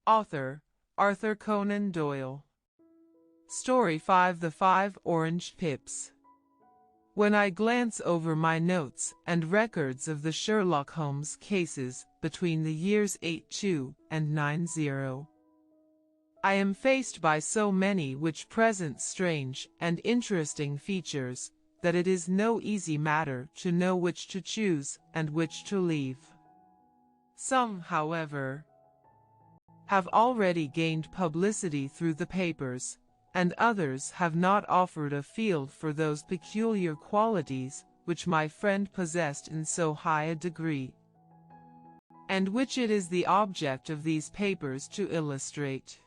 Author, Arthur Conan Doyle. Story 5: The 5 Orange Pips. When I glance over my notes and records of the Sherlock Holmes cases between the years 82 and 90, I am faced by so many which present strange and interesting features that it is no easy matter to know which to choose and which to leave. Some, however, have already gained publicity through the papers, and others have not offered a field for those peculiar qualities which my friend possessed in so high a degree, and which it is the object of these papers to illustrate.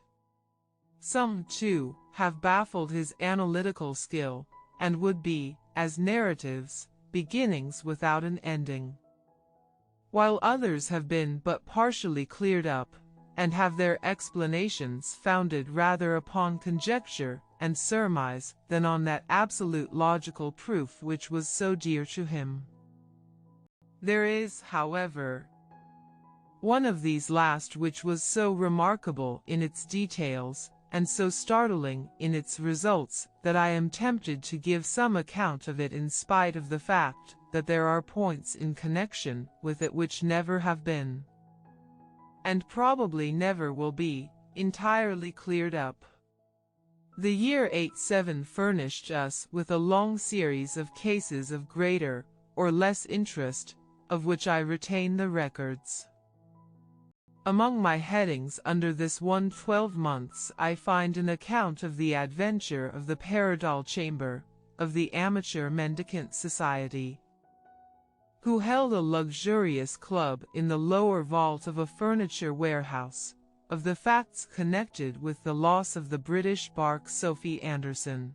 Some, too, have baffled his analytical skill, and would be, as narratives, beginnings without an ending, while others have been but partially cleared up, and have their explanations founded rather upon conjecture and surmise than on that absolute logical proof which was so dear to him. There is, however, one of these last which was so remarkable in its details, and so startling in its results, that I am tempted to give some account of it in spite of the fact that there are points in connection with it which never have been, and probably never will be, entirely cleared up. The year 87 furnished us with a long series of cases of greater or less interest, of which I retain the records. Among my headings under this 12 months I find an account of the adventure of the Paradol Chamber, of the Amateur Mendicant Society, who held a luxurious club in the lower vault of a furniture warehouse, of the facts connected with the loss of the British bark Sophie Anderson,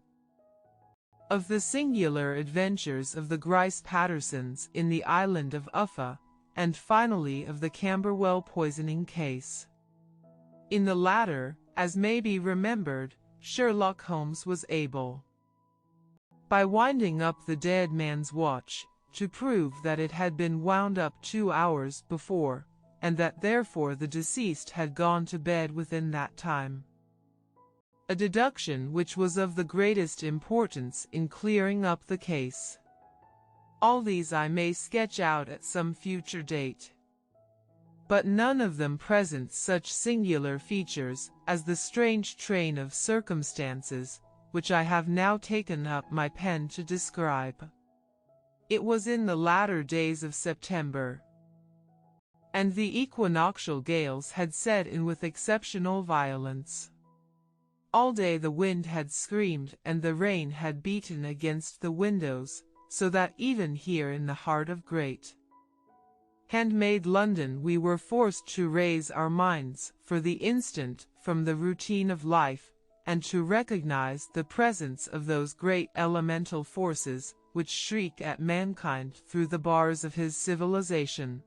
of the singular adventures of the Grice Pattersons in the island of Uffa, and finally of the Camberwell poisoning case. In the latter, as may be remembered, Sherlock Holmes was able, by winding up the dead man's watch, to prove that it had been wound up 2 hours before, and that therefore the deceased had gone to bed within that time. A deduction which was of the greatest importance in clearing up the case. All these I may sketch out at some future date, but none of them presents such singular features as the strange train of circumstances which I have now taken up my pen to describe. It was in the latter days of September, and the equinoctial gales had set in with exceptional violence. All day the wind had screamed and the rain had beaten against the windows, so that even here in the heart of great handmade London we were forced to raise our minds for the instant from the routine of life, and to recognize the presence of those great elemental forces which shriek at mankind through the bars of his civilization,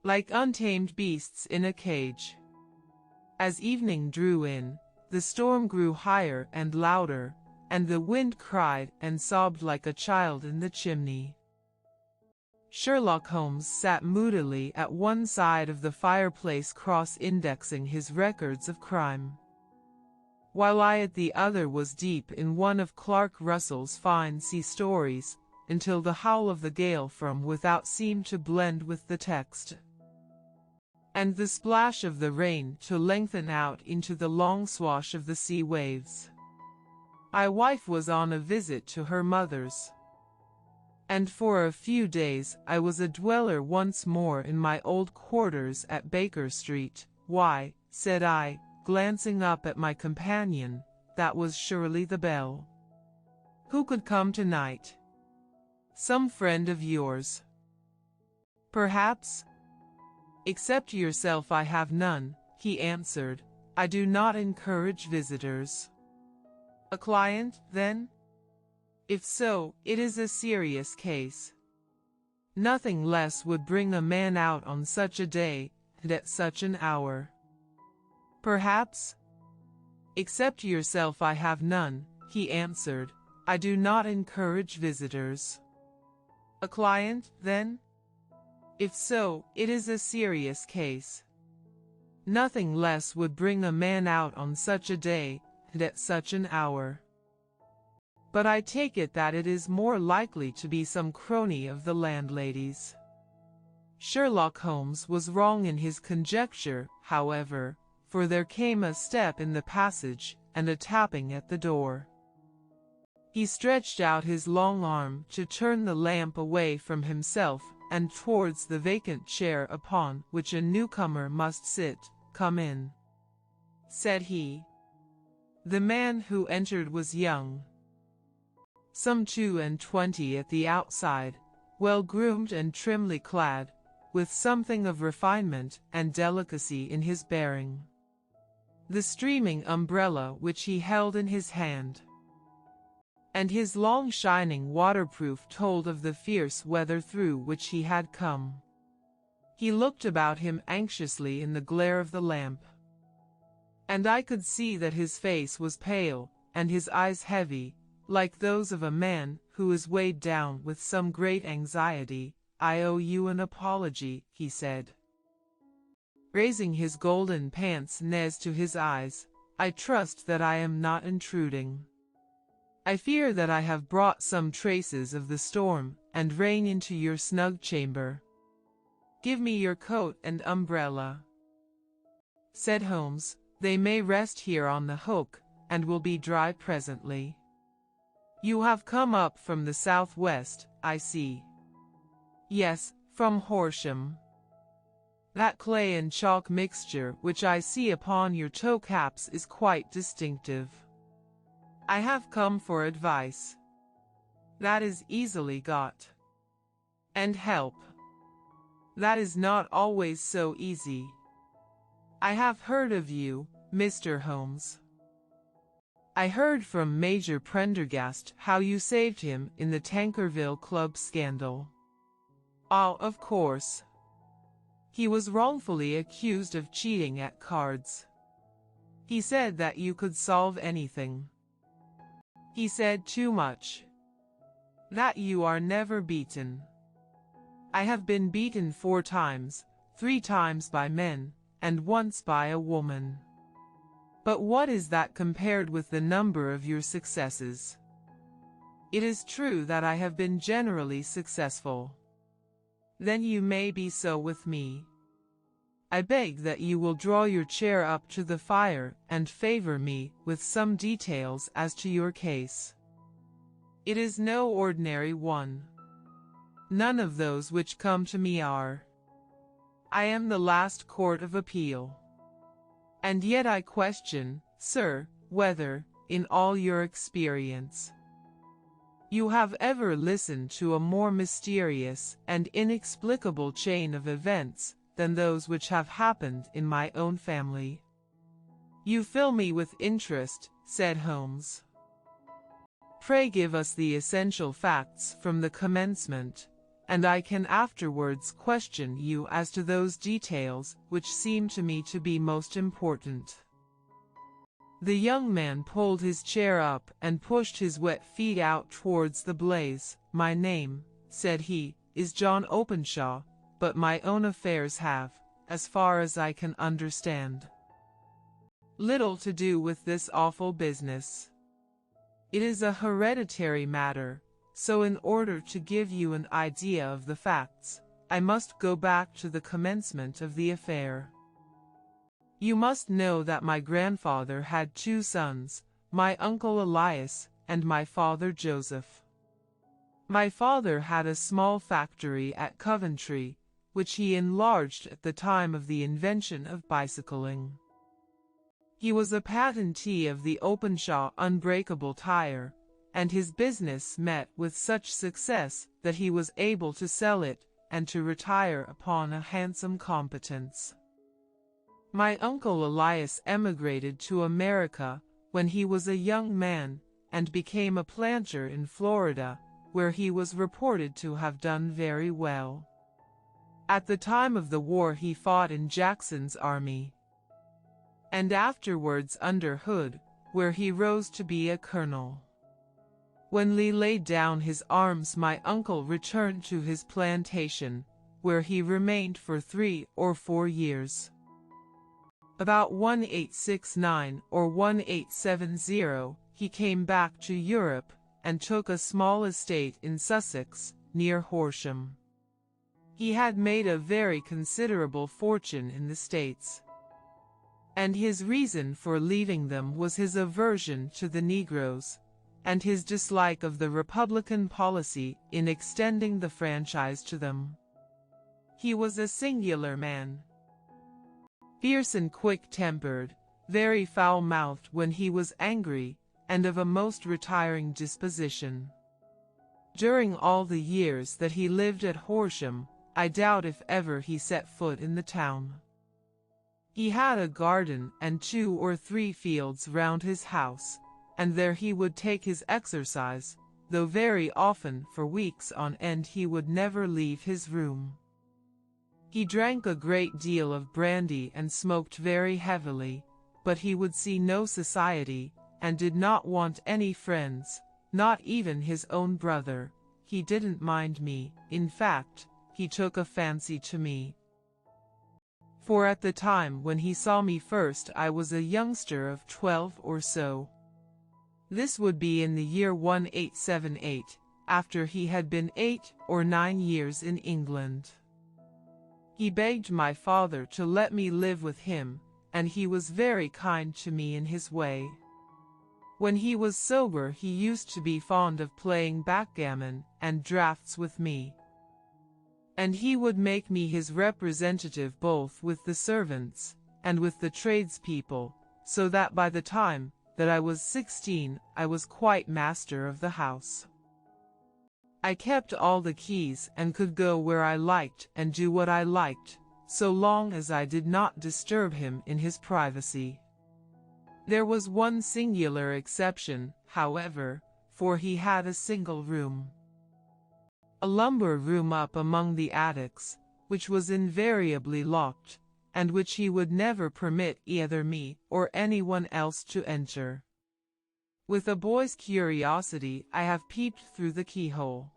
like untamed beasts in a cage. As evening drew in, the storm grew higher and louder, and the wind cried and sobbed like a child in the chimney. Sherlock Holmes sat moodily at one side of the fireplace cross-indexing his records of crime, while I at the other was deep in one of Clark Russell's fine sea stories, until the howl of the gale from without seemed to blend with the text, and the splash of the rain to lengthen out into the long swash of the sea waves. My wife was on a visit to her mother's, and for a few days I was a dweller once more in my old quarters at Baker Street. Why, said I, glancing up at my companion, that was surely the bell. Who could come tonight? Some friend of yours, perhaps? Except yourself I have none, he answered. I do not encourage visitors. A client, then? If so, it is a serious case. Nothing less would bring a man out on such a day, and at such an hour. Perhaps? Except yourself I have none, he answered. I do not encourage visitors. A client, then? If so, it is a serious case. Nothing less would bring a man out on such a day, and at such an hour. But I take it that it is more likely to be some crony of the landlady's. Sherlock Holmes was wrong in his conjecture, however, for there came a step in the passage, and a tapping at the door. He stretched out his long arm to turn the lamp away from himself and towards the vacant chair upon which a newcomer must sit. "Come in," said he. The man who entered was young, some 22 at the outside, well-groomed and trimly clad, with something of refinement and delicacy in his bearing. The streaming umbrella which he held in his hand, and his long shining waterproof told of the fierce weather through which he had come. He looked about him anxiously in the glare of the lamp, and I could see that his face was pale, and his eyes heavy, like those of a man who is weighed down with some great anxiety. "I owe you an apology," he said, raising his golden pince-nez to his eyes. "I trust that I am not intruding. I fear that I have brought some traces of the storm and rain into your snug chamber. Give me your coat and umbrella," said Holmes. "They may rest here on the hook, and will be dry presently. You have come up from the southwest, I see." "Yes, from Horsham. That clay and chalk mixture which I see upon your toe caps is quite distinctive. I have come for advice. That is easily got. And help. That is not always so easy. I have heard of you, Mr. Holmes. I heard from Major Prendergast how you saved him in the Tankerville Club scandal." "Ah, of course. He was wrongfully accused of cheating at cards. He said that you could solve anything. He said too much. That you are never beaten. I have been beaten 4 times, 3 times by men, and once by a woman. But what is that compared with the number of your successes? It is true that I have been generally successful. Then you may be so with me. I beg that you will draw your chair up to the fire and favor me with some details as to your case. It is no ordinary one. None of those which come to me are. I am the last court of appeal. And yet I question, sir, whether, in all your experience, you have ever listened to a more mysterious and inexplicable chain of events than those which have happened in my own family." "You fill me with interest," said Holmes. "Pray give us the essential facts from the commencement, and I can afterwards question you as to those details which seem to me to be most important." The young man pulled his chair up and pushed his wet feet out towards the blaze. "My name," said he, "is John Openshaw, but my own affairs have, as far as I can understand, little to do with this awful business. It is a hereditary matter, so in order to give you an idea of the facts, I must go back to the commencement of the affair. You must know that my grandfather had 2 sons, my uncle Elias and my father Joseph. My father had a small factory at Coventry, which he enlarged at the time of the invention of bicycling. He was a patentee of the Openshaw unbreakable tire, and his business met with such success that he was able to sell it and to retire upon a handsome competence. My uncle Elias emigrated to America when he was a young man, and became a planter in Florida, where he was reported to have done very well. At the time of the war he fought in Jackson's army, and afterwards under Hood, where he rose to be a colonel. When Lee laid down his arms, my uncle returned to his plantation, where he remained for 3 or 4 years. About 1869 or 1870, he came back to Europe and took a small estate in Sussex, near Horsham. He had made a very considerable fortune in the States, and his reason for leaving them was his aversion to the Negroes, and his dislike of the Republican policy in extending the franchise to them. He was a singular man, fierce and quick-tempered, very foul-mouthed when he was angry, and of a most retiring disposition. During all the years that he lived at Horsham, I doubt if ever he set foot in the town. He had a garden and 2 or 3 fields round his house, and there he would take his exercise, though very often for weeks on end he would never leave his room. He drank a great deal of brandy and smoked very heavily, but he would see no society, and did not want any friends, not even his own brother. He didn't mind me, in fact, he took a fancy to me. For at the time when he saw me first I was a youngster of 12 or so. This would be in the year 1878, after he had been 8 or 9 years in England. He begged my father to let me live with him, and he was very kind to me in his way. When he was sober he used to be fond of playing backgammon and draughts with me, and he would make me his representative both with the servants and with the tradespeople, so that by the time that I was 16 I was quite master of the house. I kept all the keys and could go where I liked and do what I liked, so long as I did not disturb him in his privacy. There was one singular exception, however, for he had a single room, a lumber room up among the attics, which was invariably locked, and which he would never permit either me or anyone else to enter. With a boy's curiosity I have peeped through the keyhole,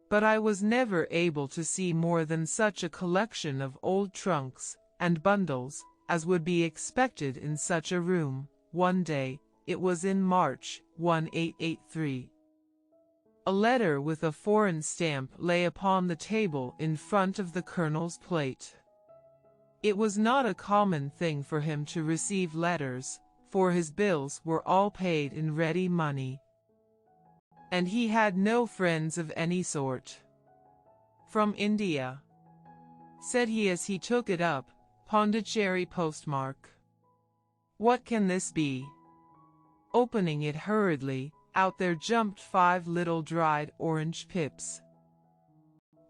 but I was never able to see more than such a collection of old trunks and bundles as would be expected in such a room. One day, it was in March 1883. A letter with a foreign stamp lay upon the table in front of the Colonel's plate. It was not a common thing for him to receive letters, for his bills were all paid in ready money, and he had no friends of any sort. "From India," said he as he took it up, Pondicherry postmark. "What can this be?" Opening it hurriedly, out there jumped 5 little dried orange pips,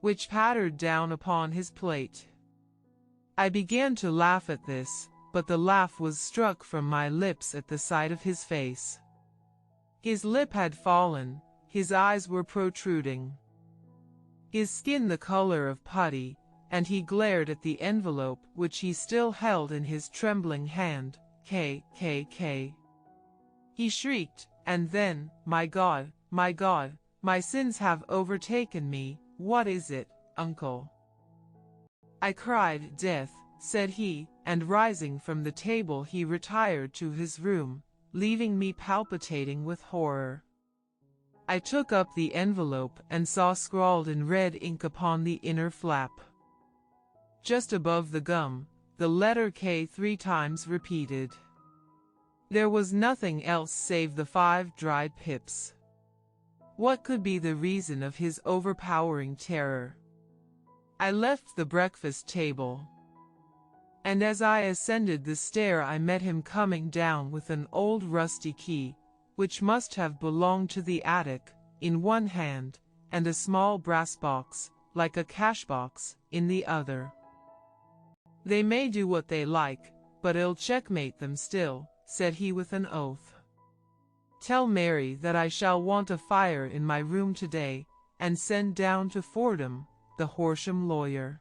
which pattered down upon his plate. I began to laugh at this, but the laugh was struck from my lips at the sight of his face. His lip had fallen, his eyes were protruding, his skin the color of putty, and he glared at the envelope which he still held in his trembling hand. K. He shrieked, and then, my God, my sins have overtaken me. "What is it, uncle?" I cried. "Death," said he, and rising from the table he retired to his room, leaving me palpitating with horror. I took up the envelope and saw scrawled in red ink upon the inner flap, just above the gum, the letter K 3 times repeated. There was nothing else save the 5 dried pips. What could be the reason of his overpowering terror? I left the breakfast table, and as I ascended the stair I met him coming down with an old rusty key, which must have belonged to the attic, in one hand, and a small brass box, like a cash box, in the other. "They may do what they like, but I'll checkmate them still," said he with an oath. "Tell Mary that I shall want a fire in my room today, and send down to Fordham, the Horsham lawyer."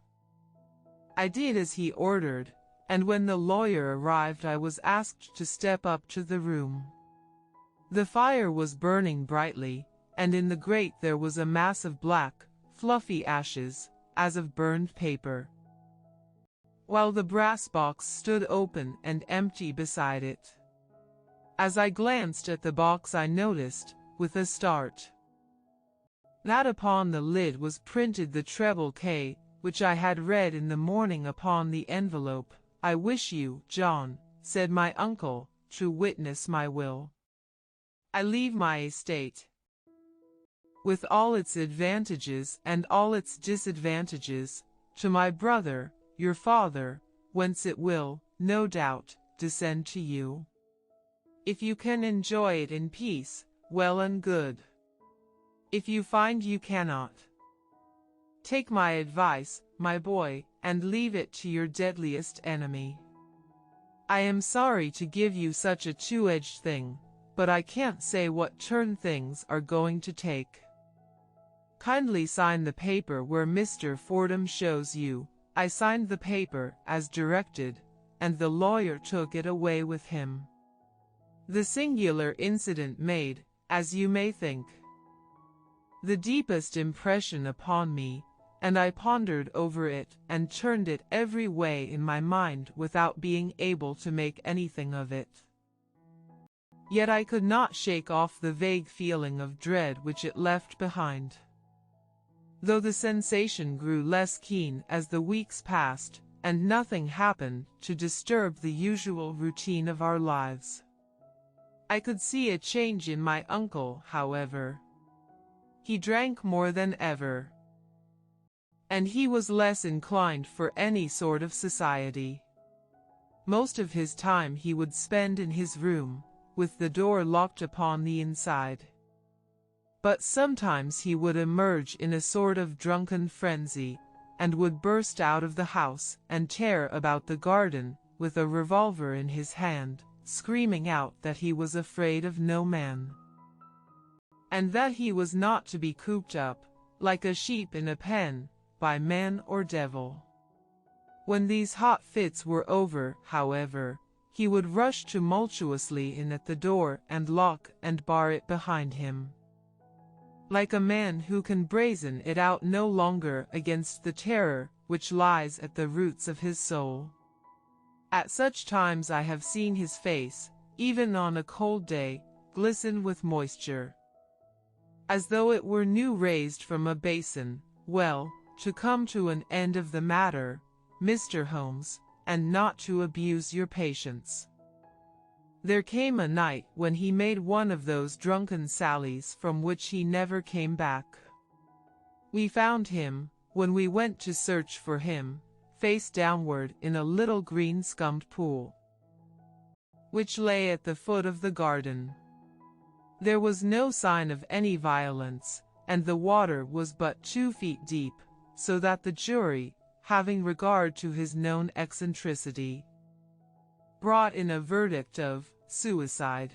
I did as he ordered, and when the lawyer arrived I was asked to step up to the room. The fire was burning brightly, and in the grate there was a mass of black, fluffy ashes, as of burned paper. while the brass box stood open and empty beside it. As I glanced at the box, I noticed, with a start, that upon the lid was printed the treble K, which I had read in the morning upon the envelope. "I wish you, John," said my uncle, "to witness my will. I leave my estate, with all its advantages and all its disadvantages, to my brother, your father, whence it will, no doubt, descend to you. If you can enjoy it in peace, well and good. If you find you cannot, take my advice, my boy, and leave it to your deadliest enemy. I am sorry to give you such a two-edged thing, but I can't say what turn things are going to take. Kindly sign the paper where Mr. Fordham shows you." I signed the paper as directed, and the lawyer took it away with him. The singular incident made, as you may think, the deepest impression upon me, and I pondered over it and turned it every way in my mind without being able to make anything of it. Yet I could not shake off the vague feeling of dread which it left behind. Though the sensation grew less keen as the weeks passed, and nothing happened to disturb the usual routine of our lives. I could see a change in my uncle, however. He drank more than ever, and he was less inclined for any sort of society. Most of his time he would spend in his room, with the door locked upon the inside. But sometimes he would emerge in a sort of drunken frenzy, and would burst out of the house and tear about the garden, with a revolver in his hand, screaming out that he was afraid of no man, and that he was not to be cooped up, like a sheep in a pen, by man or devil. When these hot fits were over, however, he would rush tumultuously in at the door and lock and bar it behind him, like a man who can brazen it out no longer against the terror which lies at the roots of his soul. At such times I have seen his face, even on a cold day, glisten with moisture, as though it were new raised from a basin. Well, to come to an end of the matter, Mr. Holmes, and not to abuse your patience, there came a night when he made one of those drunken sallies from which he never came back. We found him, when we went to search for him, face downward in a little green scummed pool, which lay at the foot of the garden. There was no sign of any violence, and the water was but 2 feet deep, so that the jury, having regard to his known eccentricity, brought in a verdict of suicide.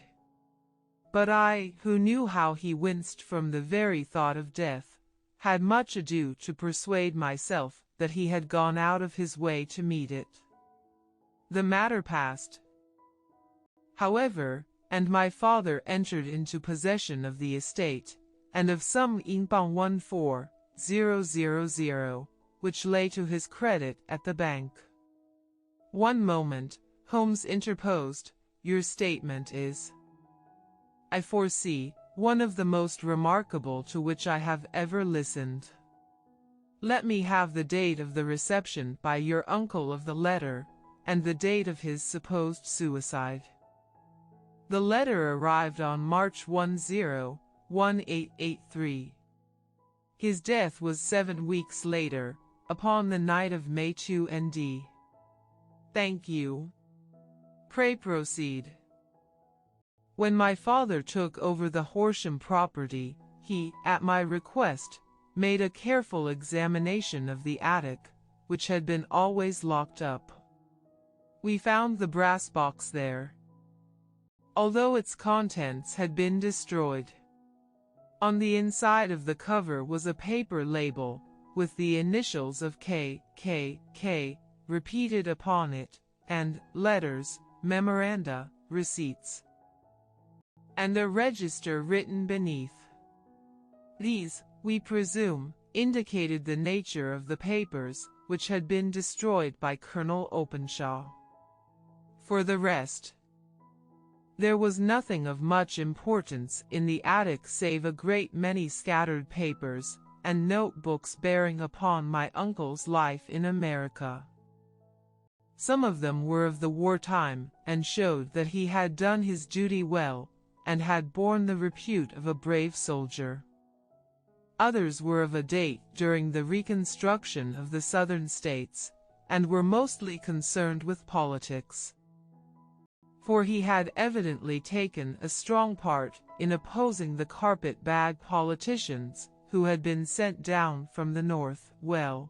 But I, who knew how he winced from the very thought of death, had much ado to persuade myself that he had gone out of his way to meet it. The matter passed, however, and my father entered into possession of the estate, and of some Ing 14,000, which lay to his credit at the bank. "One moment," Holmes interposed. "Your statement is, I foresee, one of the most remarkable to which I have ever listened. Let me have the date of the reception by your uncle of the letter, and the date of his supposed suicide." "The letter arrived on March 10, 1883. His death was 7 weeks later, upon the night of May 2 ND. "Thank you. Pray proceed." "When my father took over the Horsham property, he, at my request, made a careful examination of the attic, which had been always locked up. We found the brass box there, although its contents had been destroyed. On the inside of the cover was a paper label, with the initials of K repeated upon it, and letters, memoranda, receipts, and a register written beneath. These, we presume, indicated the nature of the papers, which had been destroyed by Colonel Openshaw. For the rest, there was nothing of much importance in the attic save a great many scattered papers and notebooks bearing upon my uncle's life in America. Some of them were of the wartime and showed that he had done his duty well and had borne the repute of a brave soldier. Others were of a date during the Reconstruction of the Southern States, and were mostly concerned with politics. For he had evidently taken a strong part in opposing the carpet-bag politicians who had been sent down from the North. Well,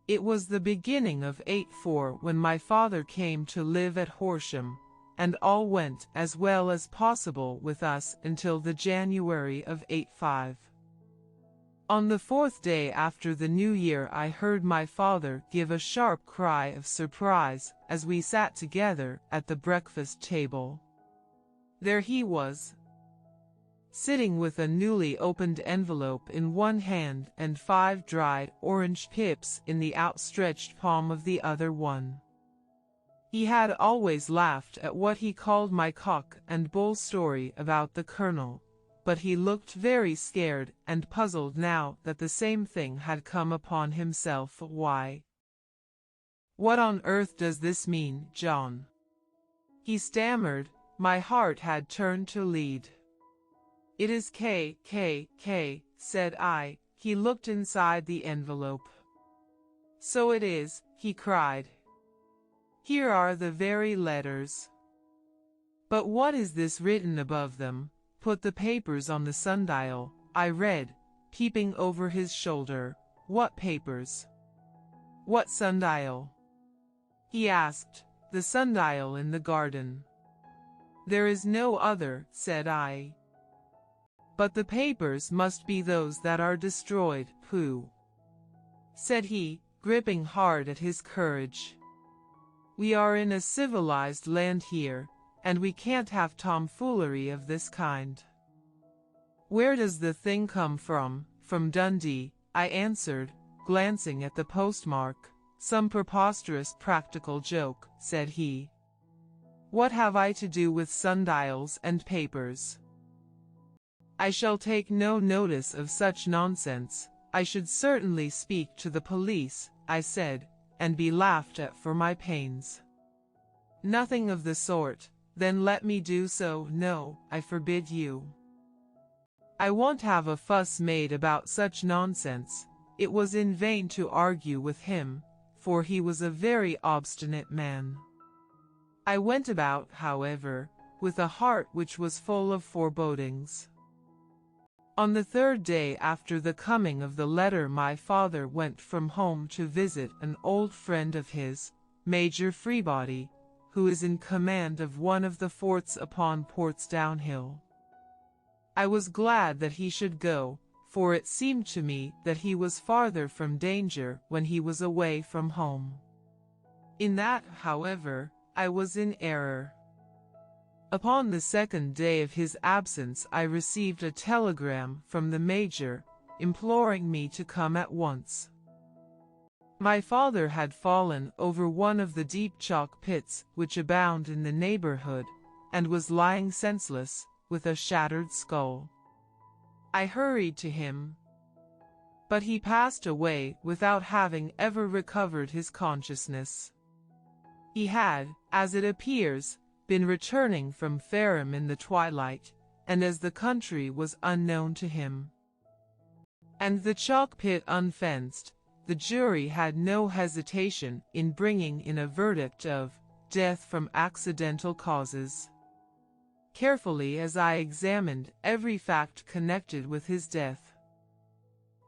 it was the beginning of '84 when my father came to live at Horsham, and all went as well as possible with us until the January of '85. On the 4th day after the New Year I heard my father give a sharp cry of surprise as we sat together at the breakfast table. There he was, sitting with a newly opened envelope in one hand and 5 dried orange pips in the outstretched palm of the other one. He had always laughed at what he called my cock and bull story about the Colonel, but he looked very scared and puzzled now that the same thing had come upon himself. "Why, what on earth does this mean, John?" he stammered. My heart had turned to lead. "It is K, said I. He looked inside the envelope. "So it is," he cried. "Here are the very letters. But what is this written above them? Put the papers on the sundial," I read, peeping over his shoulder. "What papers? What sundial?" he asked. "The sundial in the garden." "There is no other," said I. "But the papers must be those that are destroyed." "Pooh," said he, gripping hard at his courage. "We are in a civilized land here, and we can't have tomfoolery of this kind." "Where does the thing come from?" "From Dundee," I answered, glancing at the postmark. "Some preposterous practical joke," said he. "What have I to do with sundials and papers?" "I shall take no notice of such nonsense. I should certainly speak to the police," I said, "and be laughed at for my pains." "Nothing of the sort." "Then let me do so." "No, I forbid you." I won't have a fuss made about such nonsense. It was in vain to argue with him, for he was a very obstinate man. I went about, however, with a heart which was full of forebodings. On the 3rd day after the coming of the letter my father went from home to visit an old friend of his, Major Freebody, who is in command of one of the forts upon Portsdown Hill. I was glad that he should go, for it seemed to me that he was farther from danger when he was away from home. In that, however, I was in error. Upon the 2nd day of his absence I received a telegram from the Major, imploring me to come at once. My father had fallen over one of the deep chalk pits which abound in the neighborhood, and was lying senseless, with a shattered skull. I hurried to him, but he passed away without having ever recovered his consciousness. He had, as it appears, been returning from Fareham in the twilight, and as the country was unknown to him, and the chalk pit unfenced, the jury had no hesitation in bringing in a verdict of death from accidental causes. Carefully as I examined every fact connected with his death,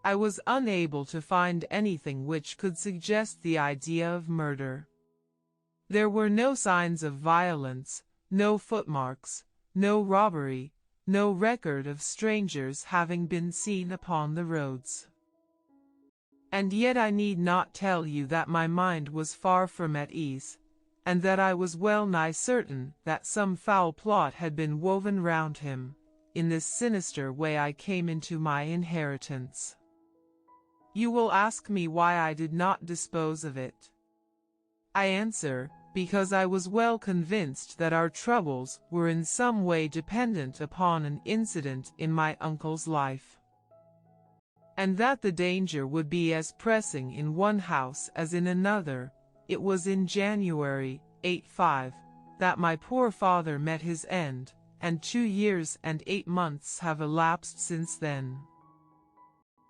I was unable to find anything which could suggest the idea of murder. There were no signs of violence, no footmarks, no robbery, no record of strangers having been seen upon the roads. And yet I need not tell you that my mind was far from at ease, and that I was well nigh certain that some foul plot had been woven round him. In this sinister way I came into my inheritance. You will ask me why I did not dispose of it. I answer, because I was well convinced that our troubles were in some way dependent upon an incident in my uncle's life, and that the danger would be as pressing in one house as in another. It was in January, 85, that my poor father met his end, and 2 years and 8 months have elapsed since then.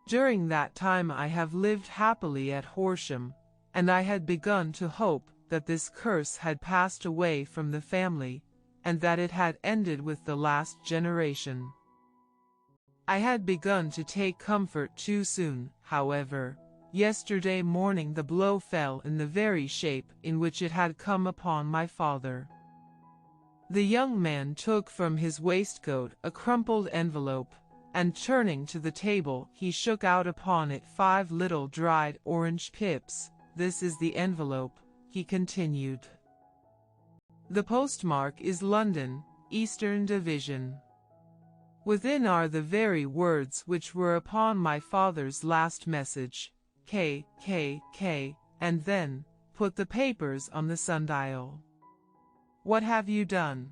During that time I have lived happily at Horsham, and I had begun to hope that this curse had passed away from the family, and that it had ended with the last generation. I had begun to take comfort too soon, however. Yesterday morning the blow fell in the very shape in which it had come upon my father. The young man took from his waistcoat a crumpled envelope, and turning to the table he shook out upon it 5 little dried orange pips. This is the envelope, he continued. The postmark is London, Eastern Division. Within are the very words which were upon my father's last message, K, K, K, and then, put the papers on the sundial. What have you done?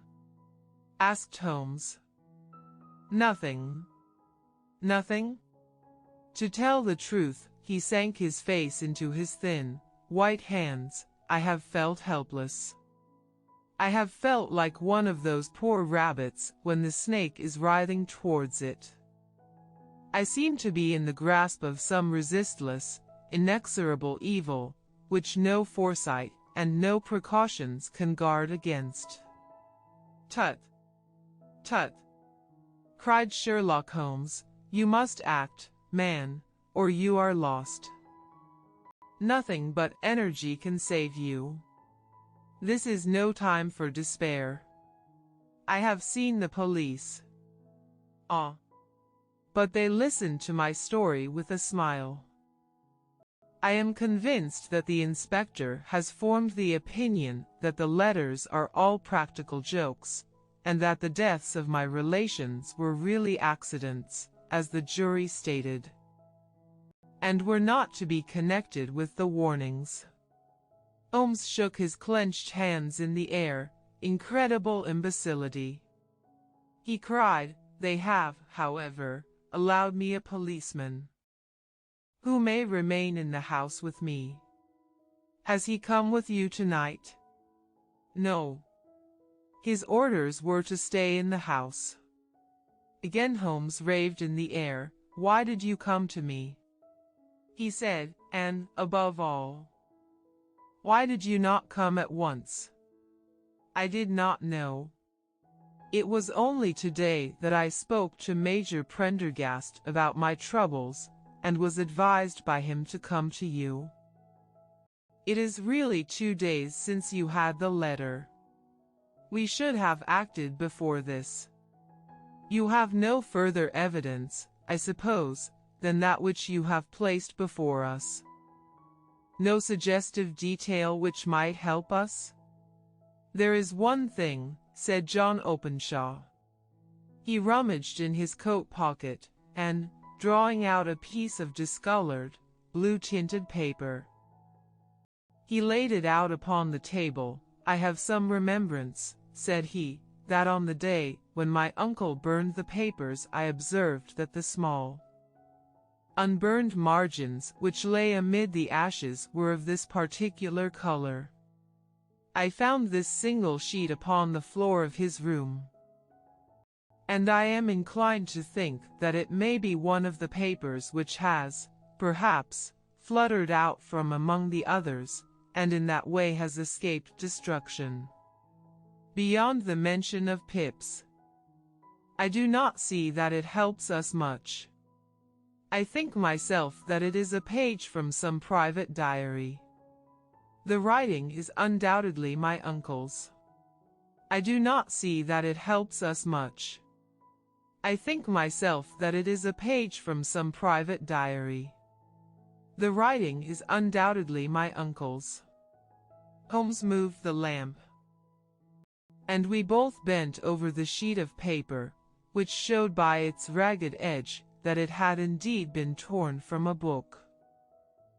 Asked Holmes. Nothing. Nothing? To tell the truth, he sank his face into his thin, white hands. I have felt helpless. I have felt like one of those poor rabbits when the snake is writhing towards it. I seem to be in the grasp of some resistless, inexorable evil, which no foresight and no precautions can guard against. Tut! Tut! Cried Sherlock Holmes, you must act, man, or you are lost. Nothing but energy can save you. This is no time for despair. I have seen the police. Ah! But they listened to my story with a smile. I am convinced that the inspector has formed the opinion that the letters are all practical jokes, and that the deaths of my relations were really accidents, as the jury stated, and were not to be connected with the warnings. Holmes shook his clenched hands in the air. Incredible imbecility. He cried, they have, however, allowed me a policeman, who may remain in the house with me. Has he come with you tonight? No. His orders were to stay in the house. Again Holmes raved in the air. Why did you come to me? He said, and, above all, why did you not come at once? I did not know. It was only today that I spoke to Major Prendergast about my troubles, and was advised by him to come to you. It is really 2 days since you had the letter. We should have acted before this. You have no further evidence, I suppose, than that which you have placed before us. No suggestive detail which might help us? There is one thing, said John Openshaw. He rummaged in his coat pocket, and, drawing out a piece of discolored, blue-tinted paper, he laid it out upon the table. I have some remembrance, said he, that on the day when my uncle burned the papers I observed that the small, unburned margins which lay amid the ashes were of this particular color. I found this single sheet upon the floor of his room, and I am inclined to think that it may be one of the papers which has, perhaps, fluttered out from among the others, and in that way has escaped destruction. Beyond the mention of pips, I do not see that it helps us much. I think myself that it is a page from some private diary. The writing is undoubtedly my uncle's. I do not see that it helps us much. I think myself that it is a page from some private diary. The writing is undoubtedly my uncle's. Holmes moved the lamp, and we both bent over the sheet of paper, which showed by its ragged edge that it had indeed been torn from a book.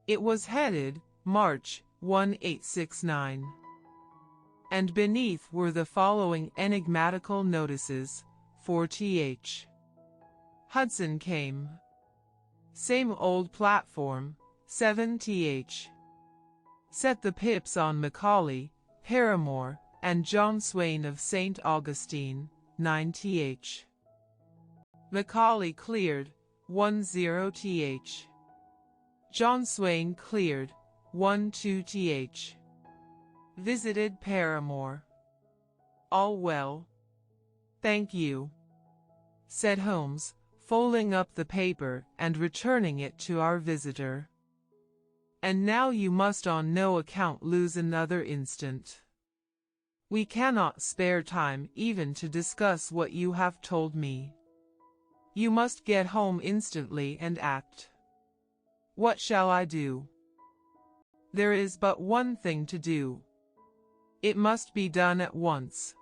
It was headed, March 1869. And beneath were the following enigmatical notices, 4th. Hudson came. Same old platform, 7th. Set the pips on Macaulay, Paramore, and John Swain of St. Augustine, 9th. Macaulay cleared, 10th. John Swain cleared, 12th. Visited Paramore. All well. Thank you, said Holmes, folding up the paper and returning it to our visitor. And now you must on no account lose another instant. We cannot spare time even to discuss what you have told me. You must get home instantly and act. What shall I do? There is but one thing to do. It must be done at once.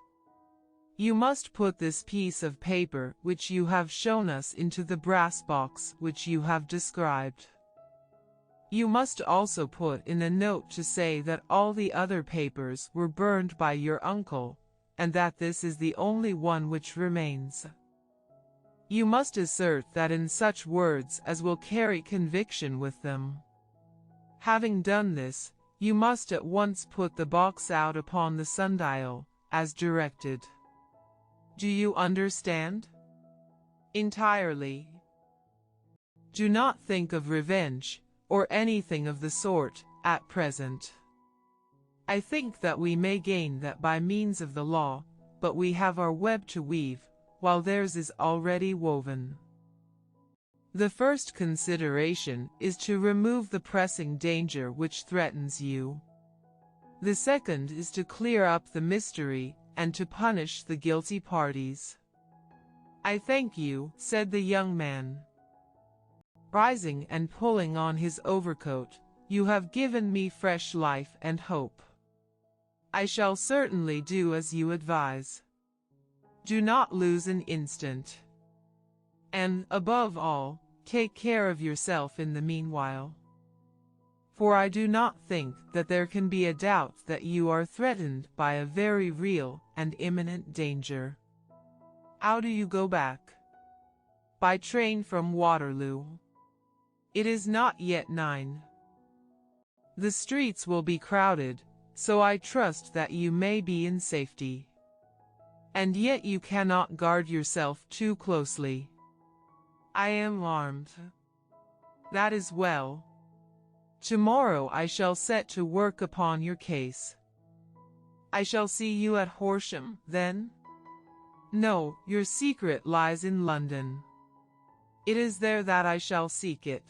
You must put this piece of paper which you have shown us into the brass box which you have described. You must also put in a note to say that all the other papers were burned by your uncle, and that this is the only one which remains. You must assert that in such words as will carry conviction with them. Having done this, you must at once put the box out upon the sundial, as directed. Do you understand? Entirely. Do not think of revenge, or anything of the sort, at present. I think that we may gain that by means of the law, but we have our web to weave, while theirs is already woven. The first consideration is to remove the pressing danger which threatens you. The second is to clear up the mystery, and to punish the guilty parties. I thank you, said the young man, rising and pulling on his overcoat. You have given me fresh life and hope. I shall certainly do as you advise. Do not lose an instant. And, above all, take care of yourself in the meanwhile. For I do not think that there can be a doubt that you are threatened by a very real and imminent danger. How do you go back? By train from Waterloo. It is not yet 9. The streets will be crowded, so I trust that you may be in safety. And yet you cannot guard yourself too closely. I am armed. That is well. Tomorrow I shall set to work upon your case. I shall see you at Horsham, then? No, your secret lies in London. It is there that I shall seek it.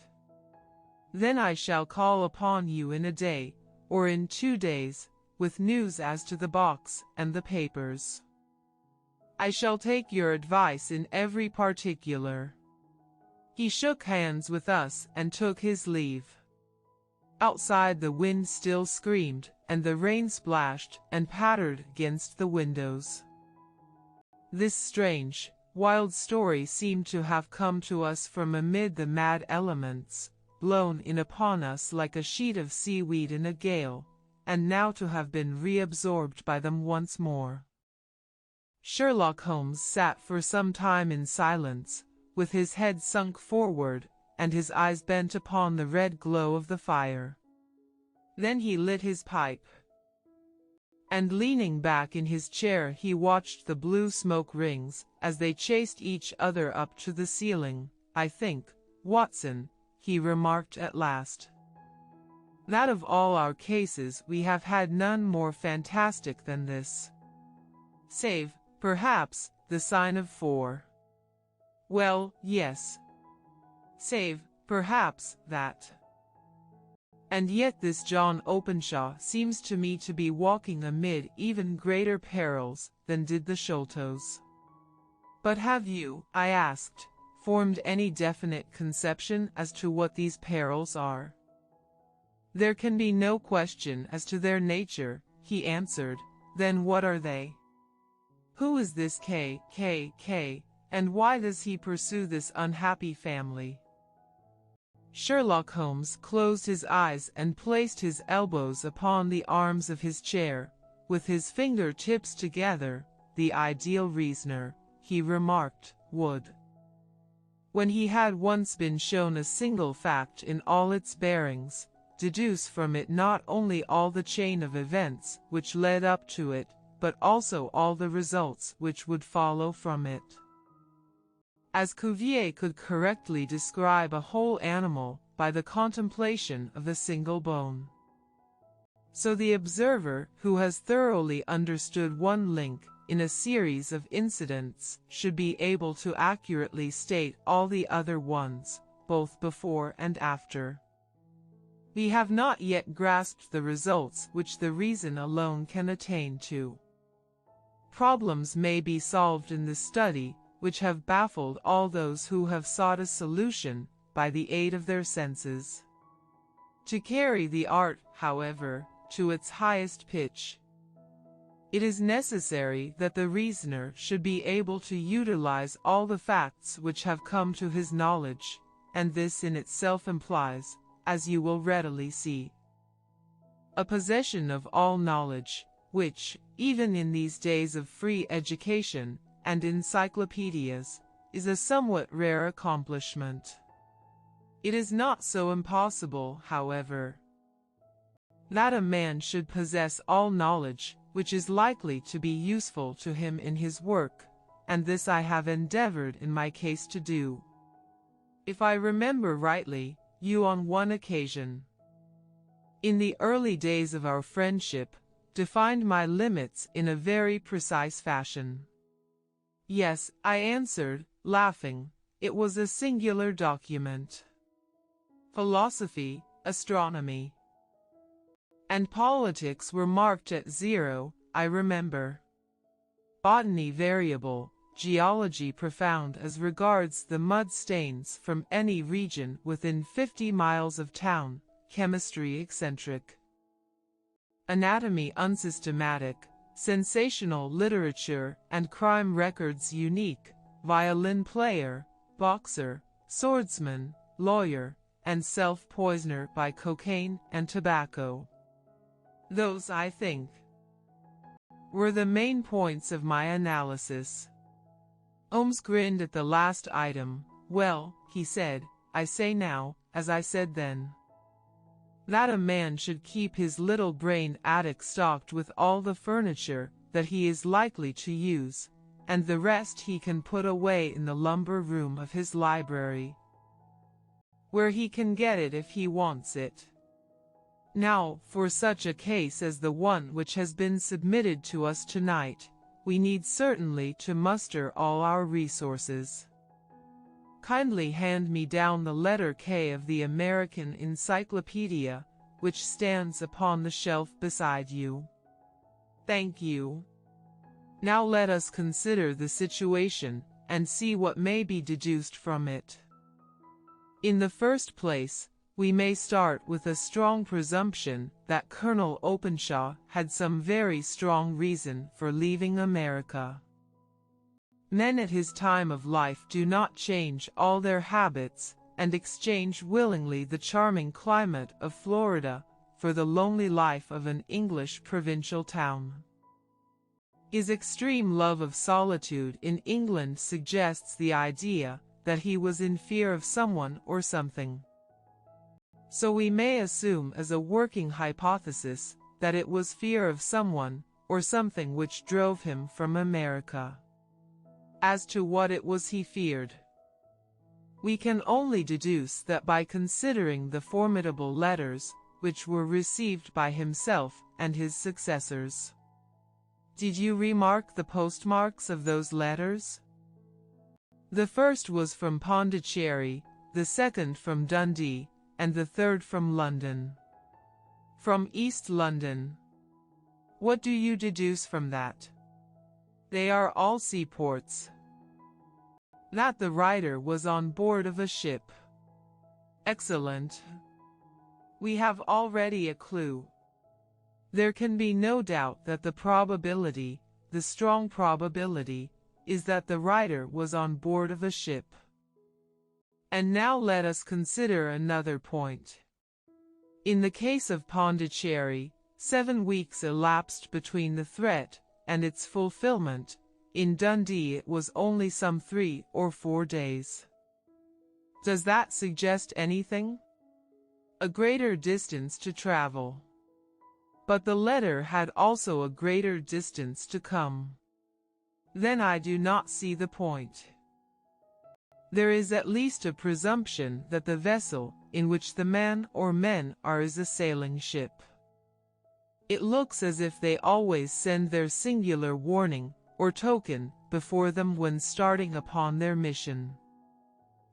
Then I shall call upon you in a day, or in 2 days, with news as to the box and the papers. I shall take your advice in every particular. He shook hands with us and took his leave. Outside the wind still screamed, and the rain splashed and pattered against the windows. This strange, wild story seemed to have come to us from amid the mad elements, blown in upon us like a sheet of seaweed in a gale, and now to have been reabsorbed by them once more. Sherlock Holmes sat for some time in silence, with his head sunk forward, and his eyes bent upon the red glow of the fire. Then he lit his pipe, and leaning back in his chair he watched the blue smoke rings, as they chased each other up to the ceiling. I think, Watson, he remarked at last, that of all our cases we have had none more fantastic than this. Save, perhaps, the sign of 4. Well, yes. Save, perhaps, that. And yet this John Openshaw seems to me to be walking amid even greater perils than did the Sholtos. But have you, I asked, formed any definite conception as to what these perils are? There can be no question as to their nature, he answered. Then what are they? Who is this K, and why does he pursue this unhappy family? Sherlock Holmes closed his eyes and placed his elbows upon the arms of his chair, with his fingertips together. The ideal reasoner, he remarked, would, when he had once been shown a single fact in all its bearings, deduce from it not only all the chain of events which led up to it, but also all the results which would follow from it. As Cuvier could correctly describe a whole animal by the contemplation of a single bone, so the observer who has thoroughly understood one link in a series of incidents should be able to accurately state all the other ones, both before and after. We have not yet grasped the results which the reason alone can attain to. Problems may be solved in the study which have baffled all those who have sought a solution by the aid of their senses. To carry the art, however, to its highest pitch, it is necessary that the reasoner should be able to utilize all the facts which have come to his knowledge, and this in itself implies, as you will readily see, a possession of all knowledge, which, even in these days of free education and encyclopedias, is a somewhat rare accomplishment. It is not so impossible, however, that a man should possess all knowledge which is likely to be useful to him in his work, and this I have endeavored in my case to do. If I remember rightly, you on one occasion, in the early days of our friendship, defined my limits in a very precise fashion. Yes, I answered, laughing, it was a singular document. Philosophy, astronomy, and politics were marked at 0, I remember. Botany variable, geology profound as regards the mud stains from any region within 50 miles of town, chemistry eccentric, anatomy unsystematic, sensational literature and crime records unique, violin player, boxer, swordsman, lawyer, and self-poisoner by cocaine and tobacco. Those, I think, were the main points of my analysis. Holmes grinned at the last item. Well, he said, I say now, as I said then, that a man should keep his little brain attic stocked with all the furniture that he is likely to use, and the rest he can put away in the lumber room of his library, where he can get it if he wants it. Now, for such a case as the one which has been submitted to us tonight, we need certainly to muster all our resources. Kindly hand me down the letter K of the American Encyclopedia, which stands upon the shelf beside you. Thank you. Now let us consider the situation, and see what may be deduced from it. In the first place, we may start with a strong presumption that Colonel Openshaw had some very strong reason for leaving America. Men at his time of life do not change all their habits, and exchange willingly the charming climate of Florida for the lonely life of an English provincial town. His extreme love of solitude in England suggests the idea that he was in fear of someone or something. So we may assume as a working hypothesis that it was fear of someone or something which drove him from America. As to what it was he feared, we can only deduce that by considering the formidable letters which were received by himself and his successors. Did you remark the postmarks of those letters? The first was from Pondicherry, the second from Dundee, and the third from London. From East London. What do you deduce from that? They are all seaports. That the writer was on board of a ship. Excellent. We have already a clue. There can be no doubt that the probability, the strong probability, is that the writer was on board of a ship. And now let us consider another point. In the case of Pondicherry, 7 weeks elapsed between the threat and its fulfillment. In Dundee it was only some 3 or 4 days. Does that suggest anything? A greater distance to travel. But the letter had also a greater distance to come. Then I do not see the point. There is at least a presumption that the vessel in which the man or men are is a sailing ship. It looks as if they always send their singular warning or token before them when starting upon their mission.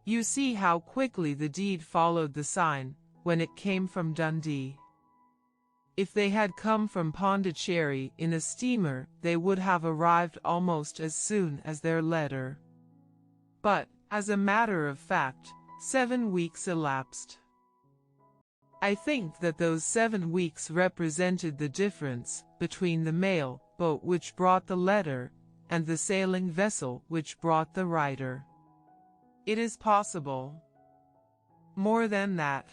You see how quickly the deed followed the sign when it came from Dundee. If they had come from Pondicherry in a steamer, they would have arrived almost as soon as their letter. But, as a matter of fact, 7 weeks elapsed. I think that those 7 weeks represented the difference between the mail boat which brought the letter and the sailing vessel which brought the writer. It is possible. More than that.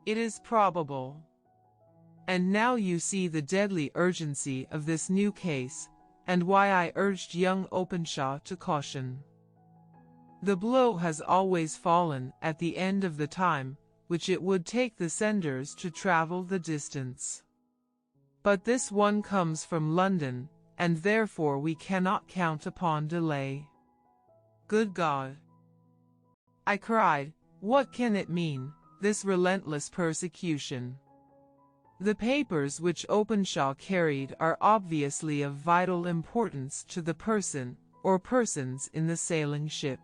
It is probable. And now you see the deadly urgency of this new case, and why I urged young Openshaw to caution. The blow has always fallen at the end of the time which it would take the senders to travel the distance. But this one comes from London, and therefore we cannot count upon delay. Good God! I cried, what can it mean, this relentless persecution? The papers which Openshaw carried are obviously of vital importance to the person or persons in the sailing ship.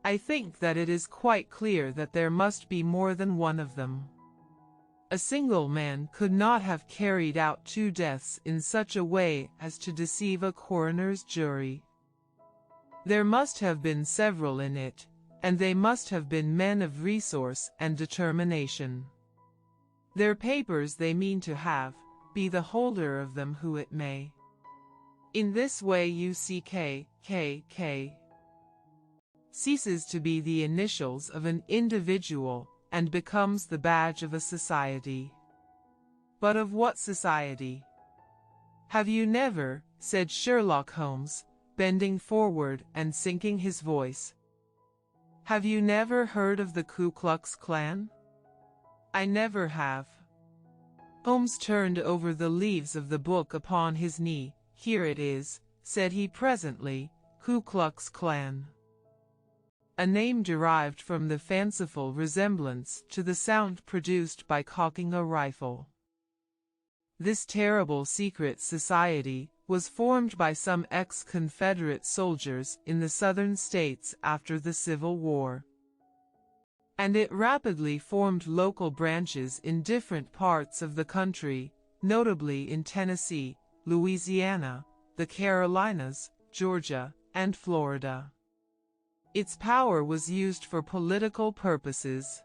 I think that it is quite clear that there must be more than one of them. A single man could not have carried out 2 deaths in such a way as to deceive a coroner's jury. There must have been several in it, and they must have been men of resource and determination. Their papers they mean to have, be the holder of them who it may. In this way UCK ceases to be the initials of an individual and becomes the badge of a society. But of what society? Have you never, said Sherlock Holmes, bending forward and sinking his voice, have you never heard of the Ku Klux Klan? I never have. Holmes turned over the leaves of the book upon his knee. Here it is, said he presently, Ku Klux Klan. A name derived from the fanciful resemblance to the sound produced by cocking a rifle. This terrible secret society was formed by some ex-Confederate soldiers in the southern states after the Civil War. And it rapidly formed local branches in different parts of the country, notably in Tennessee, Louisiana, the Carolinas, Georgia, and Florida. Its power was used for political purposes,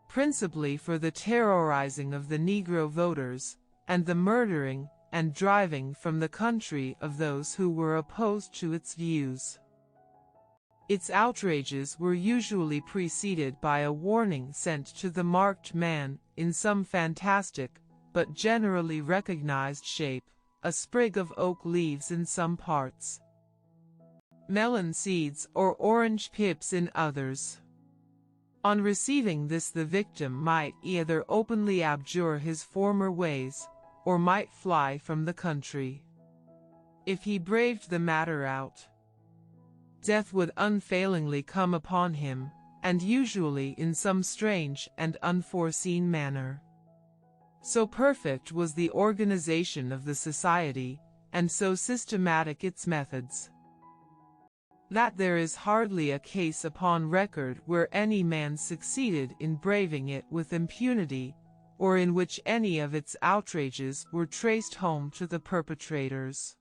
principally for the terrorizing of the Negro voters, and the murdering and driving from the country of those who were opposed to its views. Its outrages were usually preceded by a warning sent to the marked man in some fantastic, but generally recognized shape, a sprig of oak leaves in some parts, melon seeds or orange pips in others. On receiving this the victim might either openly abjure his former ways, or might fly from the country. If he braved the matter out, death would unfailingly come upon him, and usually in some strange and unforeseen manner. So perfect was the organization of the society, and so systematic its methods, that there is hardly a case upon record where any man succeeded in braving it with impunity, or in which any of its outrages were traced home to the perpetrators.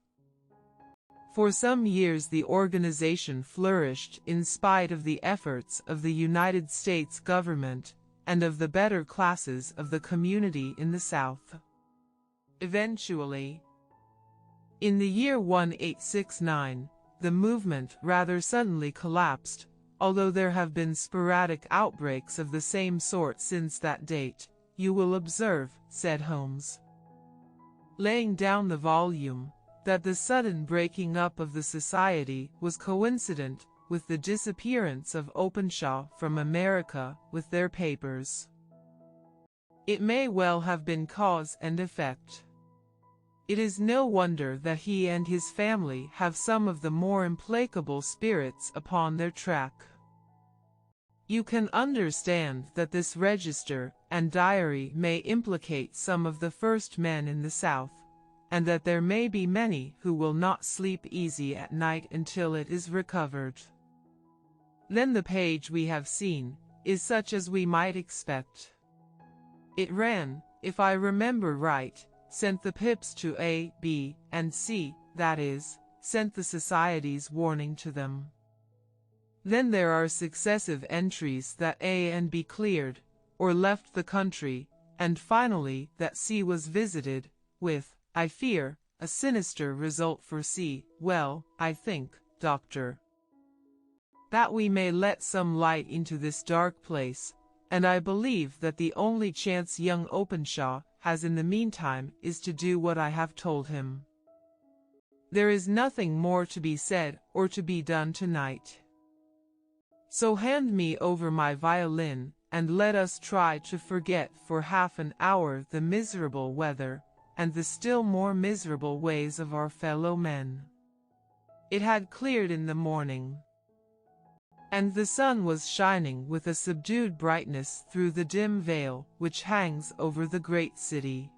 For some years the organization flourished in spite of the efforts of the United States government and of the better classes of the community in the South. Eventually, in the year 1869, the movement rather suddenly collapsed, although there have been sporadic outbreaks of the same sort since that date, you will observe, said Holmes, laying down the volume, that the sudden breaking up of the society was coincident with the disappearance of Openshaw from America with their papers. It may well have been cause and effect. It is no wonder that he and his family have some of the more implacable spirits upon their track. You can understand that this register and diary may implicate some of the first men in the South, and that there may be many who will not sleep easy at night until it is recovered. Then the page we have seen is such as we might expect. It ran, if I remember right, sent the pips to A, B, and C, that is, sent the society's warning to them. Then there are successive entries that A and B cleared, or left the country, and finally that C was visited, with, I fear, a sinister result for C. Well, I think, Doctor, that we may let some light into this dark place, and I believe that the only chance young Openshaw has in the meantime is to do what I have told him. There is nothing more to be said or to be done tonight. So hand me over my violin, and let us try to forget for half an hour the miserable weather, and the still more miserable ways of our fellow men. It had cleared in the morning, and the sun was shining with a subdued brightness through the dim veil which hangs over the great city.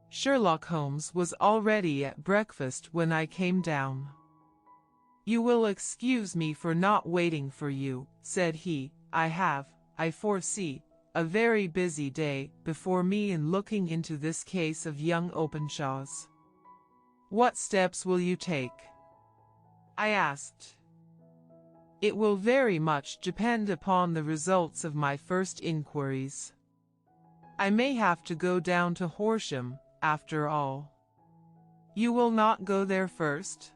Sherlock Holmes was already at breakfast when I came down. You will excuse me for not waiting for you, said he. I have, I foresee, a very busy day before me in looking into this case of young Openshaw's. What steps will you take? I asked. It will very much depend upon the results of my first inquiries. I may have to go down to Horsham, after all. You will not go there first?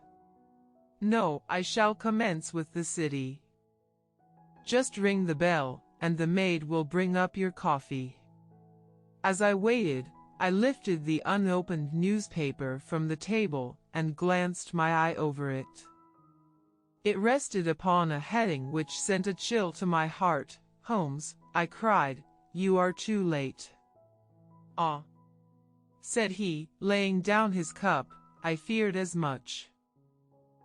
No, I shall commence with the city. Just ring the bell, and the maid will bring up your coffee. As I waited, I lifted the unopened newspaper from the table and glanced my eye over it. It rested upon a heading which sent a chill to my heart. Holmes, I cried, you are too late. Ah, said he, laying down his cup, I feared as much.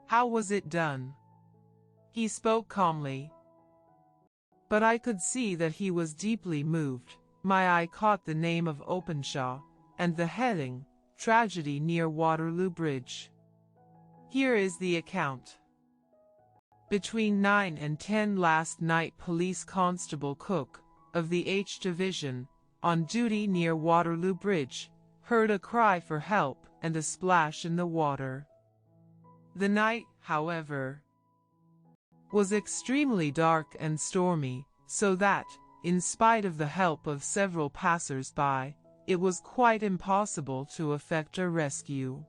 How was it done? He spoke calmly, but I could see that he was deeply moved. My eye caught the name of Openshaw, and the heading, Tragedy near Waterloo Bridge. Here is the account. Between 9 and 10 last night, Police Constable Cook, of the H Division, on duty near Waterloo Bridge, heard a cry for help and a splash in the water. The night, however, was extremely dark and stormy, so that, in spite of the help of several passers-by, it was quite impossible to effect a rescue.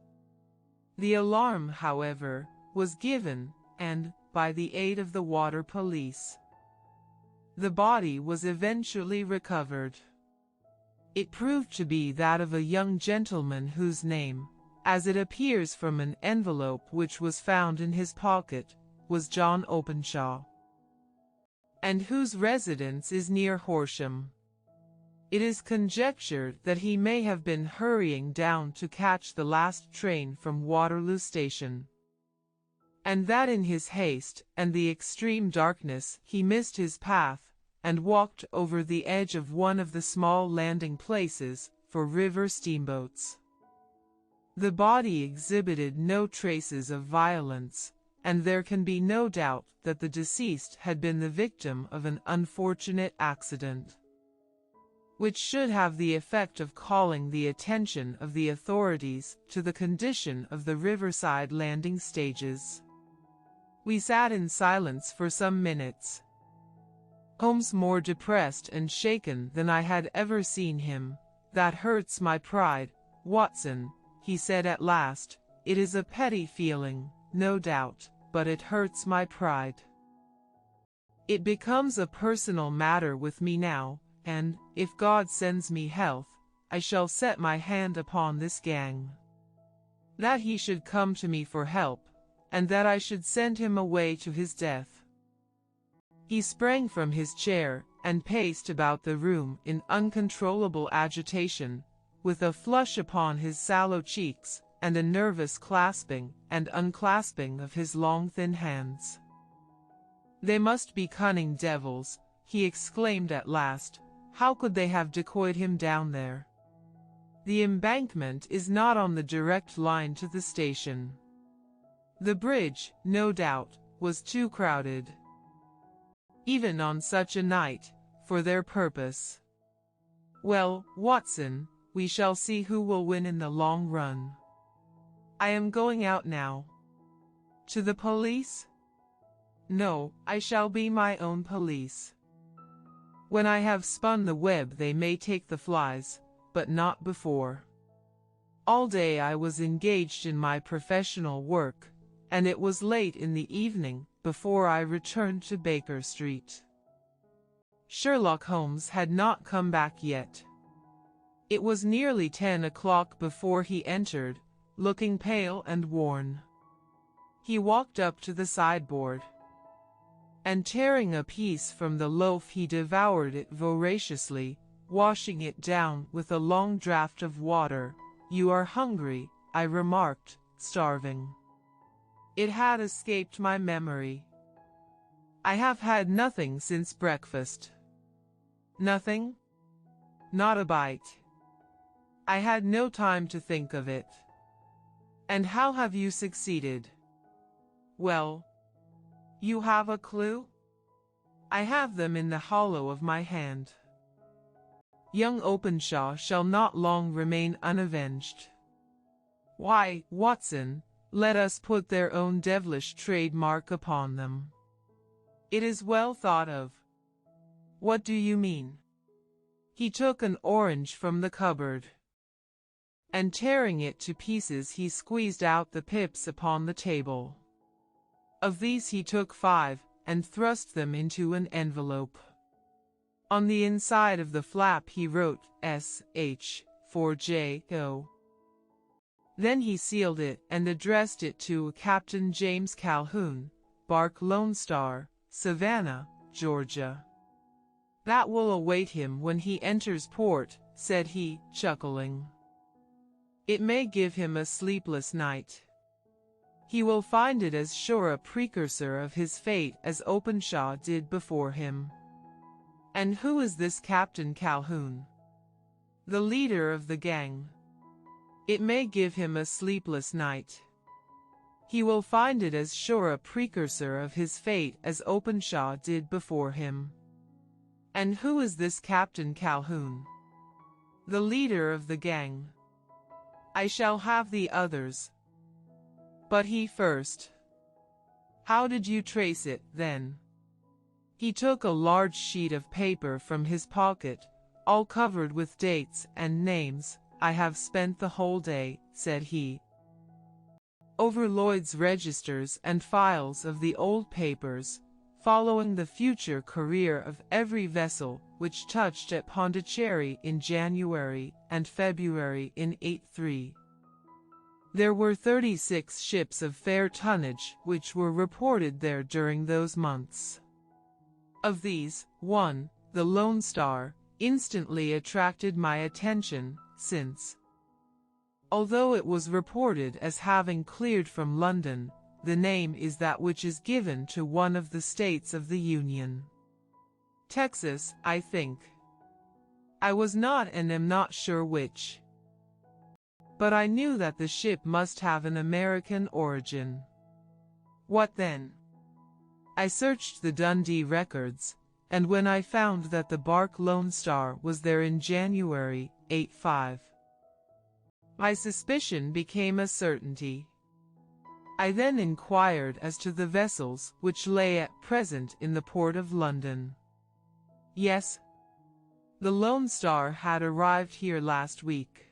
The alarm, however, was given, and, by the aid of the water police, the body was eventually recovered. It proved to be that of a young gentleman whose name, as it appears from an envelope which was found in his pocket, was John Openshaw, and whose residence is near Horsham. It is conjectured that he may have been hurrying down to catch the last train from Waterloo Station, and that in his haste and the extreme darkness he missed his path, and walked over the edge of one of the small landing places for river steamboats. The body exhibited no traces of violence, and there can be no doubt that the deceased had been the victim of an unfortunate accident, which should have the effect of calling the attention of the authorities to the condition of the riverside landing stages. We sat in silence for some minutes. Holmes more depressed and shaken than I had ever seen him. That hurts my pride, Watson, he said at last. It is a petty feeling, no doubt, but it hurts my pride. It becomes a personal matter with me now, and, if God sends me health, I shall set my hand upon this gang. That he should come to me for help, and that I should send him away to his death." He sprang from his chair, and paced about the room in uncontrollable agitation, with a flush upon his sallow cheeks, and a nervous clasping and unclasping of his long thin hands. "They must be cunning devils," he exclaimed at last. "How could they have decoyed him down there? The embankment is not on the direct line to the station. The bridge, no doubt, was too crowded, even on such a night, for their purpose. Well, Watson, we shall see who will win in the long run. I am going out now." "To the police?" "No, I shall be my own police. When I have spun the web they may take the flies, but not before. All day I was engaged in my professional work, and it was late in the evening before I returned to Baker Street." Sherlock Holmes had not come back yet. It was nearly 10 o'clock before he entered, looking pale and worn. He walked up to the sideboard, and tearing a piece from the loaf he devoured it voraciously, washing it down with a long draught of water. "You are hungry," I remarked, "starving." It had escaped my memory. "I have had nothing since breakfast." "Nothing?" "Not a bite. I had no time to think of it." "And how have you succeeded?" "Well, you have a clue?" "I have them in the hollow of my hand. Young Openshaw shall not long remain unavenged. Why, Watson, let us put their own devilish trademark upon them. It is well thought of." "What do you mean?" He took an orange from the cupboard, and tearing it to pieces he squeezed out the pips upon the table. Of these he took 5, and thrust them into an envelope. On the inside of the flap he wrote S.H. for J.O. Then he sealed it and addressed it to Captain James Calhoun, Bark Lone Star, Savannah, Georgia. "That will await him when he enters port," said he, chuckling. "It may give him a sleepless night. He will find it as sure a precursor of his fate as Openshaw did before him." "And who is this Captain Calhoun?" "The leader of the gang. It may give him a sleepless night. He will find it as sure a precursor of his fate as Openshaw did before him." "And who is this Captain Calhoun?" "The leader of the gang. I shall have the others, but he first." "How did you trace it, then?" He took a large sheet of paper from his pocket, all covered with dates and names. "I have spent the whole day," said he, "over Lloyd's registers and files of the old papers, following the future career of every vessel which touched at Pondicherry in January and February in '83. There were 36 ships of fair tonnage which were reported there during those months. Of these, one, the Lone Star, instantly attracted my attention, since, although it was reported as having cleared from London, the name is that which is given to one of the states of the Union. Texas, I think. I was not and am not sure which. But I knew that the ship must have an American origin." "What then?" "I searched the Dundee records, and when I found that the bark Lone Star was there in January, '85, my suspicion became a certainty. I then inquired as to the vessels which lay at present in the port of London. Yes, the Lone Star had arrived here last week.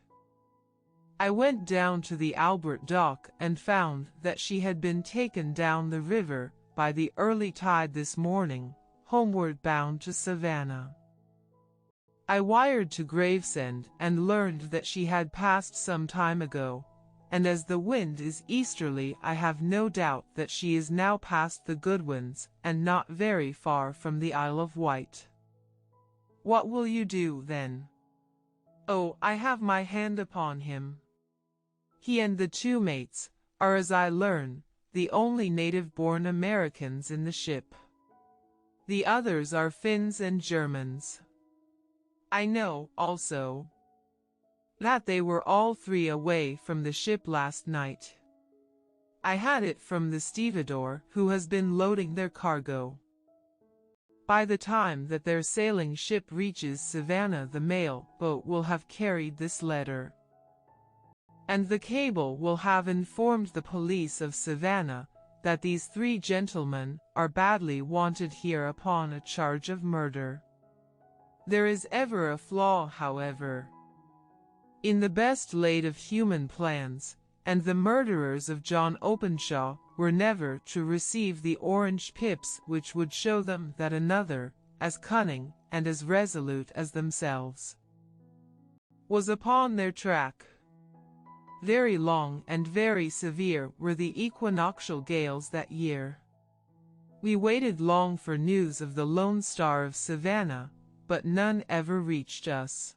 I went down to the Albert Dock and found that she had been taken down the river by the early tide this morning, homeward bound to Savannah. I wired to Gravesend and learned that she had passed some time ago, and as the wind is easterly I have no doubt that she is now past the Goodwins and not very far from the Isle of Wight. What will you do, then? Oh, I have my hand upon him. He and the two mates are, as I learn, the only native-born Americans in the ship. The others are Finns and Germans. I know, also, that they were all three away from the ship last night. I had it from the stevedore who has been loading their cargo. By the time that their sailing ship reaches Savannah, the mail boat will have carried this letter, and the cable will have informed the police of Savannah that these three gentlemen are badly wanted here upon a charge of murder. There is ever a flaw, however, in the best laid of human plans, and the murderers of John Openshaw were never to receive the orange pips which would show them that another, as cunning and as resolute as themselves, was upon their track. Very long and very severe were the equinoctial gales that year. We waited long for news of the Lone Star of Savannah, but none ever reached us.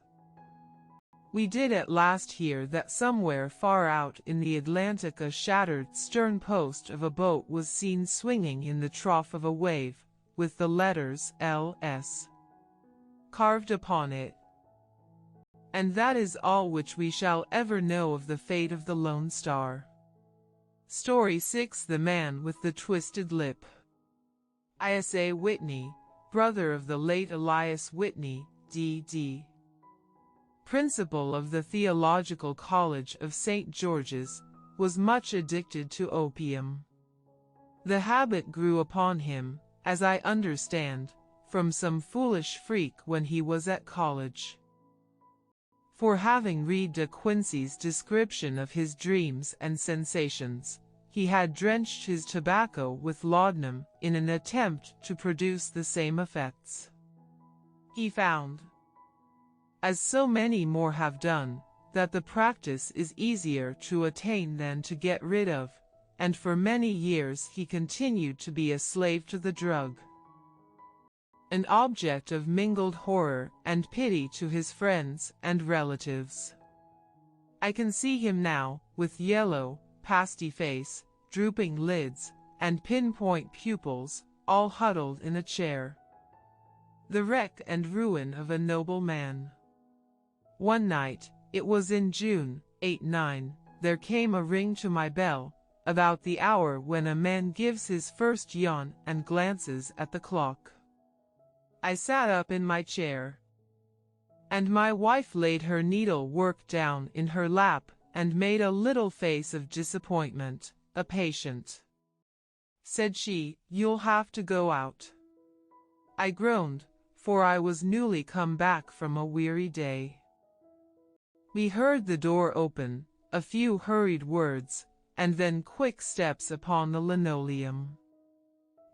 We did at last hear that somewhere far out in the Atlantic a shattered stern post of a boat was seen swinging in the trough of a wave, with the letters L.S. carved upon it. And that is all which we shall ever know of the fate of the Lone Star. Story 6: The Man with the Twisted Lip. Isa Whitney, brother of the late Elias Whitney, D.D., principal of the Theological College of St. George's, was much addicted to opium. The habit grew upon him, as I understand, from some foolish freak when he was at college. For having read De Quincey's description of his dreams and sensations, he had drenched his tobacco with laudanum in an attempt to produce the same effects. He found, as so many more have done, that the practice is easier to attain than to get rid of, and for many years he continued to be a slave to the drug, an object of mingled horror and pity to his friends and relatives. I can see him now, with yellow, pasty face, drooping lids, and pinpoint pupils, all huddled in a chair, the wreck and ruin of a noble man. One night, it was in June, '89, there came a ring to my bell, about the hour when a man gives his first yawn and glances at the clock. I sat up in my chair, and my wife laid her needle-work down in her lap and made a little face of disappointment. "A patient," said she, "you'll have to go out." I groaned, for I was newly come back from a weary day. We heard the door open, a few hurried words, and then quick steps upon the linoleum.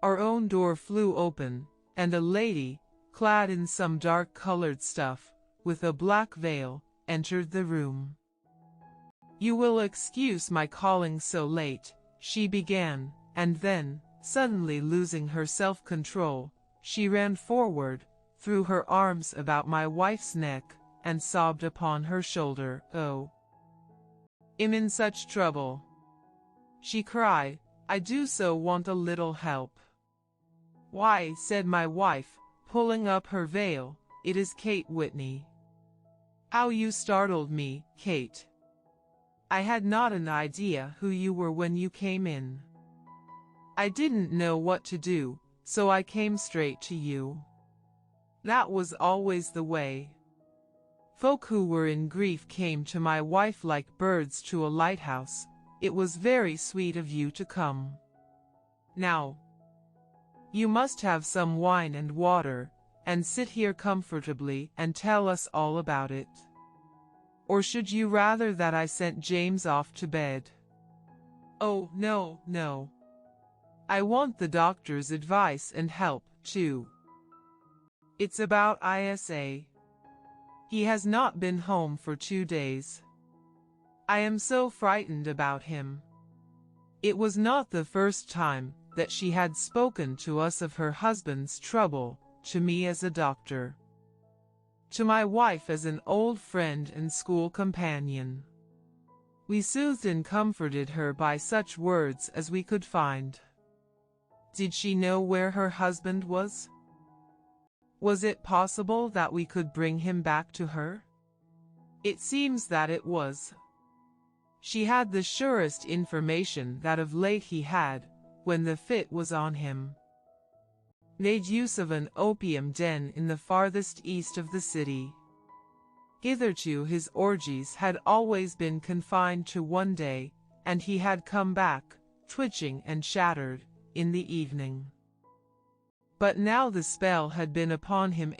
Our own door flew open, and a lady, clad in some dark-colored stuff, with a black veil, entered the room. "You will excuse my calling so late," she began, and then, suddenly losing her self-control, she ran forward, threw her arms about my wife's neck, and sobbed upon her shoulder. "Oh, I'm in such trouble," she cried. "I do so want a little help." "Why," said my wife, pulling up her veil, "it is Kate Whitney." "How you startled me, Kate. I had not an idea who you were when you came in. I didn't know what to do, so I came straight to you." That was always the way. Folk who were in grief came to my wife like birds to a lighthouse. "It was very sweet of you to come. Now, you must have some wine and water, and sit here comfortably and tell us all about it. Or should you rather that I sent James off to bed?" "Oh, no, no. I want the doctor's advice and help, too. It's about Isa. He has not been home for 2 days. I am so frightened about him." It was not the first time that she had spoken to us of her husband's trouble, to me as a doctor, to my wife as an old friend and school companion. We soothed and comforted her by such words as we could find. Did she know where her husband was? Was it possible that we could bring him back to her? It seems that it was. She had the surest information that of late he had, when the fit was on him, made use of an opium den in the farthest east of the city. Hitherto his orgies had always been confined to one day, and he had come back, twitching and shattered, in the evening. But now the spell had been upon him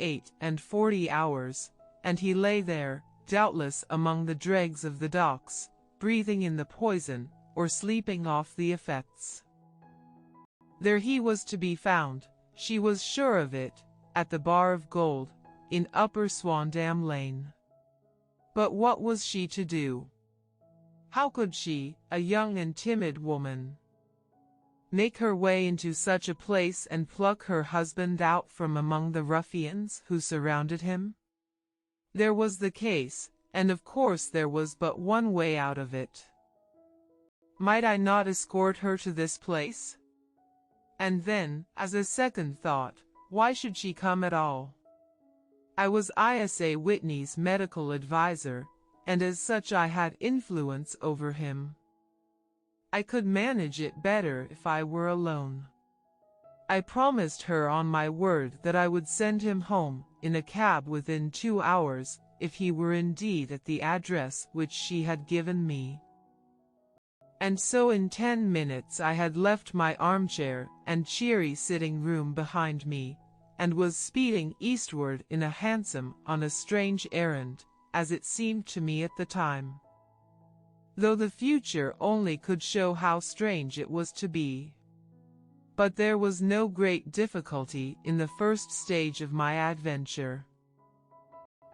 48 hours, and he lay there, doubtless among the dregs of the docks, breathing in the poison, or sleeping off the effects. There he was to be found, she was sure of it, at the Bar of Gold, in Upper Swandam Lane. But what was she to do? How could she, a young and timid woman, make her way into such a place and pluck her husband out from among the ruffians who surrounded him? There was the case, and of course there was but one way out of it. Might I not escort her to this place? And then, as a second thought, why should she come at all? I was Isa Whitney's medical adviser, and as such I had influence over him. I could manage it better if I were alone. I promised her on my word that I would send him home in a cab within 2 hours, if he were indeed at the address which she had given me. And so in 10 minutes I had left my armchair and cheery sitting room behind me, and was speeding eastward in a hansom on a strange errand, as it seemed to me at the time, though the future only could show how strange it was to be. But there was no great difficulty in the first stage of my adventure.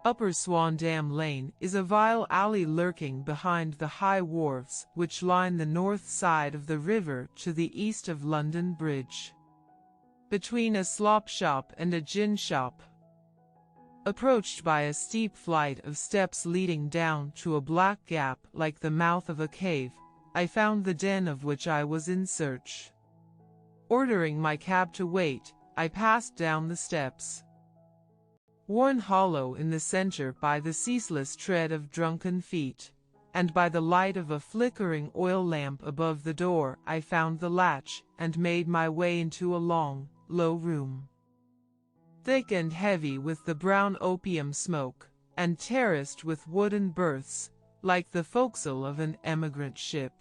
Upper Swandam Lane is a vile alley lurking behind the high wharves which line the north side of the river to the east of London Bridge, between a slop shop and a gin shop. Approached by a steep flight of steps leading down to a black gap like the mouth of a cave, I found the den of which I was in search. Ordering my cab to wait, I passed down the steps. Worn hollow in the center by the ceaseless tread of drunken feet, and by the light of a flickering oil lamp above the door, I found the latch and made my way into a long, low room, thick and heavy with the brown opium smoke, and terraced with wooden berths, like the forecastle of an emigrant ship.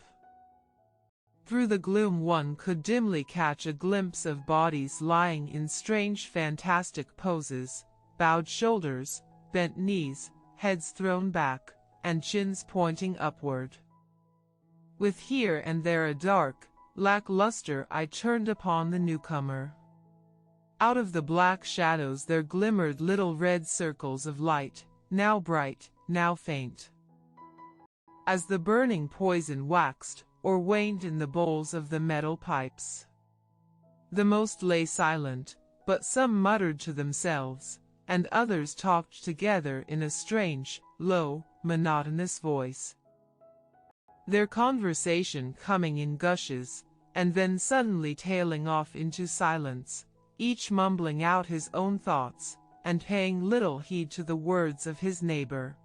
Through the gloom one could dimly catch a glimpse of bodies lying in strange fantastic poses, bowed shoulders, bent knees, heads thrown back, and chins pointing upward. With here and there a dark, lackluster eye turned upon the newcomer. Out of the black shadows there glimmered little red circles of light, now bright, now faint, as the burning poison waxed or waned in the bowls of the metal pipes. The most lay silent, but some muttered to themselves, and others talked together in a strange, low, monotonous voice, their conversation coming in gushes, and then suddenly tailing off into silence, each mumbling out his own thoughts, and paying little heed to the words of his neighbor.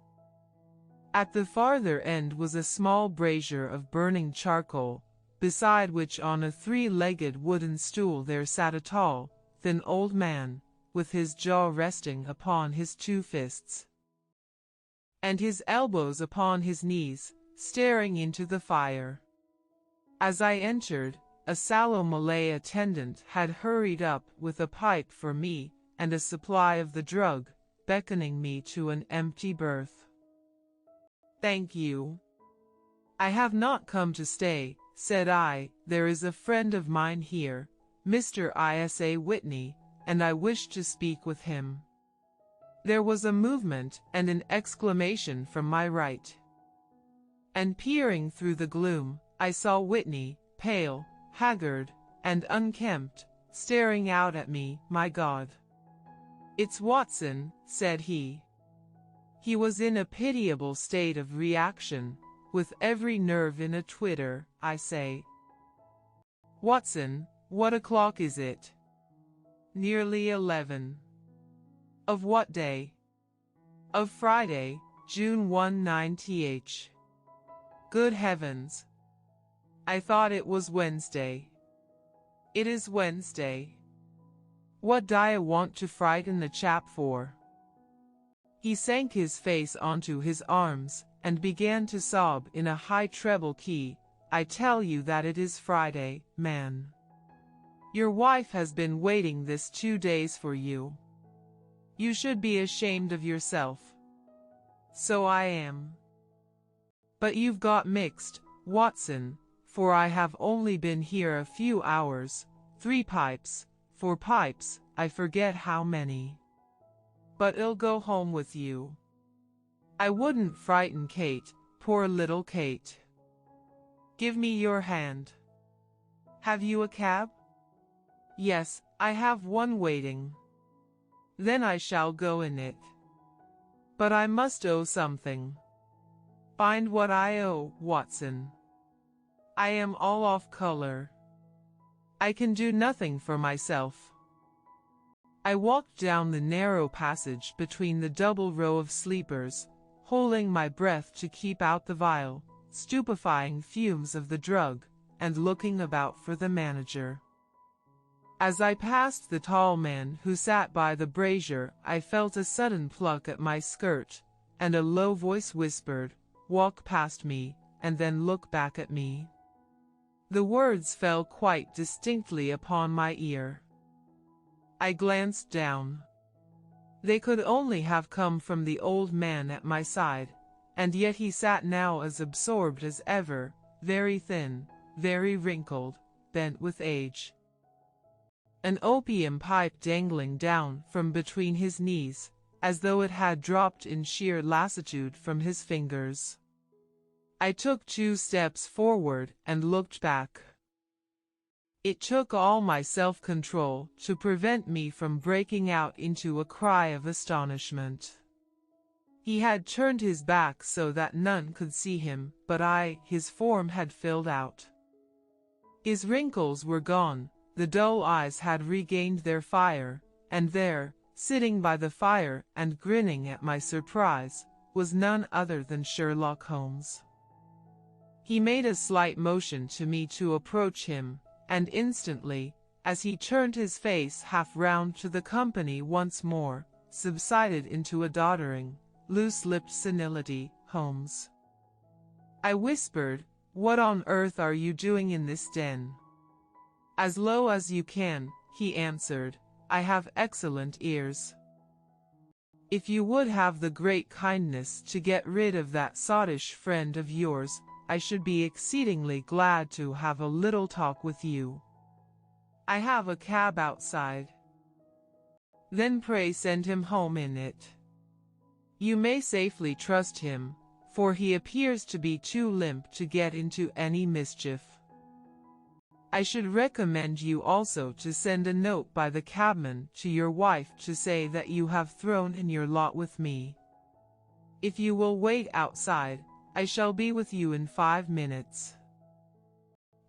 At the farther end was a small brazier of burning charcoal, beside which on a 3-legged wooden stool there sat a tall, thin old man, with his jaw resting upon his 2 fists, and his elbows upon his knees, staring into the fire. As I entered, a sallow Malay attendant had hurried up with a pipe for me and a supply of the drug, beckoning me to an empty berth. "Thank you. I have not come to stay," said I. "There is a friend of mine here, Mr. Isa Whitney, and I wish to speak with him." There was a movement and an exclamation from my right. And peering through the gloom, I saw Whitney, pale, haggard, and unkempt, staring out at me. My God. "It's Watson," said he. He was in a pitiable state of reaction, with every nerve in a twitter. I say, "Watson, what o'clock is it?" "Nearly 11. "Of what day?" "Of Friday, June 1, 9th. "Good heavens! I thought it was Wednesday." "It is Wednesday. What d'ye want to frighten the chap for?" He sank his face onto his arms, and began to sob in a high treble key. "I tell you that it is Friday, man. Your wife has been waiting this 2 days for you. You should be ashamed of yourself." "So I am. But you've got mixed, Watson, for I have only been here a few hours. 3 pipes, 4 pipes, I forget how many. But I'll go home with you. I wouldn't frighten Kate, poor little Kate. Give me your hand. Have you a cab?" "Yes, I have one waiting." "Then I shall go in it. But I must owe something." "Find what I owe, Watson. I am all off color. I can do nothing for myself." I walked down the narrow passage between the double row of sleepers, holding my breath to keep out the vile, stupefying fumes of the drug, and looking about for the manager. As I passed the tall man who sat by the brazier, I felt a sudden pluck at my skirt, and a low voice whispered, "Walk past me, and then look back at me." The words fell quite distinctly upon my ear. I glanced down. They could only have come from the old man at my side, and yet he sat now as absorbed as ever, very thin, very wrinkled, bent with age. An opium pipe dangling down from between his knees, as though it had dropped in sheer lassitude from his fingers. I took 2 steps forward and looked back. It took all my self-control to prevent me from breaking out into a cry of astonishment. He had turned his back so that none could see him, but his form had filled out. His wrinkles were gone, the dull eyes had regained their fire, and there, sitting by the fire and grinning at my surprise, was none other than Sherlock Holmes. He made a slight motion to me to approach him, and instantly, as he turned his face half round to the company once more, subsided into a doddering, loose-lipped senility. "Holmes," I whispered, "what on earth are you doing in this den?" "As low as you can," he answered. "I have excellent ears. If you would have the great kindness to get rid of that sottish friend of yours, I should be exceedingly glad to have a little talk with you. I have a cab outside." "Then pray send him home in it. You may safely trust him, for he appears to be too limp to get into any mischief. I should recommend you also to send a note by the cabman to your wife to say that you have thrown in your lot with me. If you will wait outside, I shall be with you in 5 minutes."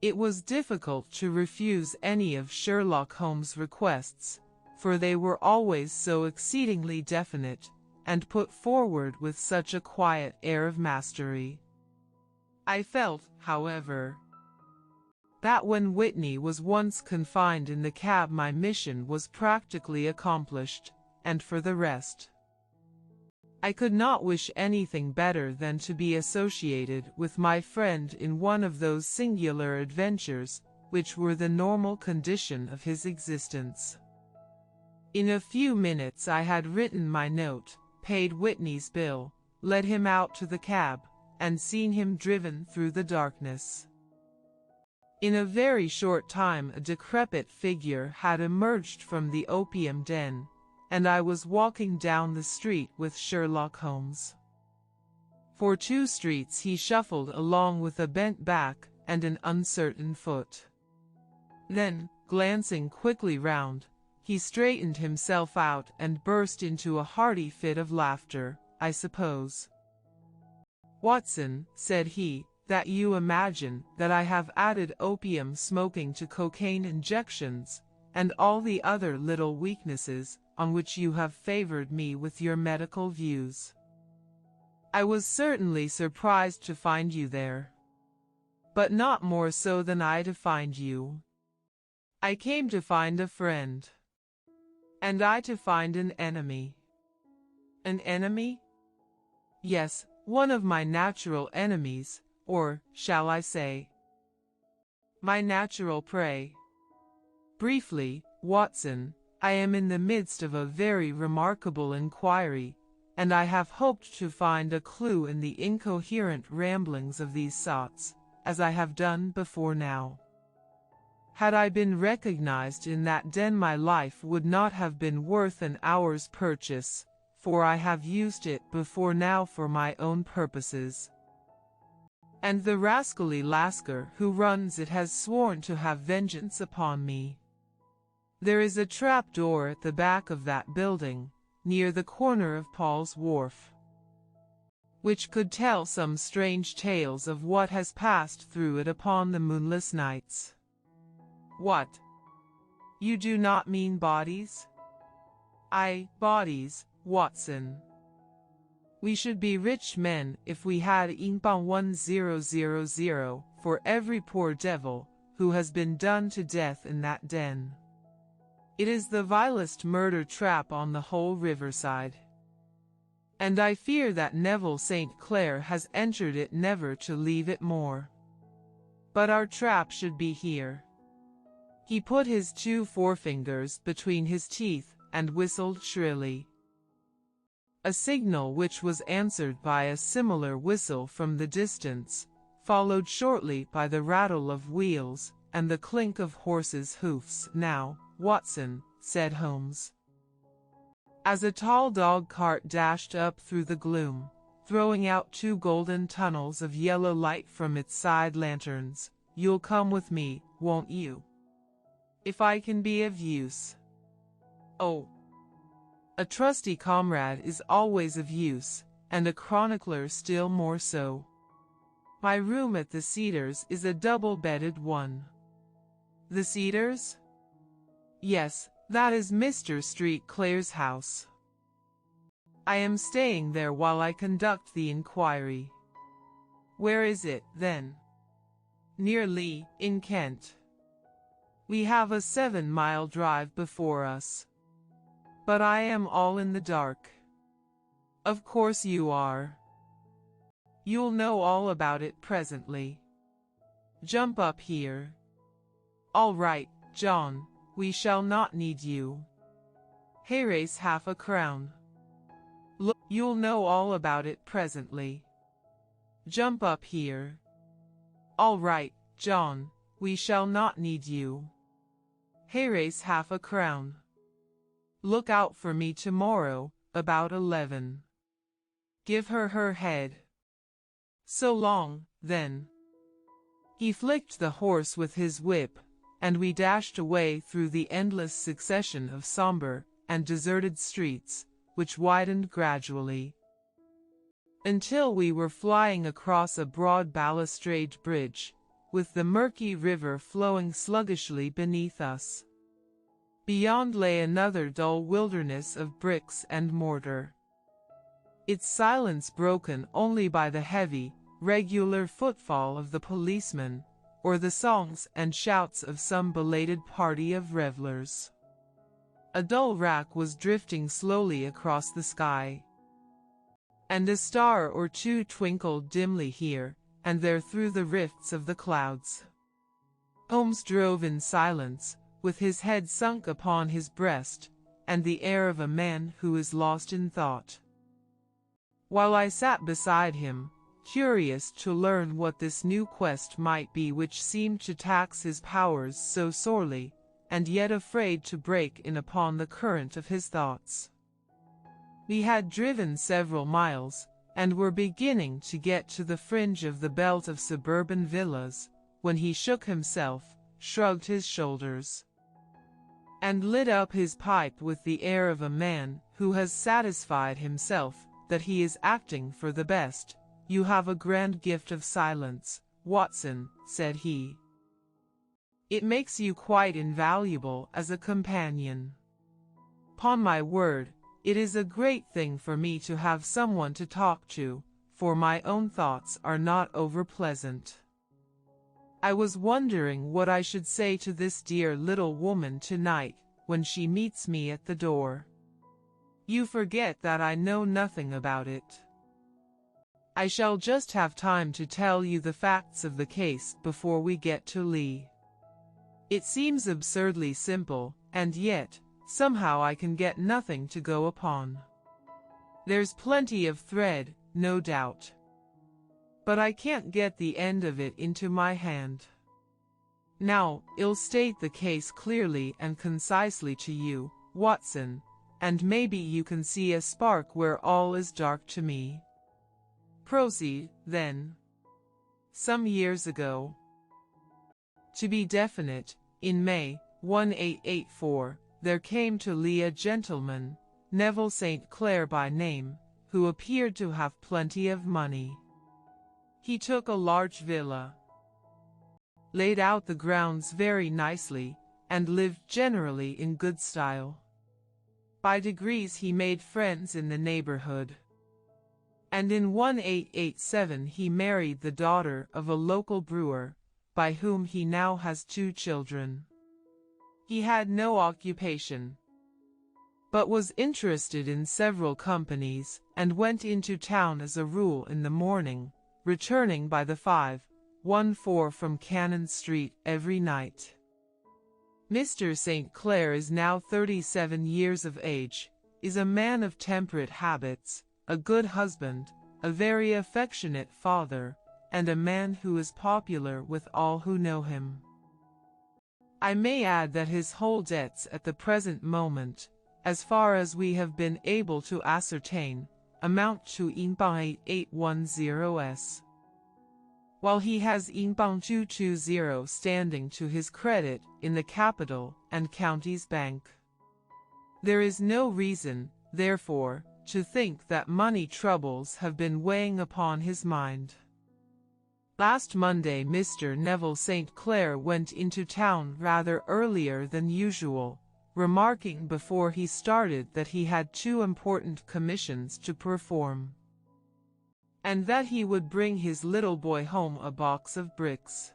It was difficult to refuse any of Sherlock Holmes' requests, for they were always so exceedingly definite, and put forward with such a quiet air of mastery. I felt, however, that when Whitney was once confined in the cab my mission was practically accomplished, and for the rest, I could not wish anything better than to be associated with my friend in one of those singular adventures, which were the normal condition of his existence. In a few minutes I had written my note, paid Whitney's bill, led him out to the cab, and seen him driven through the darkness. In a very short time a decrepit figure had emerged from the opium den, and I was walking down the street with Sherlock Holmes. For 2 streets he shuffled along with a bent back and an uncertain foot. Then, glancing quickly round, he straightened himself out and burst into a hearty fit of laughter, I suppose. "Watson," said he, "that you imagine that I have added opium smoking to cocaine injections, and all the other little weaknesses on which you have favored me with your medical views. I was certainly surprised to find you there. But not more so than I to find you. I came to find a friend. And I to find an enemy." "An enemy?" "Yes, one of my natural enemies, or, shall I say, my natural prey. Briefly, Watson, I am in the midst of a very remarkable inquiry, and I have hoped to find a clue in the incoherent ramblings of these sots, as I have done before now. Had I been recognized in that den, my life would not have been worth an hour's purchase, for I have used it before now for my own purposes. And the rascally lascar who runs it has sworn to have vengeance upon me. There is a trap door at the back of that building, near the corner of Paul's Wharf, which could tell some strange tales of what has passed through it upon the moonless nights." "What? You do not mean bodies?" "Aye, bodies, Watson. We should be rich men if we had $1000 for every poor devil who has been done to death in that den. It is the vilest murder trap on the whole riverside. And I fear that Neville St. Clair has entered it never to leave it more. But our trap should be here." He put his 2 forefingers between his teeth and whistled shrilly. A signal which was answered by a similar whistle from the distance, followed shortly by the rattle of wheels and the clink of horses' hoofs. "Now, Watson," said Holmes, as a tall dog-cart dashed up through the gloom, throwing out 2 golden tunnels of yellow light from its side lanterns, "you'll come with me, won't you? If I can be of use." "Oh, a trusty comrade is always of use, and a chronicler still more so. My room at the Cedars is a double-bedded one." "The Cedars?" "Yes, that is Mr. St. Clair's house. I am staying there while I conduct the inquiry." "Where is it, then?" "Near Lee, in Kent. We have a 7-mile drive before us. But I am all in the dark." "Of course you are. You'll know all about it presently. Jump up here." "All right, John, we shall not need you. Here's half a crown. Look, you'll know all about it presently. Jump up here." "All right, John, we shall not need you. Here's half a crown. Look out for me tomorrow, about 11. Give her her head. So long, then." He flicked the horse with his whip, and we dashed away through the endless succession of somber and deserted streets, which widened gradually, until we were flying across a broad balustrade bridge, with the murky river flowing sluggishly beneath us. Beyond lay another dull wilderness of bricks and mortar, its silence broken only by the heavy, regular footfall of the policeman, or the songs and shouts of some belated party of revelers. A dull rack was drifting slowly across the sky, and a star or 2 twinkled dimly here and there through the rifts of the clouds. Holmes drove in silence, with his head sunk upon his breast, and the air of a man who is lost in thought, while I sat beside him, curious to learn what this new quest might be which seemed to tax his powers so sorely, and yet afraid to break in upon the current of his thoughts. We had driven several miles, and were beginning to get to the fringe of the belt of suburban villas, when he shook himself, shrugged his shoulders, and lit up his pipe with the air of a man who has satisfied himself that he is acting for the best. "You have a grand gift of silence, Watson," said he. "It makes you quite invaluable as a companion. 'Pon my word, it is a great thing for me to have someone to talk to, for my own thoughts are not over pleasant. I was wondering what I should say to this dear little woman tonight when she meets me at the door. You forget that I know nothing about it. I shall just have time to tell you the facts of the case before we get to Lee. It seems absurdly simple, and yet, somehow I can get nothing to go upon. There's plenty of thread, no doubt, but I can't get the end of it into my hand. Now, I'll state the case clearly and concisely to you, Watson, and maybe you can see a spark where all is dark to me. Proceed, then. Some years ago, to be definite, in May 1884, there came to Lee a gentleman, Neville St. Clair by name, who appeared to have plenty of money. He took a large villa, laid out the grounds very nicely, and lived generally in good style. By degrees he made friends in the neighborhood, and in 1887 he married the daughter of a local brewer, by whom he now has 2 children. He had no occupation, but was interested in several companies, and went into town as a rule in the morning, returning by the 5:14 from Cannon Street every night. Mr. St. Clair is now 37 years of age, is a man of temperate habits, a good husband, a very affectionate father, and a man who is popular with all who know him. I may add that his whole debts at the present moment, as far as we have been able to ascertain, amount to Ingbang 8810s, while he has Ingbang 220 standing to his credit in the Capital and Counties Bank. There is no reason, therefore, to think that money troubles have been weighing upon his mind. Last Monday Mr. Neville St. Clair went into town rather earlier than usual, remarking before he started that he had 2 important commissions to perform, and that he would bring his little boy home a box of bricks.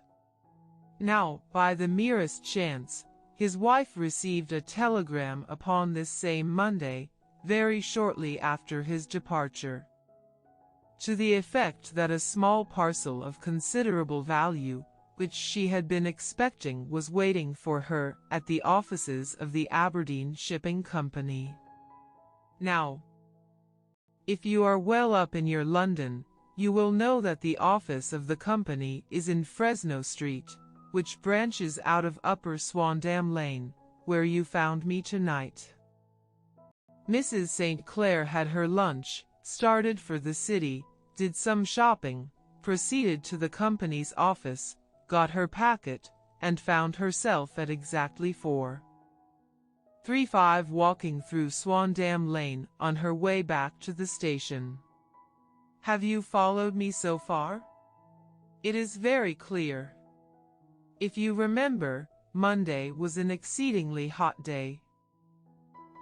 Now, by the merest chance, his wife received a telegram upon this same Monday, very shortly after his departure, to the effect that a small parcel of considerable value, which she had been expecting, was waiting for her at the offices of the Aberdeen Shipping Company. Now, if you are well up in your London, you will know that the office of the company is in Fresno Street, which branches out of Upper Swandam Lane, where you found me tonight. Mrs. St. Clair had her lunch, started for the city, did some shopping, proceeded to the company's office, got her packet, and found herself at exactly 4:35 walking through Swandam Lane on her way back to the station. Have you followed me so far? It is very clear. If you remember, Monday was an exceedingly hot day,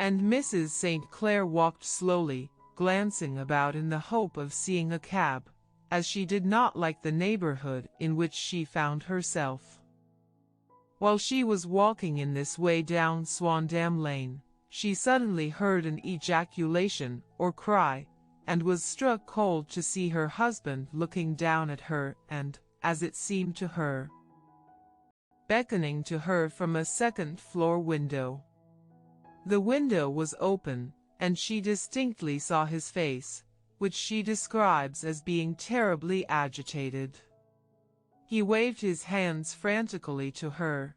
and Mrs. St. Clair walked slowly, glancing about in the hope of seeing a cab, as she did not like the neighborhood in which she found herself. While she was walking in this way down Swandam Lane, she suddenly heard an ejaculation or cry, and was struck cold to see her husband looking down at her and, as it seemed to her, beckoning to her from a second-floor window. The window was open, and she distinctly saw his face, which she describes as being terribly agitated. He waved his hands frantically to her,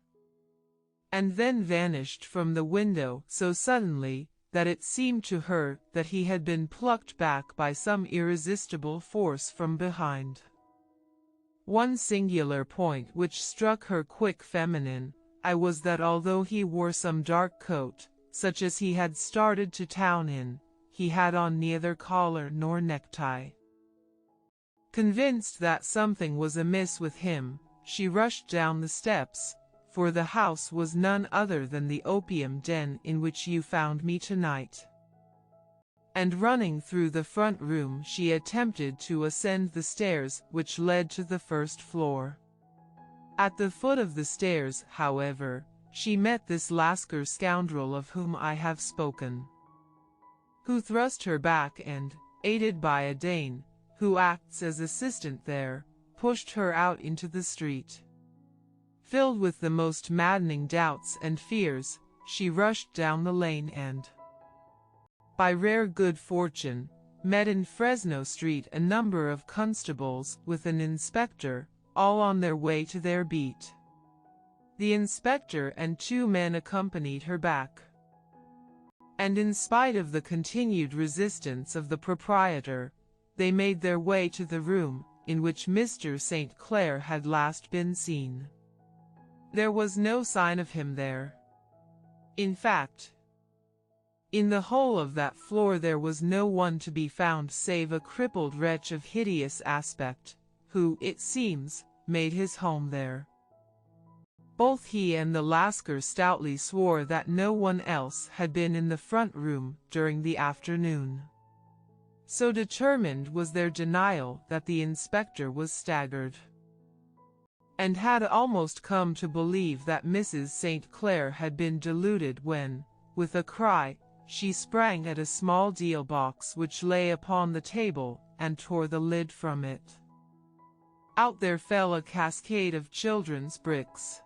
and then vanished from the window so suddenly that it seemed to her that he had been plucked back by some irresistible force from behind. One singular point which struck her quick feminine eye was that although he wore some dark coat, such as he had started to town in, he had on neither collar nor necktie. Convinced that something was amiss with him, she rushed down the steps, for the house was none other than the opium den in which you found me tonight. And running through the front room, she attempted to ascend the stairs which led to the first floor. At the foot of the stairs, however, she met this Lascar scoundrel of whom I have spoken, who thrust her back and, aided by a Dane, who acts as assistant there, pushed her out into the street. Filled with the most maddening doubts and fears, she rushed down the lane and, by rare good fortune, met in Fresno Street a number of constables with an inspector, all on their way to their beat. The inspector and 2 men accompanied her back. And in spite of the continued resistance of the proprietor, they made their way to the room in which Mr. St. Clair had last been seen. There was no sign of him there. In fact, in the whole of that floor there was no one to be found save a crippled wretch of hideous aspect, who, it seems, made his home there. Both he and the Lascar stoutly swore that no one else had been in the front room during the afternoon. So determined was their denial that the inspector was staggered, and had almost come to believe that Mrs. St. Clair had been deluded when, with a cry, she sprang at a small deal box which lay upon the table and tore the lid from it. Out there fell a cascade of children's bricks.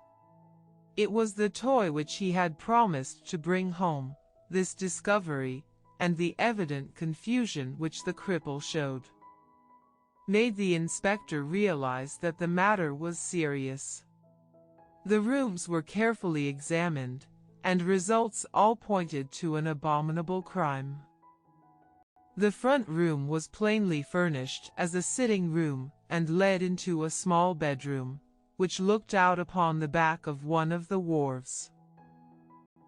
It was the toy which he had promised to bring home. This discovery, and the evident confusion which the cripple showed, made the inspector realize that the matter was serious. The rooms were carefully examined, and results all pointed to an abominable crime. The front room was plainly furnished as a sitting room and led into a small bedroom, which looked out upon the back of one of the wharves.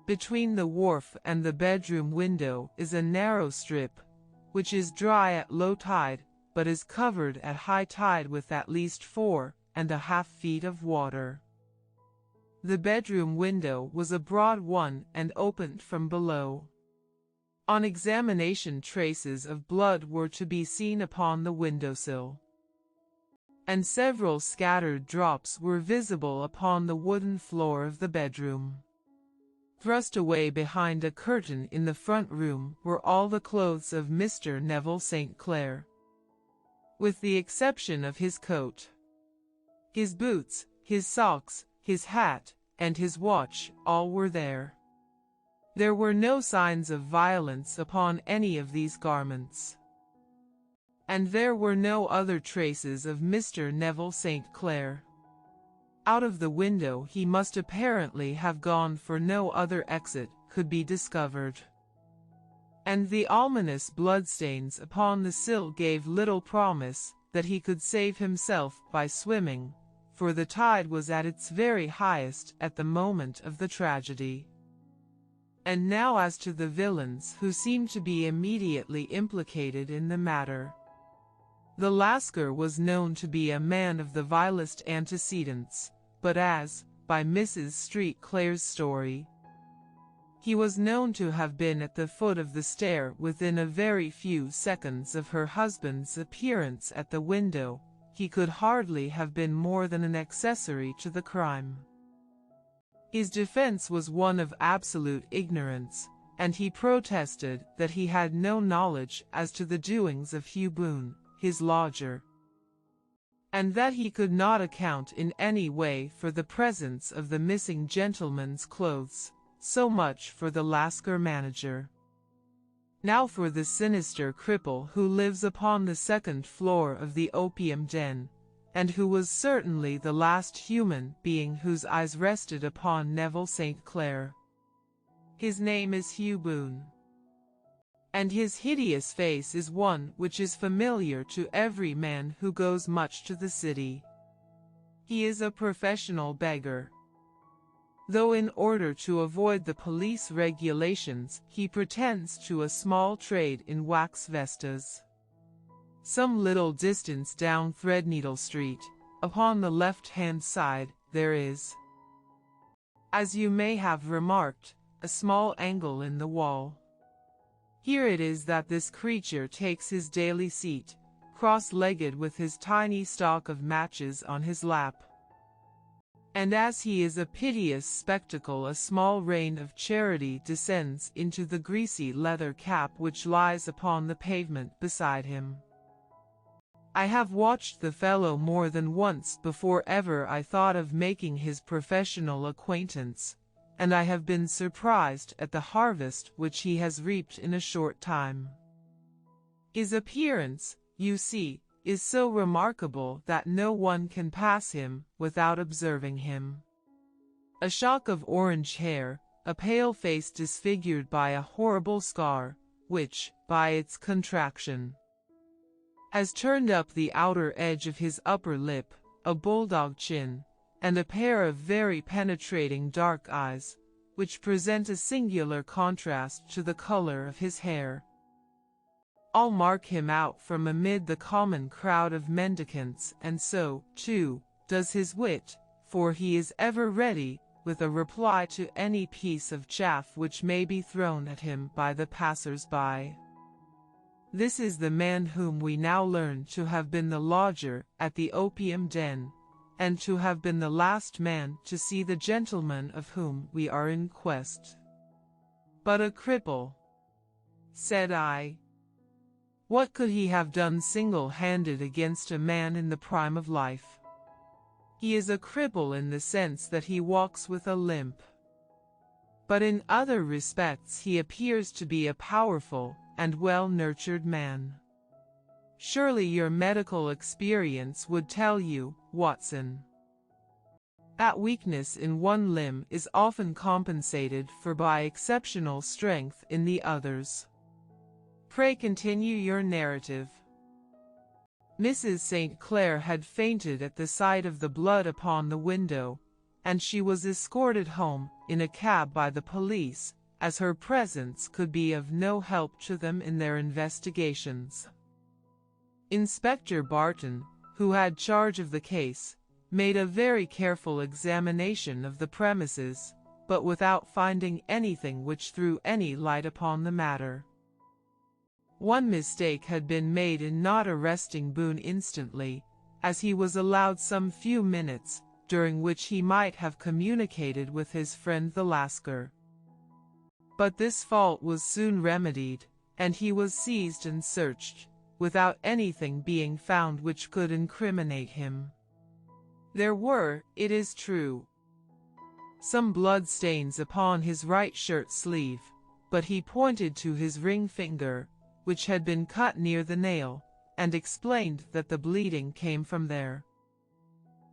Between the wharf and the bedroom window is a narrow strip, which is dry at low tide, but is covered at high tide with at least 4.5 feet of water. The bedroom window was a broad one and opened from below. On examination, traces of blood were to be seen upon the windowsill, and several scattered drops were visible upon the wooden floor of the bedroom. Thrust away behind a curtain in the front room were all the clothes of Mr. Neville St. Clair, with the exception of his coat. His boots, his socks, his hat, and his watch, all were there. There were no signs of violence upon any of these garments, and there were no other traces of Mr. Neville St. Clair. Out of the window he must apparently have gone, for no other exit could be discovered. And the ominous bloodstains upon the sill gave little promise that he could save himself by swimming, for the tide was at its very highest at the moment of the tragedy. And now as to the villains who seemed to be immediately implicated in the matter. The Lascar was known to be a man of the vilest antecedents, but as, by Mrs. St. Clair's story, he was known to have been at the foot of the stair within a very few seconds of her husband's appearance at the window, he could hardly have been more than an accessory to the crime. His defense was one of absolute ignorance, and he protested that he had no knowledge as to the doings of Hugh Boone, his lodger, and that he could not account in any way for the presence of the missing gentleman's clothes. So much for the Lascar manager. Now for the sinister cripple who lives upon the second floor of the opium den, and who was certainly the last human being whose eyes rested upon Neville St. Clair. His name is Hugh Boone, and his hideous face is one which is familiar to every man who goes much to the city. He is a professional beggar, though in order to avoid the police regulations he pretends to a small trade in wax vestas. Some little distance down Threadneedle Street, upon the left-hand side, there is, as you may have remarked, a small angle in the wall. Here it is that this creature takes his daily seat, cross-legged with his tiny stock of matches on his lap. And as he is a piteous spectacle, a small rain of charity descends into the greasy leather cap which lies upon the pavement beside him. I have watched the fellow more than once before ever I thought of making his professional acquaintance, and I have been surprised at the harvest which he has reaped in a short time. His appearance, you see, is so remarkable that no one can pass him without observing him. A shock of orange hair, a pale face disfigured by a horrible scar, which, by its contraction, has turned up the outer edge of his upper lip, a bulldog chin, and a pair of very penetrating dark eyes, which present a singular contrast to the color of his hair, all mark him out from amid the common crowd of mendicants, and so, too, does his wit, for he is ever ready with a reply to any piece of chaff which may be thrown at him by the passers-by. This is the man whom we now learn to have been the lodger at the opium den, and to have been the last man to see the gentleman of whom we are in quest. But a cripple, said I. What could he have done single-handed against a man in the prime of life? He is a cripple in the sense that he walks with a limp. But in other respects he appears to be a powerful and well-nurtured man. Surely your medical experience would tell you, Watson, that weakness in one limb is often compensated for by exceptional strength in the others. Pray continue your narrative. Mrs. St. Clair had fainted at the sight of the blood upon the window, and she was escorted home in a cab by the police, as her presence could be of no help to them in their investigations. Inspector Barton, who had charge of the case, made a very careful examination of the premises, but without finding anything which threw any light upon the matter. One mistake had been made in not arresting Boone instantly, as he was allowed some few minutes, during which he might have communicated with his friend the Lascar. But this fault was soon remedied, and he was seized and searched, without anything being found which could incriminate him. There were, it is true, some blood stains upon his right shirt sleeve, but he pointed to his ring finger, which had been cut near the nail, and explained that the bleeding came from there,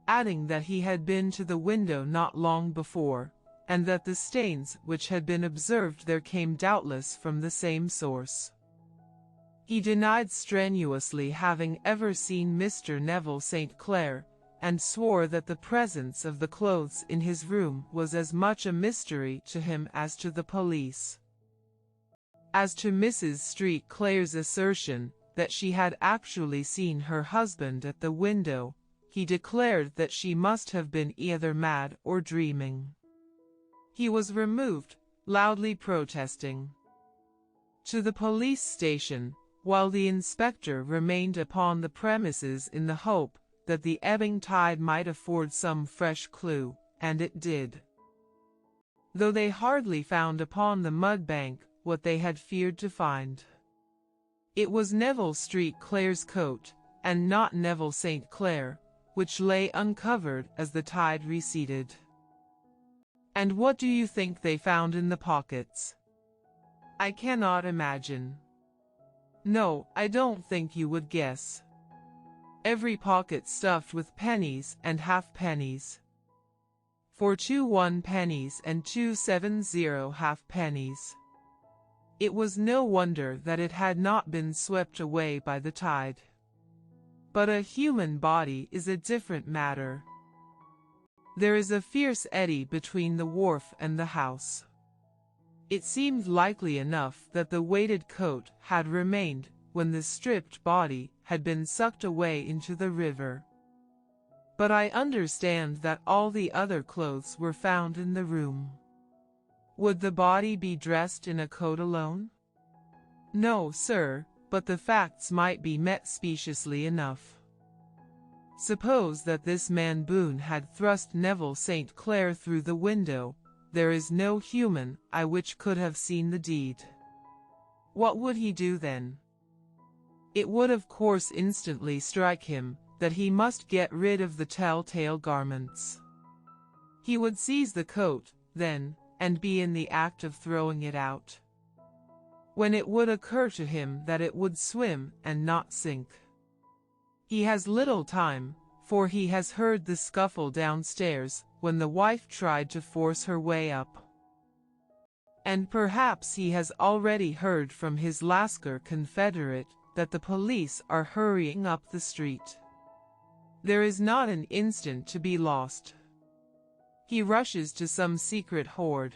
adding that he had been to the window not long before, and that the stains which had been observed there came doubtless from the same source. He denied strenuously having ever seen Mr. Neville St. Clair, and swore that the presence of the clothes in his room was as much a mystery to him as to the police. As to Mrs. St. Clair's assertion that she had actually seen her husband at the window, he declared that she must have been either mad or dreaming. He was removed, loudly protesting, to the police station, while the inspector remained upon the premises in the hope that the ebbing tide might afford some fresh clue, and it did, though they hardly found upon the mud bank what they had feared to find. It was Neville St. Clair's coat, and not Neville St. Clair, which lay uncovered as the tide receded. And what do you think they found in the pockets? I cannot imagine. No, I don't think you would guess. every pocket stuffed with pennies and halfpennies. For 2 1-pennies and 2 70 halfpennies. It was no wonder that it had not been swept away by the tide. But a human body is a different matter. There is a fierce eddy between the wharf and the house. It seemed likely enough that the weighted coat had remained when the stripped body had been sucked away into the river. But I understand that all the other clothes were found in the room. Would the body be dressed in a coat alone? No, sir, but the facts might be met speciously enough. Suppose that this man Boone had thrust Neville St. Clair through the window. There is no human eye which could have seen the deed. What would he do then? It would of course instantly strike him that he must get rid of the telltale garments. He would seize the coat, then, and be in the act of throwing it out, when it would occur to him that it would swim and not sink. He has little time, for he has heard the scuffle downstairs when the wife tried to force her way up. And perhaps he has already heard from his Lascar confederate that the police are hurrying up the street. There is not an instant to be lost. He rushes to some secret hoard,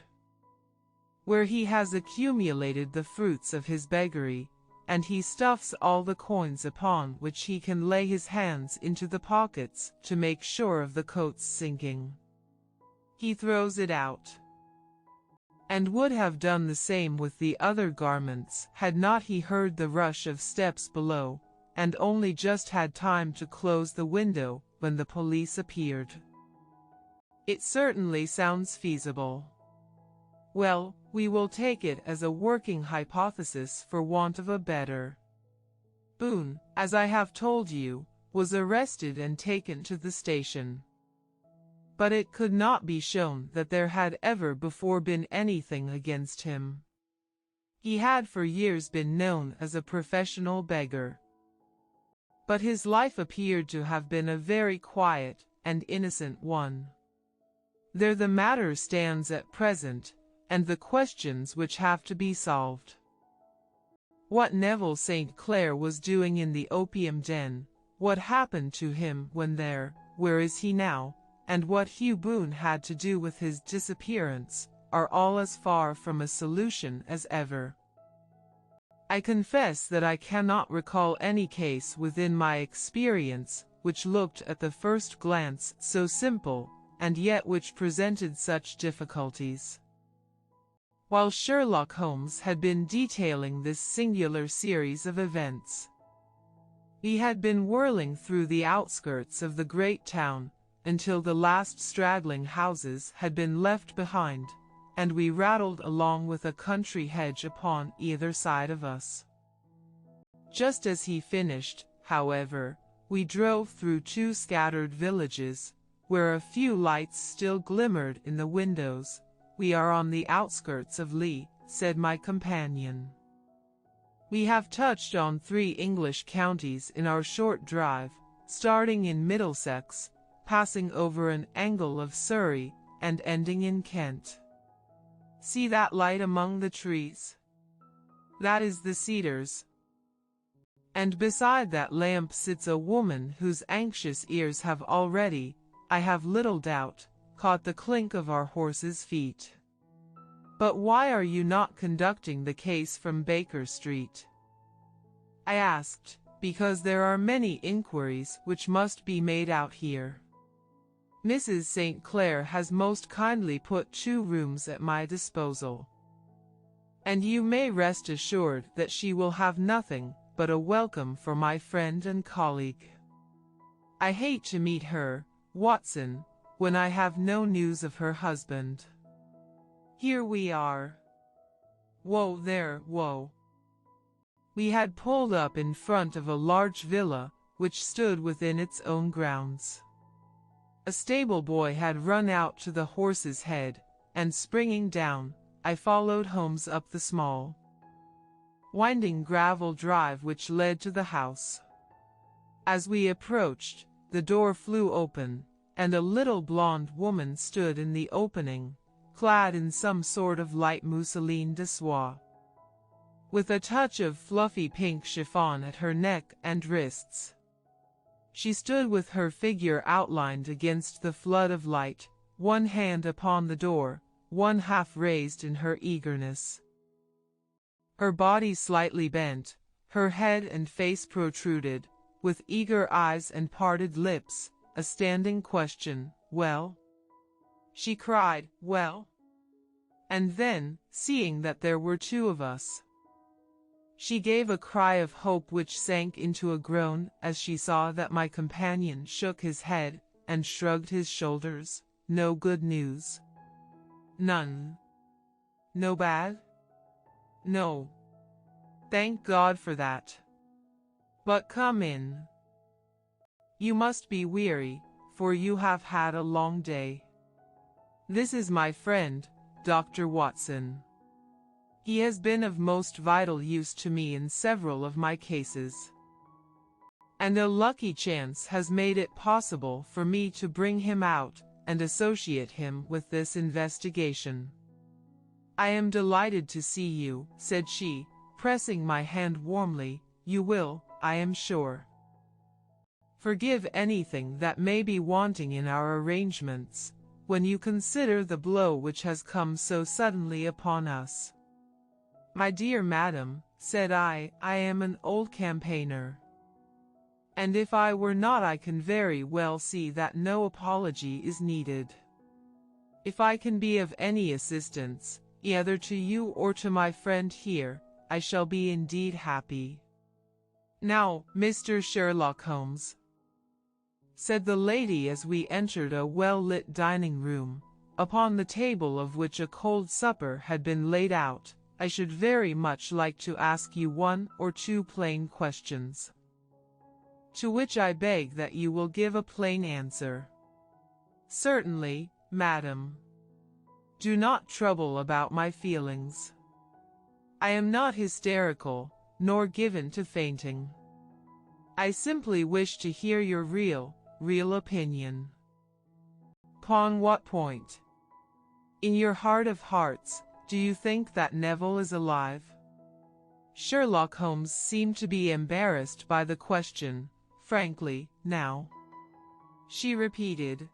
where he has accumulated the fruits of his beggary, and he stuffs all the coins upon which he can lay his hands into the pockets to make sure of the coat's sinking. He throws it out, and would have done the same with the other garments had not he heard the rush of steps below, and only just had time to close the window when the police appeared. It certainly sounds feasible. Well, we will take it as a working hypothesis for want of a better. Boone, as I have told you, was arrested and taken to the station. But it could not be shown that there had ever before been anything against him. He had for years been known as a professional beggar. But his life appeared to have been a very quiet and innocent one. There the matter stands at present, and the questions which have to be solved. What Neville St. Clair was doing in the opium den, what happened to him when there, where is he now, and what Hugh Boone had to do with his disappearance, are all as far from a solution as ever. I confess that I cannot recall any case within my experience which looked at the first glance so simple, and yet which presented such difficulties. While Sherlock Holmes had been detailing this singular series of events, he had been whirling through the outskirts of the great town until the last straggling houses had been left behind, and we rattled along with a country hedge upon either side of us. Just as he finished, however, we drove through 2 scattered villages, where a few lights still glimmered in the windows. We are on the outskirts of Lee, said my companion. We have touched on 3 English counties in our short drive, starting in Middlesex, passing over an angle of Surrey, and ending in Kent. See that light among the trees? That is the Cedars. And beside that lamp sits a woman whose anxious ears have already, I have little doubt, caught the clink of our horses' feet. But why are you not conducting the case from Baker Street? I asked, because there are many inquiries which must be made out here. Mrs. St. Clair has most kindly put 2 rooms at my disposal, and you may rest assured that she will have nothing but a welcome for my friend and colleague. I hate to meet her, Watson, when I have no news of her husband. Here we are. Whoa there, whoa. We had pulled up in front of a large villa, which stood within its own grounds. A stable boy had run out to the horse's head, and springing down, I followed Holmes up the small, winding gravel drive which led to the house. As we approached, the door flew open, and a little blonde woman stood in the opening, clad in some sort of light mousseline de soie, with a touch of fluffy pink chiffon at her neck and wrists. She stood with her figure outlined against the flood of light, one hand upon the door, one half raised in her eagerness. Her body slightly bent, her head and face protruded, with eager eyes and parted lips, a standing question, "Well?" She cried, "Well?" And then, seeing that there were two of us, she gave a cry of hope which sank into a groan as she saw that my companion shook his head and shrugged his shoulders. "No good news?" "None." "No bad?" "No." "Thank God for that. But come in. You must be weary, for you have had a long day. This is my friend, Dr. Watson. He has been of most vital use to me in several of my cases, and a lucky chance has made it possible for me to bring him out and associate him with this investigation." "I am delighted to see you," said she, pressing my hand warmly. "You will, I am sure, forgive anything that may be wanting in our arrangements, when you consider the blow which has come so suddenly upon us." "My dear madam," said I am an old campaigner, and if I were not, I can very well see that no apology is needed. If I can be of any assistance, either to you or to my friend here, I shall be indeed happy." "Now, Mr. Sherlock Holmes," said the lady as we entered a well-lit dining room, upon the table of which a cold supper had been laid out, "I should very much like to ask you one or two plain questions, to which I beg that you will give a plain answer." "Certainly, madam. Do not trouble about my feelings. I am not hysterical, nor given to fainting. I simply wish to hear your real opinion." "Upon what point? In your heart of hearts, do you think that Neville is alive?" Sherlock Holmes seemed to be embarrassed by the question. "Frankly, now," she repeated,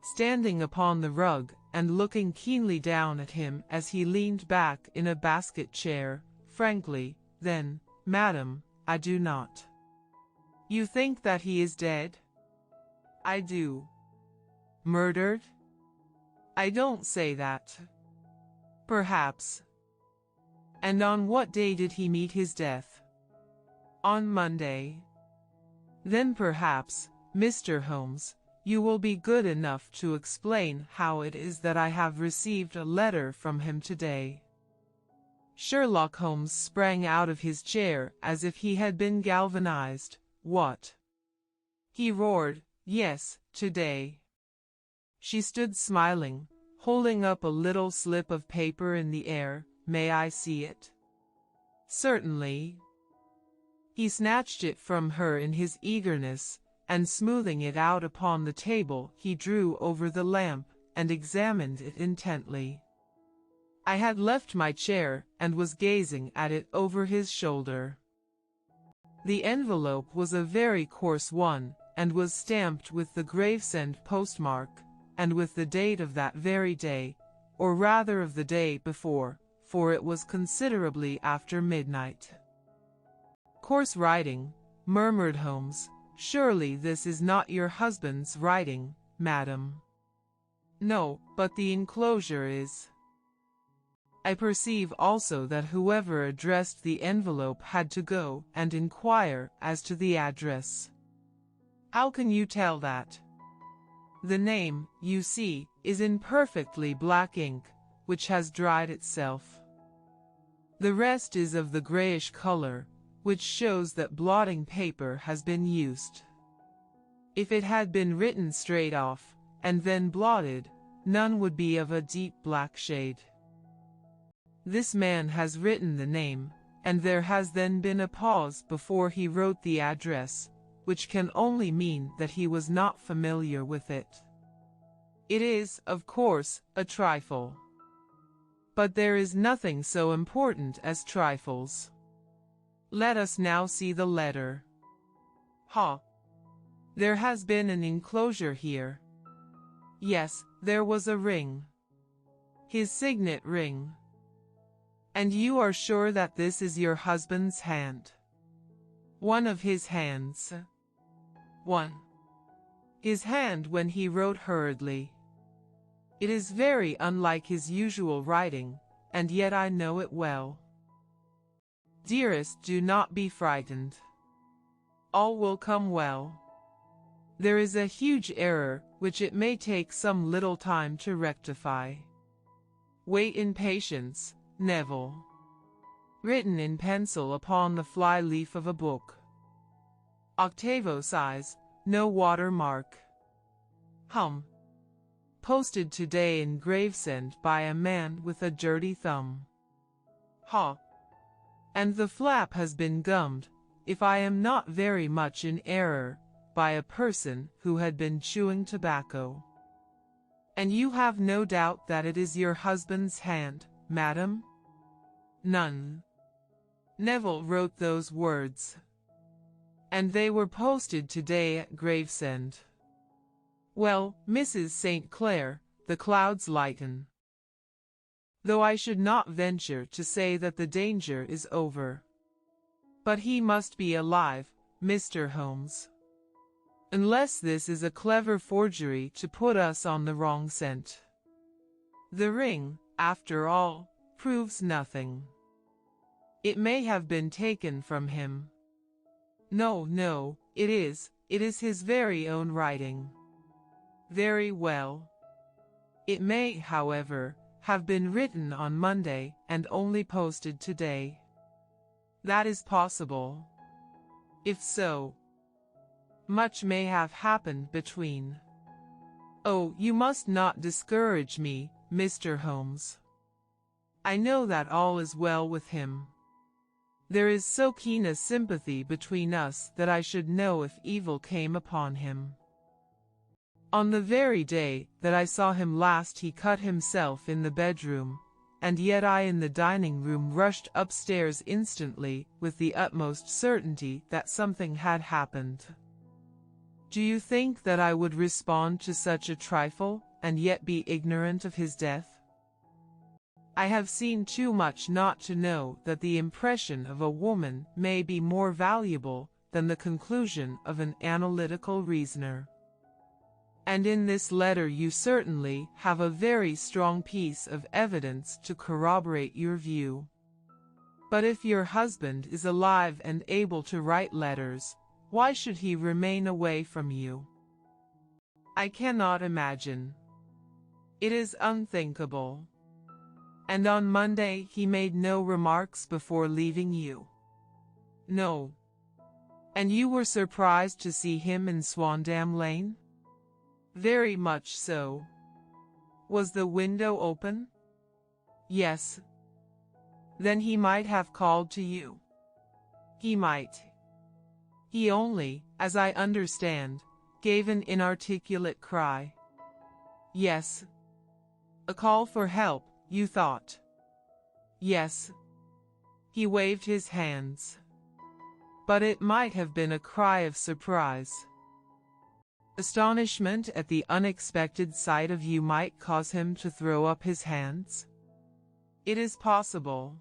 standing upon the rug and looking keenly down at him as he leaned back in a basket chair. "Frankly, then, madam, I do not." "You think that he is dead?" "I do." "Murdered?" "I don't say that." "Perhaps." "And on what day did he meet his death?" "On Monday." "Then perhaps, Mr. Holmes, you will be good enough to explain how it is that I have received a letter from him today." Sherlock Holmes sprang out of his chair as if he had been galvanized. "What?" he roared. "Yes, today." She stood smiling, holding up a little slip of paper in the air. "May I see it?" "Certainly." He snatched it from her in his eagerness, and smoothing it out upon the table, he drew over the lamp and examined it intently. I had left my chair and was gazing at it over his shoulder. The envelope was a very coarse one, and was stamped with the Gravesend postmark, and with the date of that very day, or rather of the day before, for it was considerably after midnight. "Coarse writing," murmured Holmes. "Surely this is not your husband's writing, madam?" "No, but the enclosure is." I perceive also that whoever addressed the envelope had to go and inquire as to the address. "How can you tell that?" "The name, you see, is in perfectly black ink, which has dried itself. The rest is of the grayish color, which shows that blotting paper has been used. If it had been written straight off, and then blotted, none would be of a deep black shade. This man has written the name, and there has then been a pause before he wrote the address, which can only mean that he was not familiar with it. It is, of course, a trifle. But there is nothing so important as trifles. Let us now see the letter. Ha! There has been an enclosure here. Yes, there was a ring. His signet ring. And you are sure that this is your husband's hand? One of his hands. One. His hand when he wrote hurriedly. It is very unlike his usual writing, and yet I know it well. Dearest, do not be frightened. All will come well. There is a huge error, which it may take some little time to rectify. Wait in patience, Neville. Written in pencil upon the fly-leaf of a book. Octavo size, no watermark. Posted today in Gravesend by a man with a dirty thumb. Ha! And the flap has been gummed, if I am not very much in error, by a person who had been chewing tobacco. And you have no doubt that it is your husband's hand, madam? None. Neville wrote those words. And they were posted today at Gravesend. Well, Mrs. St. Clair, the clouds lighten. Though I should not venture to say that the danger is over. But he must be alive, Mr. Holmes. Unless this is a clever forgery to put us on the wrong scent. The ring, after all, proves nothing. It may have been taken from him. No, it is his very own writing. Very well. It may, however, have been written on Monday and only posted today. That is possible. If so, much may have happened between. Oh, you must not discourage me, Mr. Holmes. I know that all is well with him. There is so keen a sympathy between us that I should know if evil came upon him. On the very day that I saw him last he cut himself in the bedroom, and yet I in the dining room rushed upstairs instantly with the utmost certainty that something had happened. Do you think that I would respond to such a trifle, and yet be ignorant of his death? I have seen too much not to know that the impression of a woman may be more valuable than the conclusion of an analytical reasoner. And in this letter you certainly have a very strong piece of evidence to corroborate your view. But if your husband is alive and able to write letters, why should he remain away from you? I cannot imagine. It is unthinkable. And on Monday he made no remarks before leaving you? No. And you were surprised to see him in Swandam Lane? Very much so. Was the window open? Yes. Then he might have called to you. He might. He only, as I understand, gave an inarticulate cry. Yes. A call for help, you thought? Yes. He waved his hands. But it might have been a cry of surprise. Astonishment at the unexpected sight of you might cause him to throw up his hands? It is possible.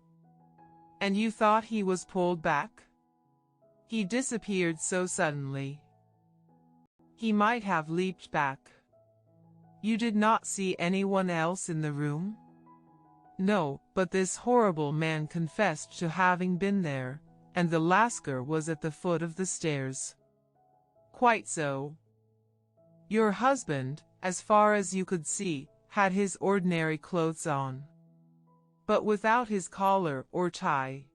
And you thought he was pulled back? He disappeared so suddenly. He might have leaped back. You did not see anyone else in the room? No, but this horrible man confessed to having been there, and the Lascar was at the foot of the stairs. Quite so. Your husband, as far as you could see, had his ordinary clothes on. But without his collar or tie.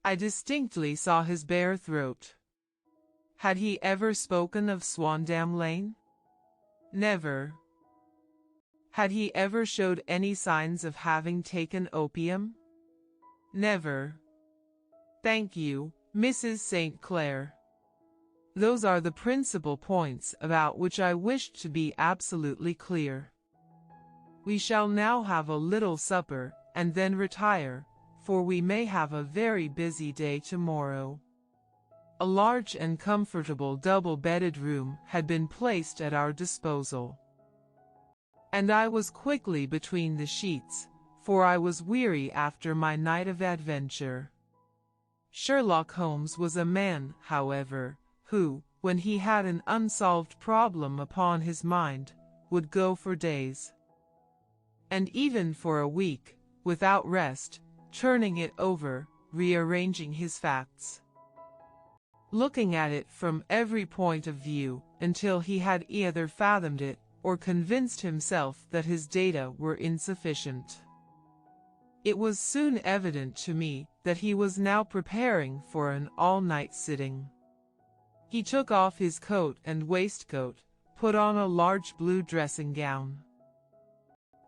I distinctly saw his bare throat. Had he ever spoken of Swandam Lane? Never. Had he ever showed any signs of having taken opium? Never. Thank you, Mrs. St. Clair. Those are the principal points about which I wished to be absolutely clear. We shall now have a little supper, and then retire, for we may have a very busy day tomorrow. A large and comfortable double-bedded room had been placed at our disposal, and I was quickly between the sheets, for I was weary after my night of adventure. Sherlock Holmes was a man, however, who, when he had an unsolved problem upon his mind, would go for days, and even for a week, without rest, turning it over, rearranging his facts, looking at it from every point of view, until he had either fathomed it, or convinced himself that his data were insufficient. It was soon evident to me that he was now preparing for an all-night sitting. He took off his coat and waistcoat, put on a large blue dressing gown,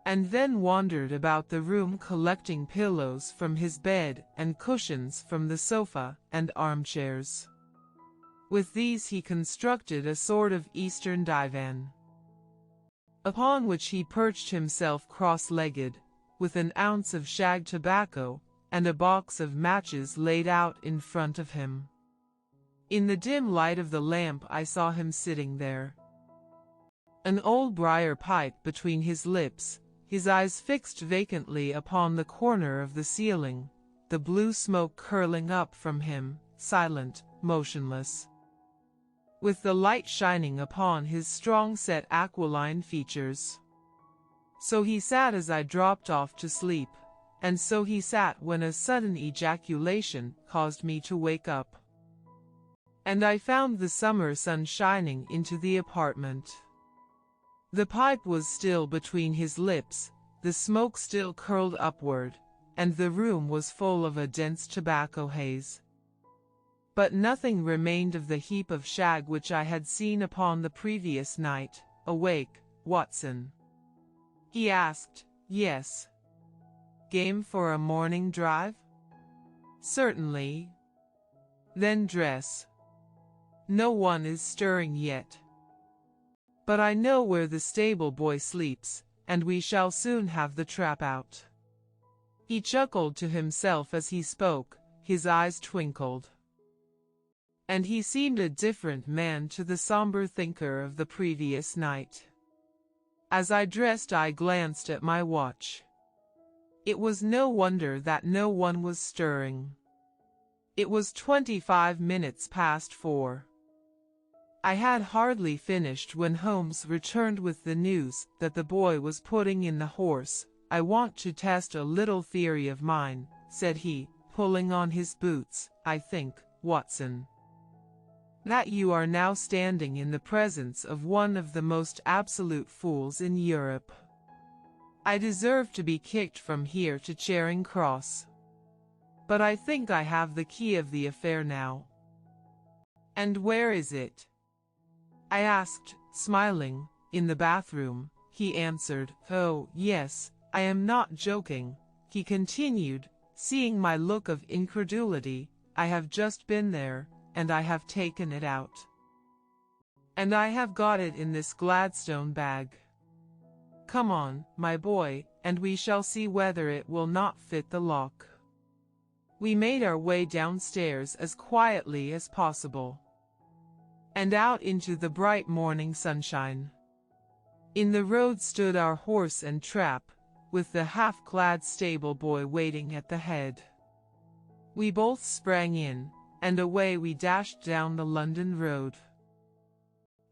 and then wandered about the room collecting pillows from his bed and cushions from the sofa and armchairs. With these he constructed a sort of Eastern divan, upon which he perched himself cross-legged, with an ounce of shag tobacco and a box of matches laid out in front of him. In the dim light of the lamp I saw him sitting there, an old briar pipe between his lips, his eyes fixed vacantly upon the corner of the ceiling, the blue smoke curling up from him, silent, motionless, with the light shining upon his strong-set aquiline features. So he sat as I dropped off to sleep, and so he sat when a sudden ejaculation caused me to wake up, and I found the summer sun shining into the apartment. The pipe was still between his lips, the smoke still curled upward, and the room was full of a dense tobacco haze. But nothing remained of the heap of shag which I had seen upon the previous night. "Awake, Watson?" he asked. "Yes." "Game for a morning drive?" "Certainly." "Then dress. No one is stirring yet. But I know where the stable boy sleeps, and we shall soon have the trap out." He chuckled to himself as he spoke, his eyes twinkled, and he seemed a different man to the somber thinker of the previous night. As I dressed I glanced at my watch. It was no wonder that no one was stirring. It was 25 minutes past 4. I had hardly finished when Holmes returned with the news that the boy was putting in the horse. "I want to test a little theory of mine," said he, pulling on his boots. "I think, Watson, that you are now standing in the presence of one of the most absolute fools in Europe. I deserve to be kicked from here to Charing Cross. But I think I have the key of the affair now." "And where is it?" I asked, smiling. "In the bathroom," he answered. "Oh, yes, I am not joking," he continued, seeing my look of incredulity. "I have just been there, and I have taken it out. And I have got it in this Gladstone bag. Come on, my boy, and we shall see whether it will not fit the lock." We made our way downstairs as quietly as possible, and out into the bright morning sunshine. In the road stood our horse and trap, with the half-clad stable boy waiting at the head. We both sprang in, and away we dashed down the London road.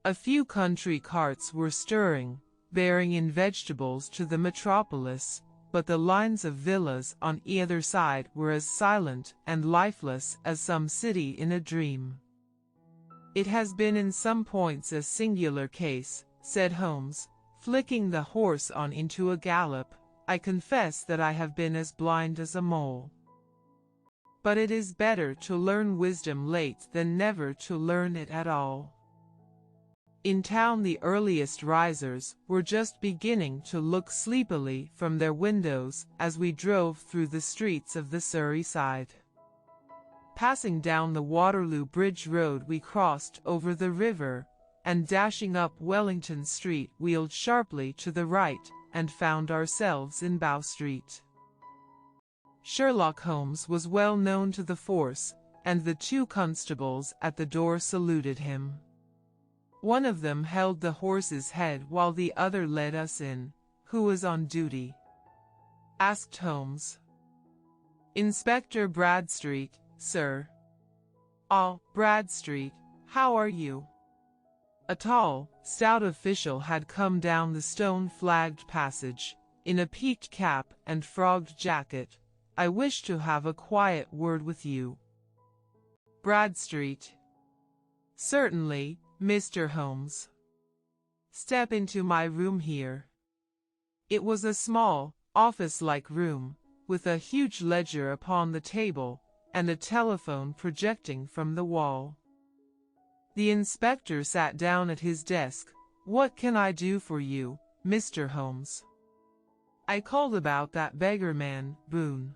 A few country carts were stirring, bearing in vegetables to the metropolis, but the lines of villas on either side were as silent and lifeless as some city in a dream. "It has been in some points a singular case," said Holmes, flicking the horse on into a gallop. "I confess that I have been as blind as a mole. But it is better to learn wisdom late than never to learn it at all." In town the earliest risers were just beginning to look sleepily from their windows as we drove through the streets of the Surrey side. Passing down the Waterloo Bridge Road we crossed over the river, and dashing up Wellington Street wheeled sharply to the right, and found ourselves in Bow Street. Sherlock Holmes was well known to the force, and the two constables at the door saluted him. One of them held the horse's head while the other led us in. "Who is on duty?" asked Holmes. "Inspector Bradstreet, sir." "Ah, Bradstreet, how are you?" A tall, stout official had come down the stone-flagged passage, in a peaked cap and frogged jacket. "I wish to have a quiet word with you." Bradstreet: "Certainly, Mr. Holmes. Step into my room here." It was a small, office-like room, with a huge ledger upon the table, and a telephone projecting from the wall. The inspector sat down at his desk. "What can I do for you, Mr. Holmes?" "I called about that beggar man, Boone."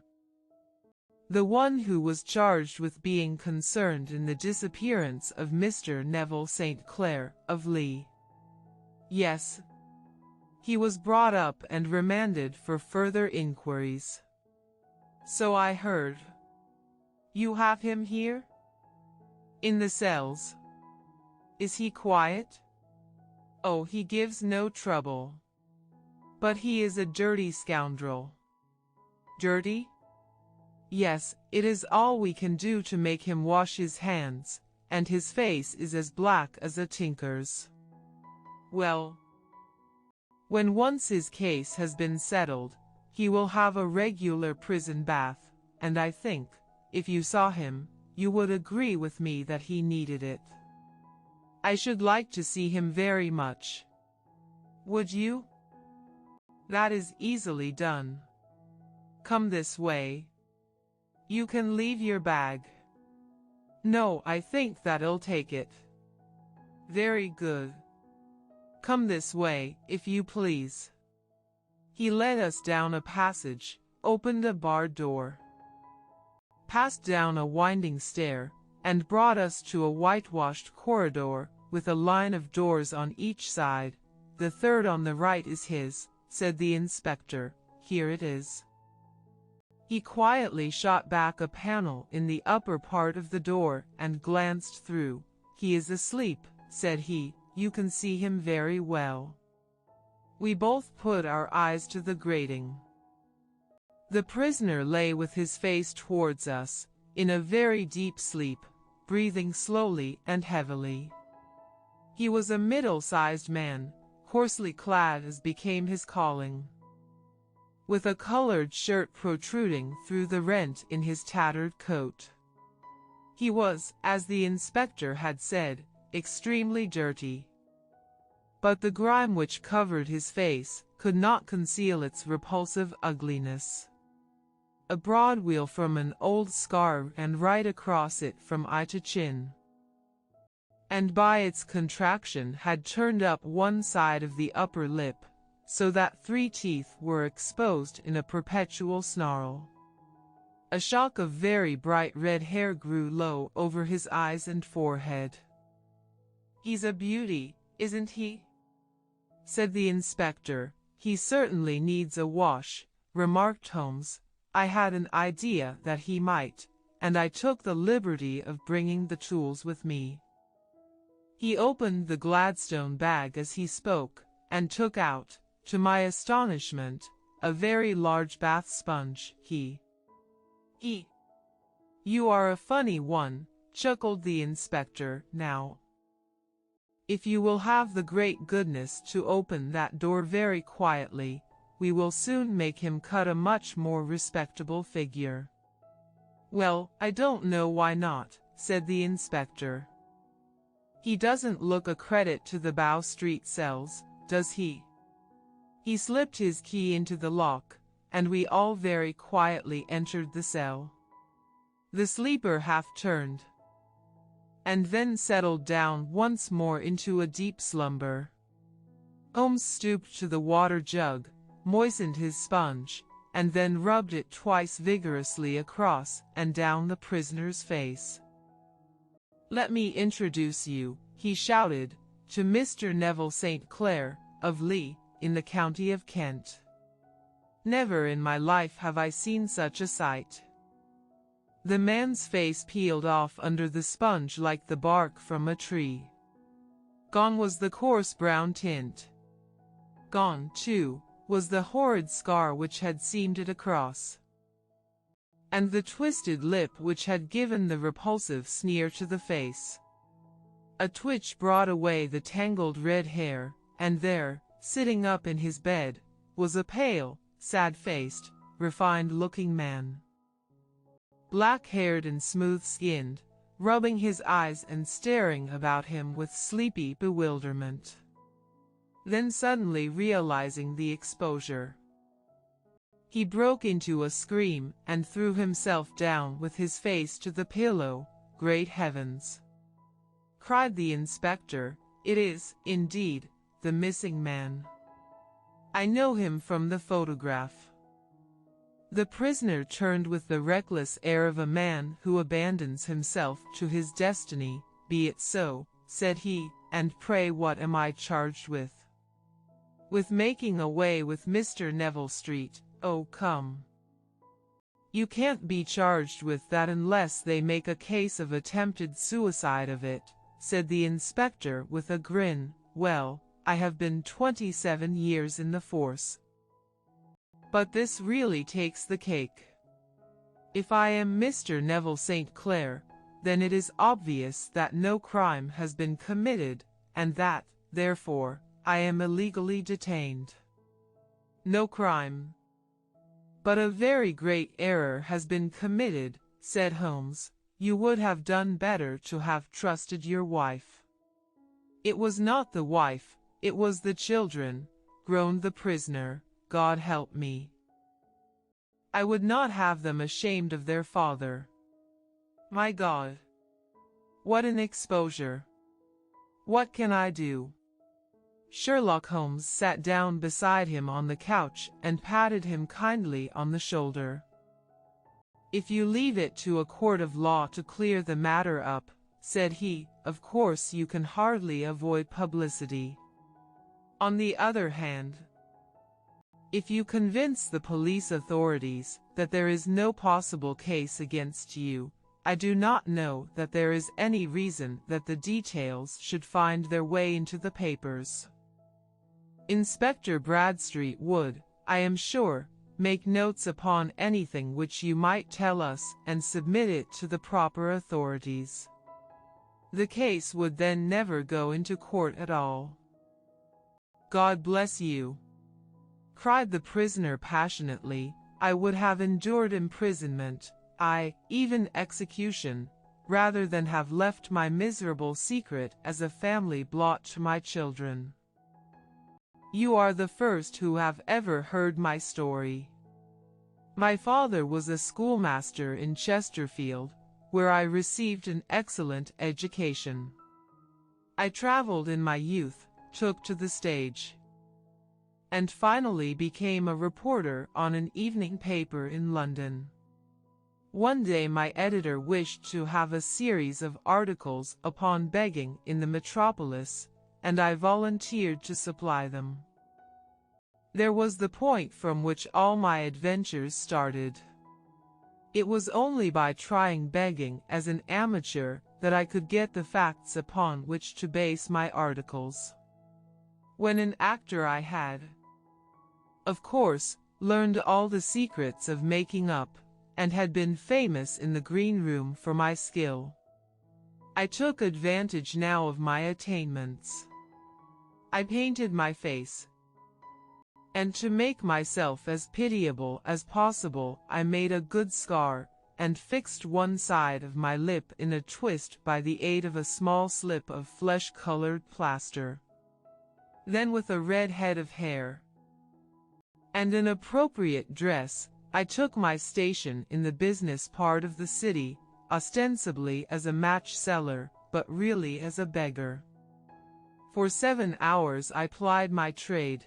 "The one who was charged with being concerned in the disappearance of Mr. Neville St. Clair, of Lee?" "Yes. He was brought up and remanded for further inquiries." "So I heard." "You have him here?" "In the cells." "Is he quiet?" "Oh, he gives no trouble. But he is a dirty scoundrel." "Dirty?" "Yes, it is all we can do to make him wash his hands, and his face is as black as a tinker's." "Well, when once his case has been settled, he will have a regular prison bath, and I think, if you saw him, you would agree with me that he needed it." "I should like to see him very much." "Would you?" "That is easily done. Come this way. You can leave your bag." "No, I think that I'll take it." "Very good. Come this way, if you please." He led us down a passage, opened a barred door, passed down a winding stair, and brought us to a whitewashed corridor, with a line of doors on each side. "The third on the right is his," said the inspector. "Here it is." He quietly shot back a panel in the upper part of the door, and glanced through. "He is asleep," said he. "You can see him very well." We both put our eyes to the grating. The prisoner lay with his face towards us, in a very deep sleep, breathing slowly and heavily. He was a middle-sized man, coarsely clad as became his calling, with a colored shirt protruding through the rent in his tattered coat. He was, as the inspector had said, extremely dirty. But the grime which covered his face could not conceal its repulsive ugliness. A broad weal from an old scar ran right across it from eye to chin, and by its contraction had turned up one side of the upper lip, so that 3 teeth were exposed in a perpetual snarl. A shock of very bright red hair grew low over his eyes and forehead. "He's a beauty, isn't he?" said the inspector. "He certainly needs a wash," remarked Holmes. "I had an idea that he might, and I took the liberty of bringing the tools with me." He opened the Gladstone bag as he spoke, and took out, to my astonishment, a very large bath sponge. "You are a funny one," chuckled the inspector. "Now, if you will have the great goodness to open that door very quietly, we will soon make him cut a much more respectable figure." "Well, I don't know why not," said the inspector. "He doesn't look a credit to the Bow Street cells, does he?" He slipped his key into the lock, and we all very quietly entered the cell. The sleeper half turned, and then settled down once more into a deep slumber. Holmes stooped to the water jug, moistened his sponge, and then rubbed it twice vigorously across and down the prisoner's face. "Let me introduce you," he shouted, "to Mr. Neville St. Clair, of Lee, in the county of Kent. Never in my life have I seen such a sight." The man's face peeled off under the sponge like the bark from a tree. Gone was the coarse brown tint. Gone, too, was the horrid scar which had seamed it across, and the twisted lip which had given the repulsive sneer to the face. A twitch brought away the tangled red hair, and there, sitting up in his bed, was a pale, sad-faced, refined-looking man, black-haired and smooth-skinned, rubbing his eyes and staring about him with sleepy bewilderment. Then suddenly realizing the exposure, he broke into a scream and threw himself down with his face to the pillow. "Great heavens!" cried the inspector, "it is, indeed, the missing man. I know him from the photograph." The prisoner turned with the reckless air of a man who abandons himself to his destiny. "Be it so," said he, "and pray what am I charged with?" "With making away with Mr. Neville Street." "Oh, come. You can't be charged with that unless they make a case of attempted suicide of it," said the inspector with a grin. "Well, I have been 27 years in the force. But this really takes the cake. If I am Mr. Neville St. Clair, then it is obvious that no crime has been committed, and that, therefore, I am illegally detained." "No crime. But a very great error has been committed," said Holmes. "You would have done better to have trusted your wife." "It was not the wife, it was the children," groaned the prisoner. "God help me. I would not have them ashamed of their father. My God! What an exposure! What can I do?" Sherlock Holmes sat down beside him on the couch and patted him kindly on the shoulder. "If you leave it to a court of law to clear the matter up," said he, "of course you can hardly avoid publicity. On the other hand, if you convince the police authorities that there is no possible case against you, I do not know that there is any reason that the details should find their way into the papers. Inspector Bradstreet would, I am sure, make notes upon anything which you might tell us and submit it to the proper authorities. The case would then never go into court at all." "God bless you!" cried the prisoner passionately. "I would have endured imprisonment, aye, even execution, rather than have left my miserable secret as a family blot to my children. You are the first who have ever heard my story. My father was a schoolmaster in Chesterfield, where I received an excellent education. I traveled in my youth, took to the stage, and finally became a reporter on an evening paper in London. One day my editor wished to have a series of articles upon begging in the metropolis, and I volunteered to supply them. There was the point from which all my adventures started. It was only by trying begging as an amateur that I could get the facts upon which to base my articles. When an actor I had, of course, learned all the secrets of making up, and had been famous in the green room for my skill. I took advantage now of my attainments. I painted my face, and to make myself as pitiable as possible, I made a good scar, and fixed one side of my lip in a twist by the aid of a small slip of flesh-colored plaster. Then with a red head of hair and an appropriate dress, I took my station in the business part of the city, ostensibly as a match seller, but really as a beggar. For 7 hours I plied my trade.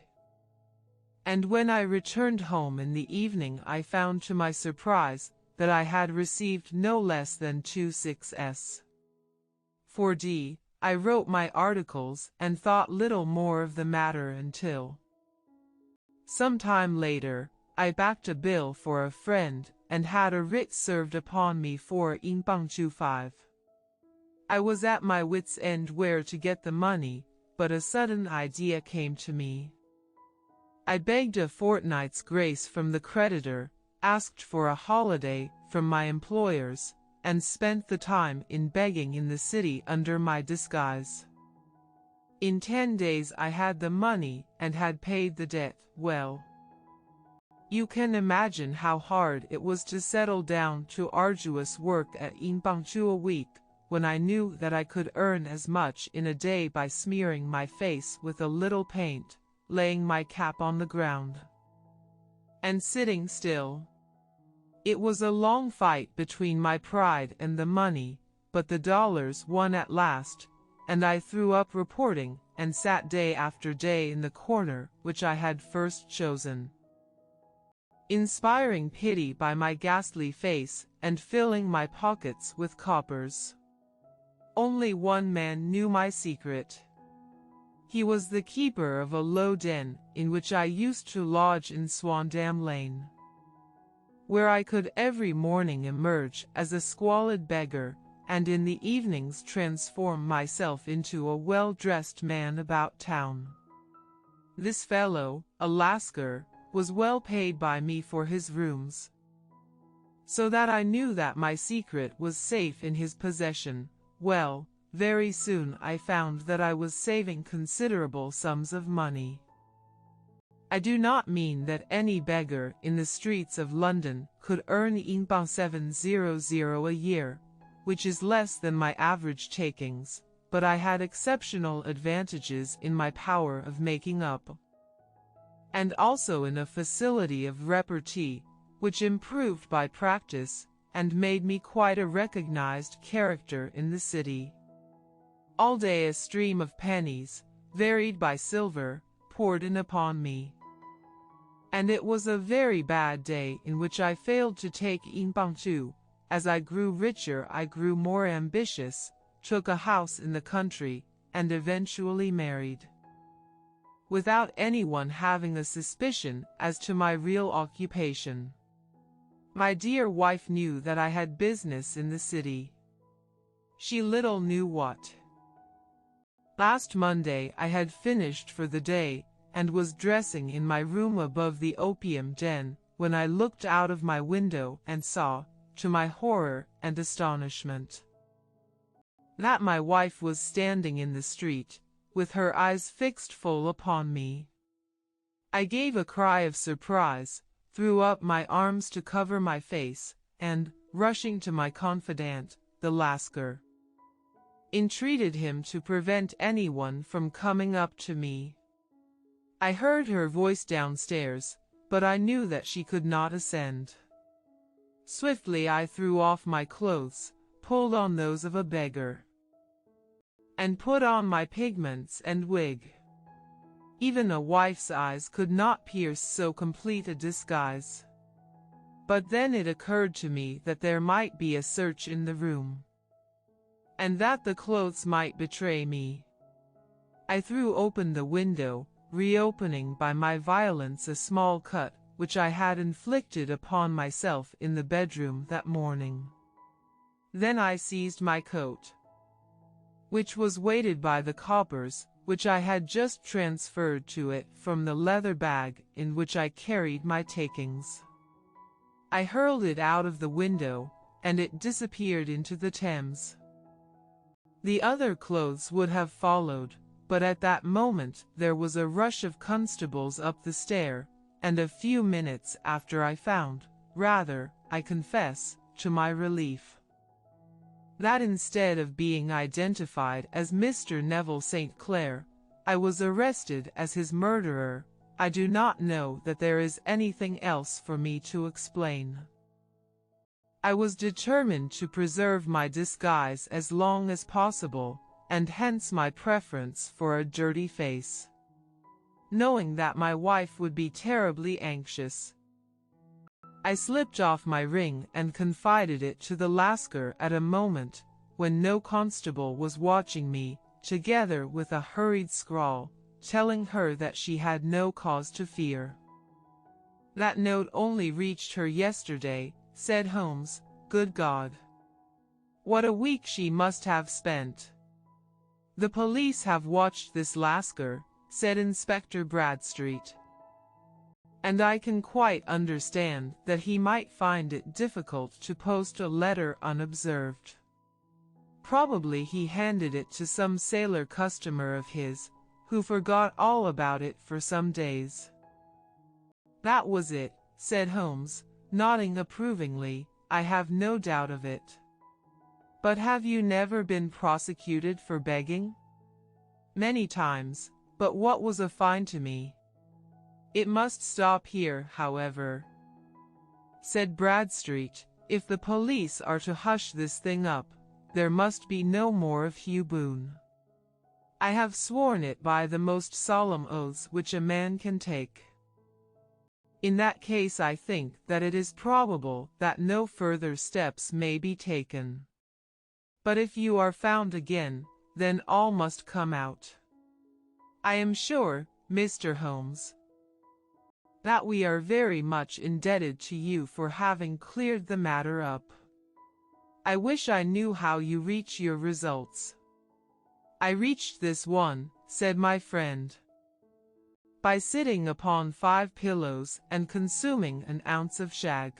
And when I returned home in the evening, I found to my surprise that I had received no less than 2/6s. For D, I wrote my articles and thought little more of the matter until some time later, I backed a bill for a friend and had a writ served upon me for 5. I was at my wit's end where to get the money, but a sudden idea came to me. I begged a fortnight's grace from the creditor, asked for a holiday from my employers, and spent the time in begging in the city under my disguise. In 10 days I had the money and had paid the debt well. You can imagine how hard it was to settle down to arduous work at 2 a week, when I knew that I could earn as much in a day by smearing my face with a little paint, laying my cap on the ground, and sitting still. It was a long fight between my pride and the money, but the dollars won at last, and I threw up reporting and sat day after day in the corner which I had first chosen, inspiring pity by my ghastly face and filling my pockets with coppers. Only one man knew my secret. He was the keeper of a low den in which I used to lodge in Swandam Lane, where I could every morning emerge as a squalid beggar, and in the evenings transform myself into a well-dressed man about town. This fellow, a Lascar, was well paid by me for his rooms, so that I knew that my secret was safe in his possession. Well, very soon I found that I was saving considerable sums of money. I do not mean that any beggar in the streets of London could earn 700 a year, which is less than my average takings, but I had exceptional advantages in my power of making up, and also in a facility of repartee, which improved by practice, and made me quite a recognized character in the city. All day a stream of pennies, varied by silver, poured in upon me. And it was a very bad day in which I failed to take 2. As I grew richer I grew more ambitious, took a house in the country, and eventually married, without anyone having a suspicion as to my real occupation. My dear wife knew that I had business in the city. She little knew what. Last Monday I had finished for the day, and was dressing in my room above the opium den, when I looked out of my window and saw, to my horror and astonishment, that my wife was standing in the street, with her eyes fixed full upon me. I gave a cry of surprise, threw up my arms to cover my face, and, rushing to my confidant, the Lascar, entreated him to prevent anyone from coming up to me. I heard her voice downstairs, but I knew that she could not ascend. Swiftly I threw off my clothes, pulled on those of a beggar, and put on my pigments and wig. Even a wife's eyes could not pierce so complete a disguise. But then it occurred to me that there might be a search in the room, and that the clothes might betray me. I threw open the window, reopening by my violence a small cut which I had inflicted upon myself in the bedroom that morning. Then I seized my coat, which was weighted by the coppers, which I had just transferred to it from the leather bag in which I carried my takings. I hurled it out of the window, and it disappeared into the Thames. The other clothes would have followed, but at that moment there was a rush of constables up the stair, and a few minutes after I found, rather, I confess, to my relief, that instead of being identified as Mr. Neville St. Clair, I was arrested as his murderer. I do not know that there is anything else for me to explain. I was determined to preserve my disguise as long as possible, and hence my preference for a dirty face. knowing that my wife would be terribly anxious. I slipped off my ring and confided it to the Lascar at a moment when no constable was watching me, together with a hurried scrawl, telling her that she had no cause to fear. That note only reached her yesterday, said Holmes. Good God! What a week she must have spent. The police have watched this Lascar, said Inspector Bradstreet. And I can quite understand that he might find it difficult to post a letter unobserved. Probably he handed it to some sailor customer of his, who forgot all about it for some days. That was it, said Holmes, nodding approvingly. I have no doubt of it. But have you never been prosecuted for begging? Many times, but what was a fine to me? It must stop here, however, said Bradstreet. If the police are to hush this thing up, there must be no more of Hugh Boone. I have sworn it by the most solemn oaths which a man can take. In that case, I think that it is probable that no further steps may be taken. But if you are found again, then all must come out. I am sure, Mr. Holmes, that we are very much indebted to you for having cleared the matter up. I wish I knew how you reach your results. I reached this one, said my friend, by sitting upon 5 pillows and consuming an ounce of shag.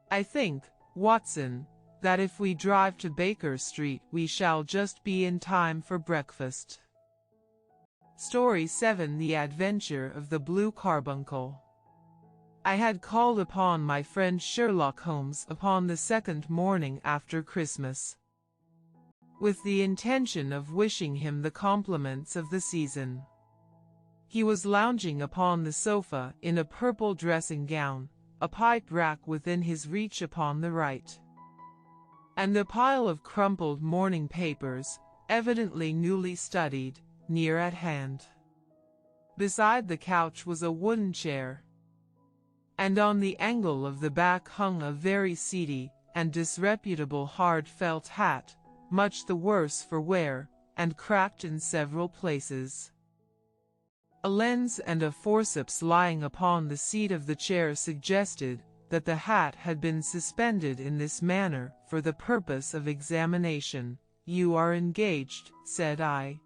I think, Watson, that if we drive to Baker Street we shall just be in time for breakfast. Story 7: The Adventure of the Blue Carbuncle. I had called upon my friend Sherlock Holmes upon the second morning after Christmas, with the intention of wishing him the compliments of the season. He was lounging upon the sofa in a purple dressing gown, a pipe rack within his reach upon the right, and a pile of crumpled morning papers, evidently newly studied, near at hand. Beside the couch was a wooden chair, and on the angle of the back hung a very seedy and disreputable hard felt hat, much the worse for wear, and cracked in several places. A lens and a forceps lying upon the seat of the chair suggested that the hat had been suspended in this manner for the purpose of examination. You are engaged, said I.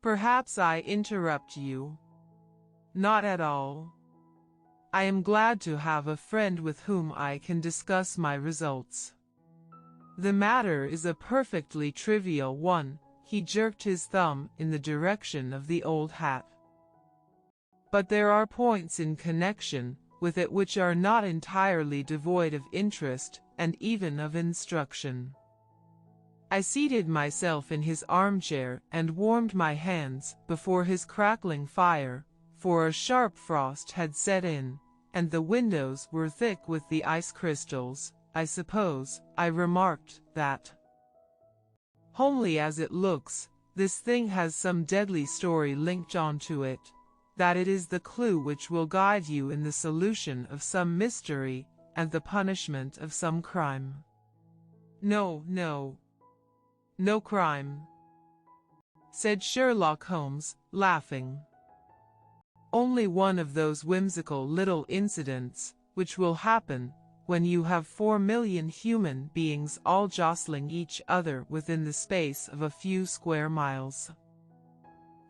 Perhaps I interrupt you. Not at all. I am glad to have a friend with whom I can discuss my results. The matter is a perfectly trivial one. He jerked his thumb in the direction of the old hat. But there are points in connection with it which are not entirely devoid of interest and even of instruction. I seated myself in his armchair and warmed my hands before his crackling fire, for a sharp frost had set in, and the windows were thick with the ice crystals. I suppose, I remarked, that, homely as it looks, this thing has some deadly story linked onto it, that it is the clue which will guide you in the solution of some mystery and the punishment of some crime. No crime, said Sherlock Holmes, laughing. Only one of those whimsical little incidents which will happen when you have 4 million human beings all jostling each other within the space of a few square miles.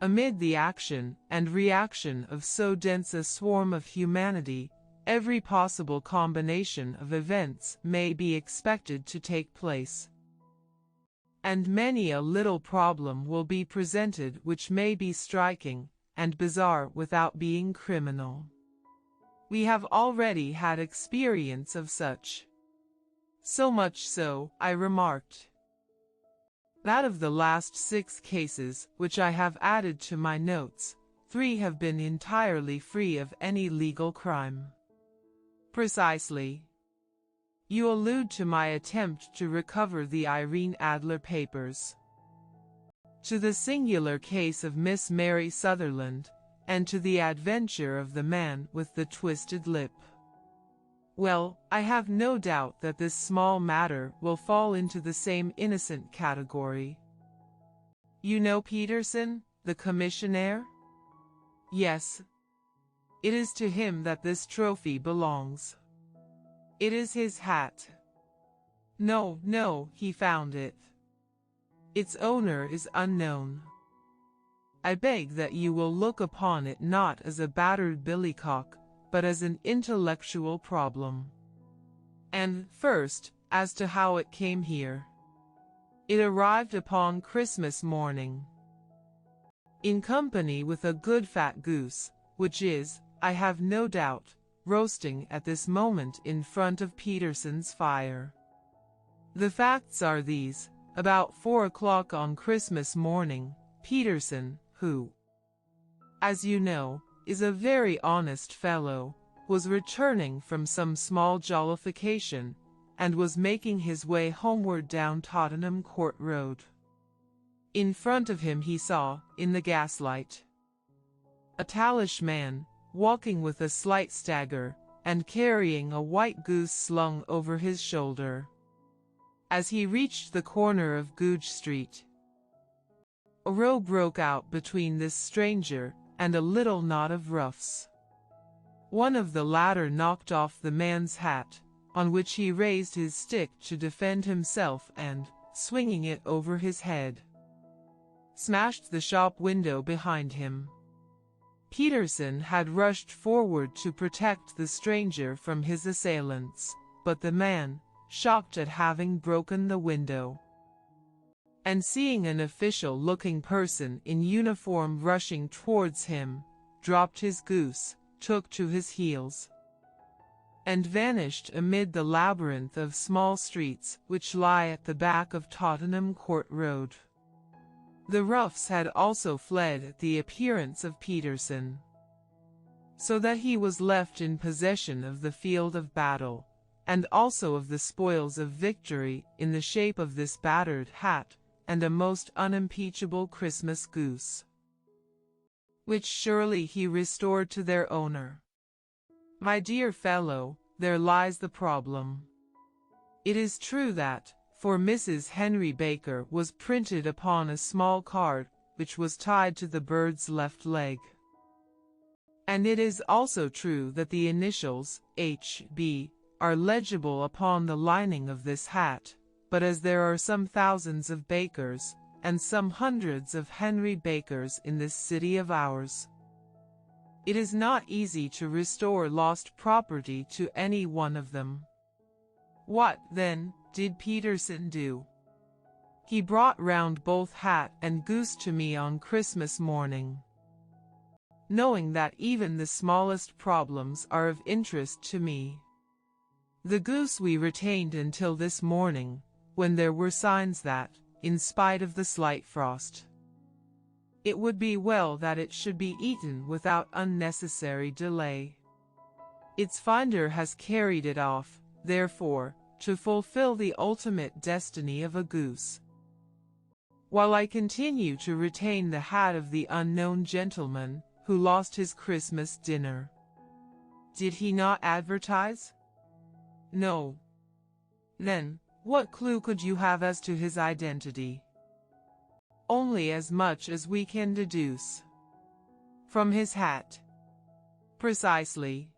Amid the action and reaction of so dense a swarm of humanity, every possible combination of events may be expected to take place, and many a little problem will be presented which may be striking and bizarre without being criminal. We have already had experience of such. So much so, I remarked, that of the last 6 cases which I have added to my notes, 3 have been entirely free of any legal crime. Precisely. You allude to my attempt to recover the Irene Adler papers. To the singular case of Miss Mary Sutherland, and to the adventure of the man with the twisted lip. Well, I have no doubt that this small matter will fall into the same innocent category. You know Peterson, the commissionaire? Yes. It is to him that this trophy belongs. It is his hat. No, he found it. Its owner is unknown. I beg that you will look upon it not as a battered billycock, but as an intellectual problem. And, first, as to how it came here. It arrived upon Christmas morning, in company with a good fat goose, which is, I have no doubt, roasting at this moment in front of Peterson's fire. The facts are these: about 4 o'clock on Christmas morning, Peterson, who, as you know, is a very honest fellow, was returning from some small jollification, and was making his way homeward down Tottenham Court Road. In front of him he saw, in the gaslight, a tallish man, walking with a slight stagger, and carrying a white goose slung over his shoulder. As he reached the corner of Goodge Street, a row broke out between this stranger and a little knot of roughs. One of the latter knocked off the man's hat, on which he raised his stick to defend himself and, swinging it over his head, smashed the shop window behind him. Peterson had rushed forward to protect the stranger from his assailants, but the man, shocked at having broken the window, and seeing an official-looking person in uniform rushing towards him, dropped his goose, took to his heels, and vanished amid the labyrinth of small streets which lie at the back of Tottenham Court Road. The roughs had also fled at the appearance of Peterson, so that he was left in possession of the field of battle, and also of the spoils of victory in the shape of this battered hat and a most unimpeachable Christmas goose, which surely he restored to their owner. My dear fellow, there lies the problem. It is true that, for Mrs. Henry Baker was printed upon a small card which was tied to the bird's left leg. And it is also true that the initials, H.B., are legible upon the lining of this hat, but as there are some thousands of Bakers, and some hundreds of Henry Bakers in this city of ours, it is not easy to restore lost property to any one of them. What, then, did Peterson do? He brought round both hat and goose to me on Christmas morning, knowing that even the smallest problems are of interest to me. The goose we retained until this morning, when there were signs that, in spite of the slight frost, it would be well that it should be eaten without unnecessary delay. Its finder has carried it off, therefore, to fulfill the ultimate destiny of a goose, while I continue to retain the hat of the unknown gentleman who lost his Christmas dinner. Did he not advertise? No. Then, what clue could you have as to his identity? Only as much as we can deduce from his hat. Precisely.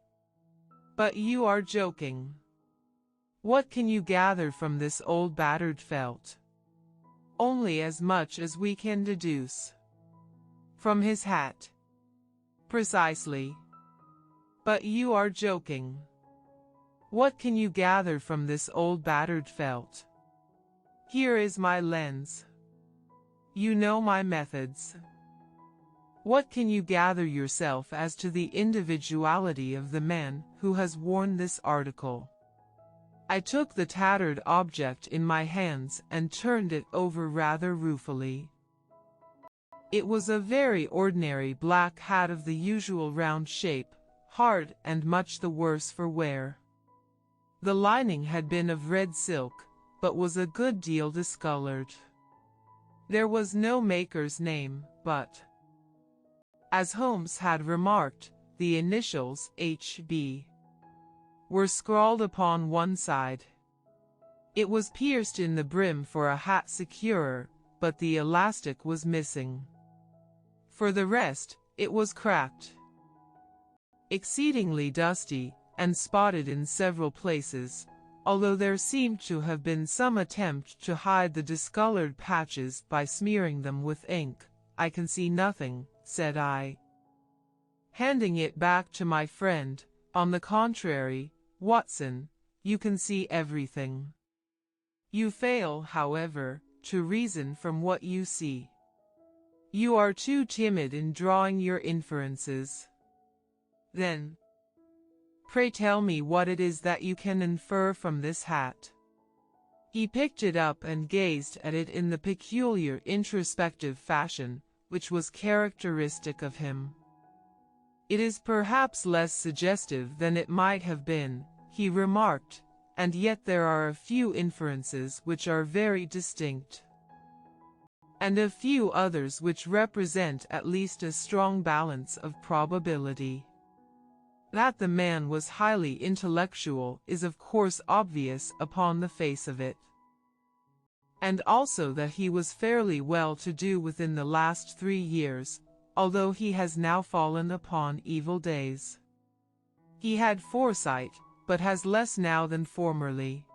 But you are joking. What can you gather from this old battered felt? Only as much as we can deduce from his hat. Precisely. But you are joking. What can you gather from this old battered felt? Here is my lens. You know my methods. What can you gather yourself as to the individuality of the man who has worn this article? I took the tattered object in my hands and turned it over rather ruefully. It was a very ordinary black hat of the usual round shape, hard and much the worse for wear. The lining had been of red silk, but was a good deal discolored. There was no maker's name, but As Holmes had remarked, the initials H.B. were scrawled upon one side. It was pierced in the brim for a hat securer, but the elastic was missing. For the rest, it was cracked, exceedingly dusty, and spotted in several places, although there seemed to have been some attempt to hide the discolored patches by smearing them with ink. "I can see nothing," said I, handing it back to my friend. "On the contrary, Watson, you can see everything. You fail, however, to reason from what you see. You are too timid in drawing your inferences. Then, pray tell me what it is that you can infer from this hat." He picked it up and gazed at it in the peculiar introspective fashion which was characteristic of him. "It is perhaps less suggestive than it might have been," he remarked, "and yet there are a few inferences which are very distinct, and a few others which represent at least a strong balance of probability. That the man was highly intellectual is of course obvious upon the face of it, and also that he was fairly well-to-do within the last 3 years, although he has now fallen upon evil days. He had foresight, but has less now than formerly,"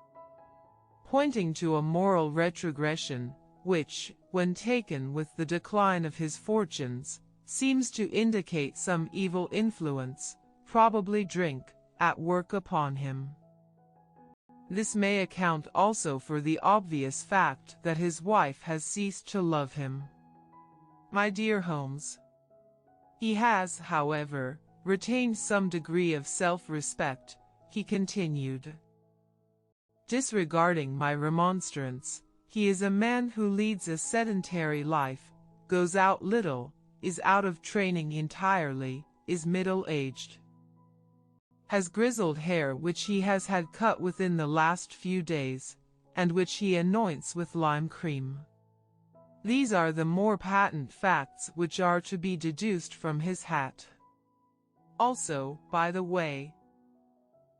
pointing to a moral retrogression, which, when taken with the decline of his fortunes, seems to indicate some evil influence, probably drink, at work upon him. This may account also for the obvious fact that his wife has ceased to love him. My dear Holmes, he has, however, retained some degree of self-respect," he continued, disregarding my remonstrance. "He is a man who leads a sedentary life, goes out little, is out of training entirely, is middle-aged, has grizzled hair which he has had cut within the last few days, and which he anoints with lime cream. These are the more patent facts which are to be deduced from his hat. Also, by the way,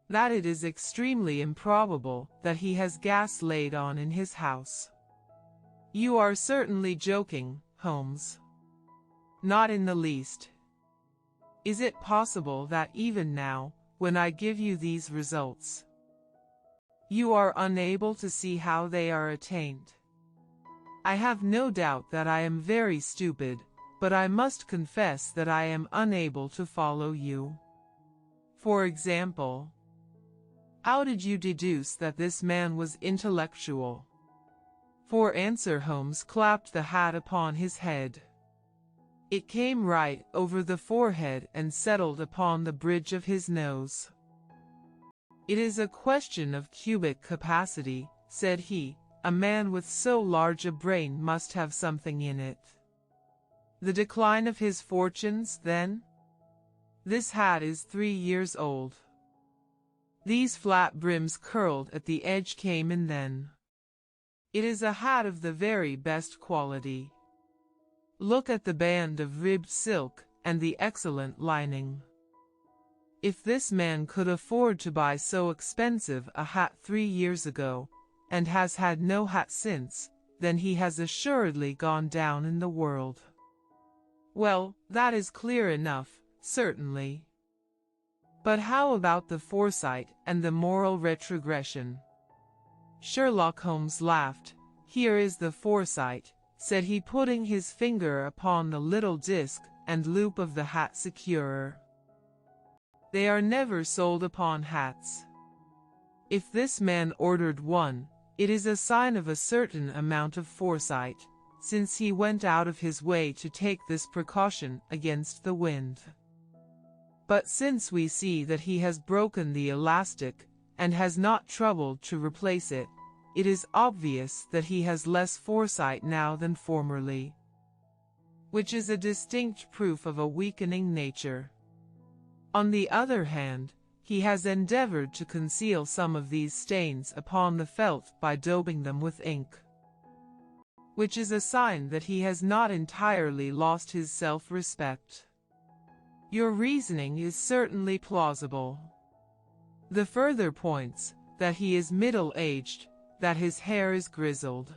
that it is extremely improbable that he has gas laid on in his house." "You are certainly joking, Holmes." "Not in the least. Is it possible that even now, when I give you these results, you are unable to see how they are attained? I have no doubt that I am very stupid, but I must confess that I am unable to follow you. For example, how did you deduce that this man was intellectual?" For answer Holmes clapped the hat upon his head. It came right over the forehead and settled upon the bridge of his nose. "It is a question of cubic capacity," said he. "A man with so large a brain must have something in it." "The decline of his fortunes, then? This hat is 3 years old. These flat brims curled at the edge came in then. It is a hat of the very best quality. Look at the band of ribbed silk, and the excellent lining. If this man could afford to buy so expensive a hat 3 years ago, and has had no hat since, then he has assuredly gone down in the world." "Well, that is clear enough, certainly. But how about the foresight and the moral retrogression?" Sherlock Holmes laughed. "Here is the foresight," said he, putting his finger upon the little disc and loop of the hat securer. "They are never sold upon hats. If this man ordered one, it is a sign of a certain amount of foresight, since he went out of his way to take this precaution against the wind. But since we see that he has broken the elastic, and has not troubled to replace it, it is obvious that he has less foresight now than formerly, which is a distinct proof of a weakening nature. On the other hand, he has endeavored to conceal some of these stains upon the felt by daubing them with ink, which is a sign that he has not entirely lost his self-respect. Your reasoning is certainly plausible. The further points, that he is middle-aged, that his hair is grizzled,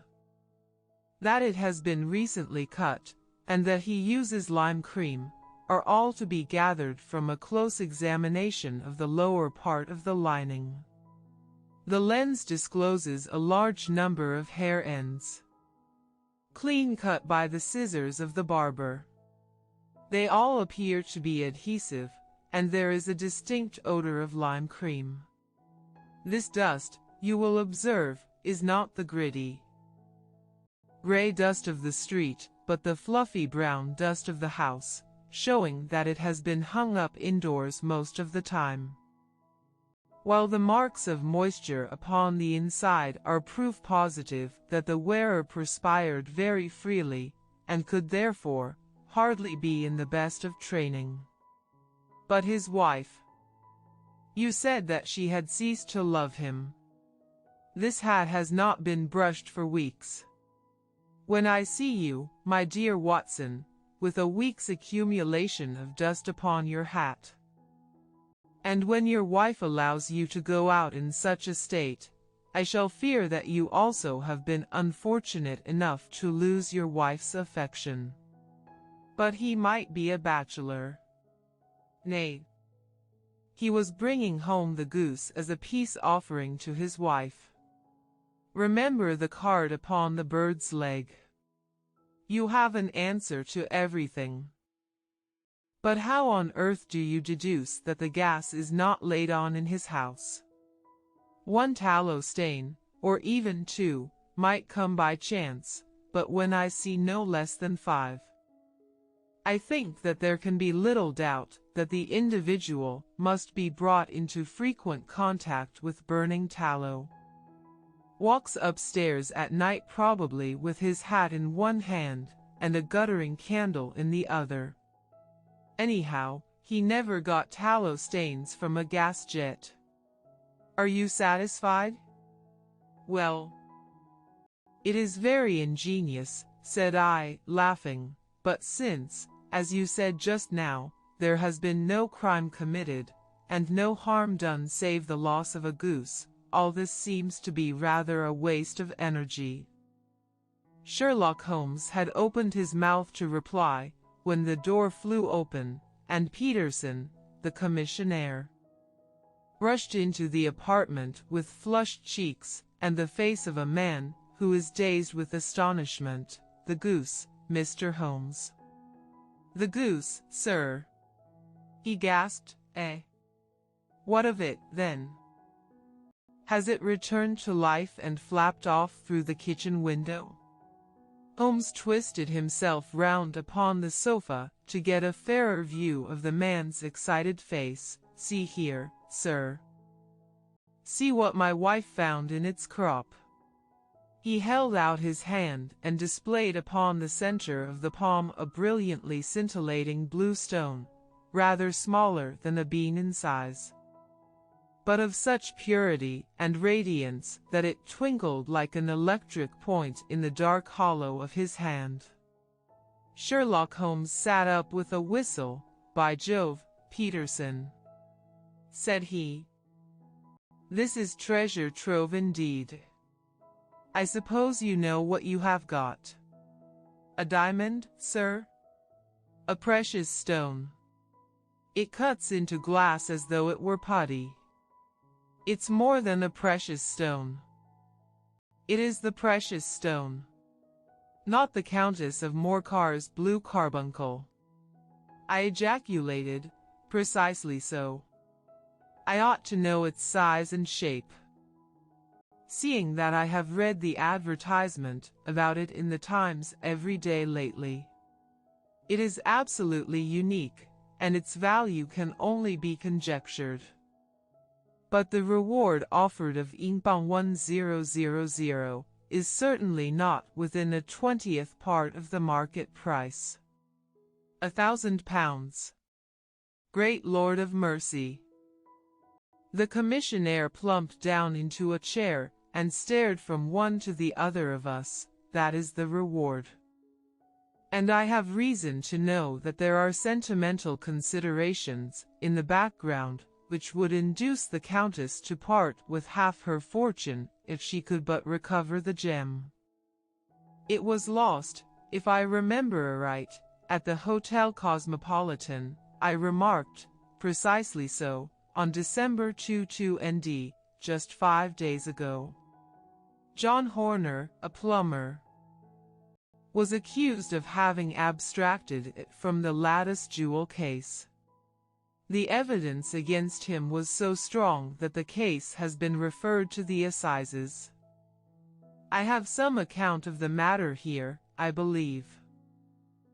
that it has been recently cut, and that he uses lime cream, are all to be gathered from a close examination of the lower part of the lining. The lens discloses a large number of hair ends, clean cut by the scissors of the barber. They all appear to be adhesive, and there is a distinct odor of lime cream. This dust, you will observe, is not the gritty gray dust of the street, but the fluffy brown dust of the house, showing that it has been hung up indoors most of the time. While the marks of moisture upon the inside are proof positive that the wearer perspired very freely, and could therefore hardly be in the best of training. But his wife, you said that she had ceased to love him. This hat has not been brushed for weeks. When I see you, my dear Watson, with a week's accumulation of dust upon your hat, and when your wife allows you to go out in such a state, I shall fear that you also have been unfortunate enough to lose your wife's affection. But he might be a bachelor. Nay, he was bringing home the goose as a peace offering to his wife. Remember the card upon the bird's leg. You have an answer to everything. But how on earth do you deduce that the gas is not laid on in his house? One tallow stain, or even two, might come by chance, but when I see no less than 5, I think that there can be little doubt that the individual must be brought into frequent contact with burning tallow. Walks upstairs at night probably with his hat in one hand and a guttering candle in the other. Anyhow, he never got tallow stains from a gas jet. Are you satisfied? Well, it is very ingenious, said I, laughing, but since, as you said just now, there has been no crime committed, and no harm done save the loss of a goose, all this seems to be rather a waste of energy. Sherlock Holmes had opened his mouth to reply, when the door flew open, and Peterson, the commissionaire, rushed into the apartment with flushed cheeks and the face of a man who is dazed with astonishment. The goose, Mr. Holmes. The goose, sir. He gasped. Eh? What of it, then? Has it returned to life and flapped off through the kitchen window? Holmes twisted himself round upon the sofa to get a fairer view of the man's excited face. See here, sir. See what my wife found in its crop. He held out his hand and displayed upon the center of the palm a brilliantly scintillating blue stone, rather smaller than a bean in size, but of such purity and radiance that it twinkled like an electric point in the dark hollow of his hand. Sherlock Holmes sat up with a whistle. By Jove, Peterson, said he, this is treasure trove indeed. I suppose you know what you have got. A diamond, sir? A precious stone. It cuts into glass as though it were putty. It's more than a precious stone. It is the precious stone. Not the Countess of Morcar's blue carbuncle. I ejaculated. Precisely so. I ought to know its size and shape, seeing that I have read the advertisement about it in the Times every day lately. It is absolutely unique, and its value can only be conjectured. But the reward offered of £1000 is certainly not within a 20th part of the market price. £1,000. Great Lord of mercy! The commissionaire plumped down into a chair and stared from one to the other of us. That is the reward. And I have reason to know that there are sentimental considerations in the background which would induce the Countess to part with half her fortune if she could but recover the gem. It was lost, if I remember right, at the Hotel Cosmopolitan, I remarked, precisely so, on December 22 ND, just 5 days ago. John Horner, a plumber, was accused of having abstracted it from the lattice jewel case. The evidence against him was so strong that the case has been referred to the assizes. I have some account of the matter here, I believe.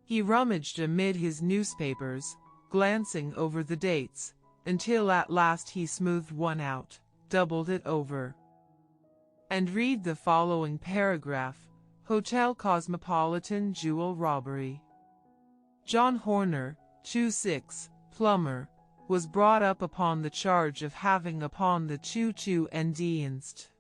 He rummaged amid his newspapers, glancing over the dates, until at last he smoothed one out, doubled it over, and read the following paragraph: Hotel Cosmopolitan jewel robbery. John Horner, 26, plumber, was brought up upon the charge of having upon the 22 ND inst.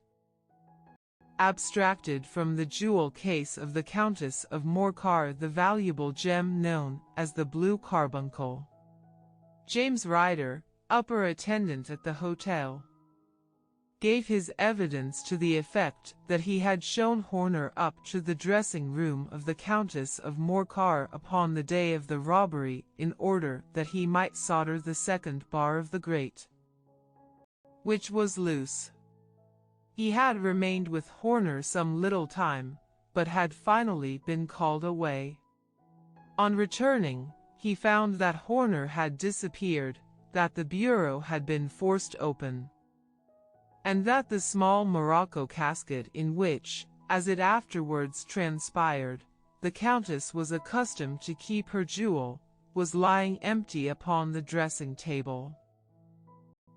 abstracted from the jewel case of the Countess of Morcar the valuable gem known as the Blue Carbuncle. James Ryder, upper attendant at the hotel, gave his evidence to the effect that he had shown Horner up to the dressing room of the Countess of Morcar upon the day of the robbery in order that he might solder the second bar of the grate, which was loose. He had remained with Horner some little time, but had finally been called away. On returning, he found that Horner had disappeared, that the bureau had been forced open, and that the small morocco casket in which, as it afterwards transpired, the Countess was accustomed to keep her jewel, was lying empty upon the dressing table.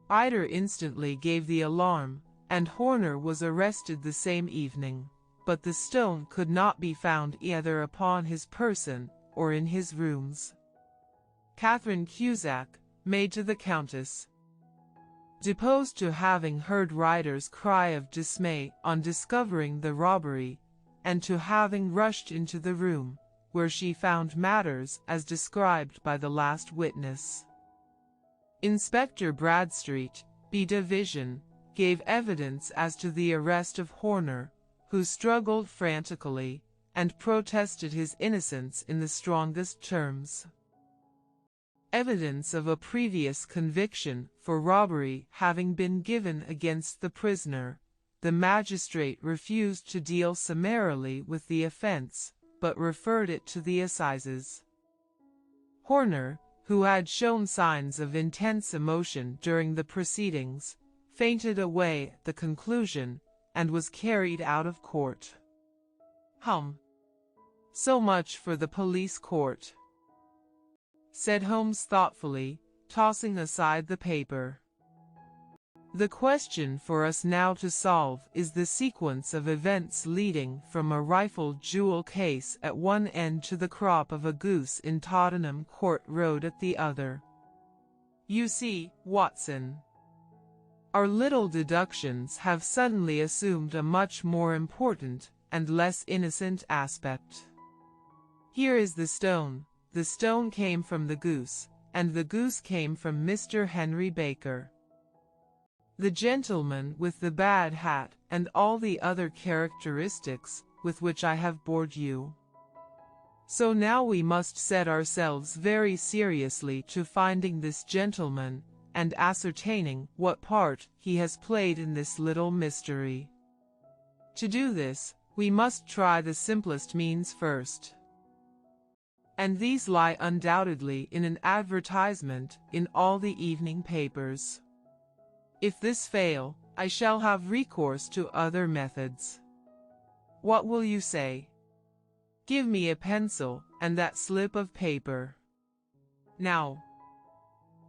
Ryder instantly gave the alarm, and Horner was arrested the same evening, but the stone could not be found either upon his person or in his rooms. Catherine Cusack, maid to the Countess, deposed to having heard Ryder's cry of dismay on discovering the robbery, and to having rushed into the room, where she found matters as described by the last witness. Inspector Bradstreet, B Division, gave evidence as to the arrest of Horner, who struggled frantically, and protested his innocence in the strongest terms. Evidence of a previous conviction for robbery having been given against the prisoner, the magistrate refused to deal summarily with the offense, but referred it to the assizes. Horner, who had shown signs of intense emotion during the proceedings, fainted away at the conclusion, and was carried out of court. So much for the police court, said Holmes thoughtfully, tossing aside the paper. The question for us now to solve is the sequence of events leading from a rifled jewel case at one end to the crop of a goose in Tottenham Court Road at the other. You see, Watson, our little deductions have suddenly assumed a much more important and less innocent aspect. Here is the stone. The stone came from the goose, and the goose came from Mr. Henry Baker, the gentleman with the bad hat, and all the other characteristics with which I have bored you. So now we must set ourselves very seriously to finding this gentleman, and ascertaining what part he has played in this little mystery. To do this, we must try the simplest means first, and these lie undoubtedly in an advertisement in all the evening papers. If this fail, I shall have recourse to other methods. What will you say? Give me a pencil and that slip of paper. Now,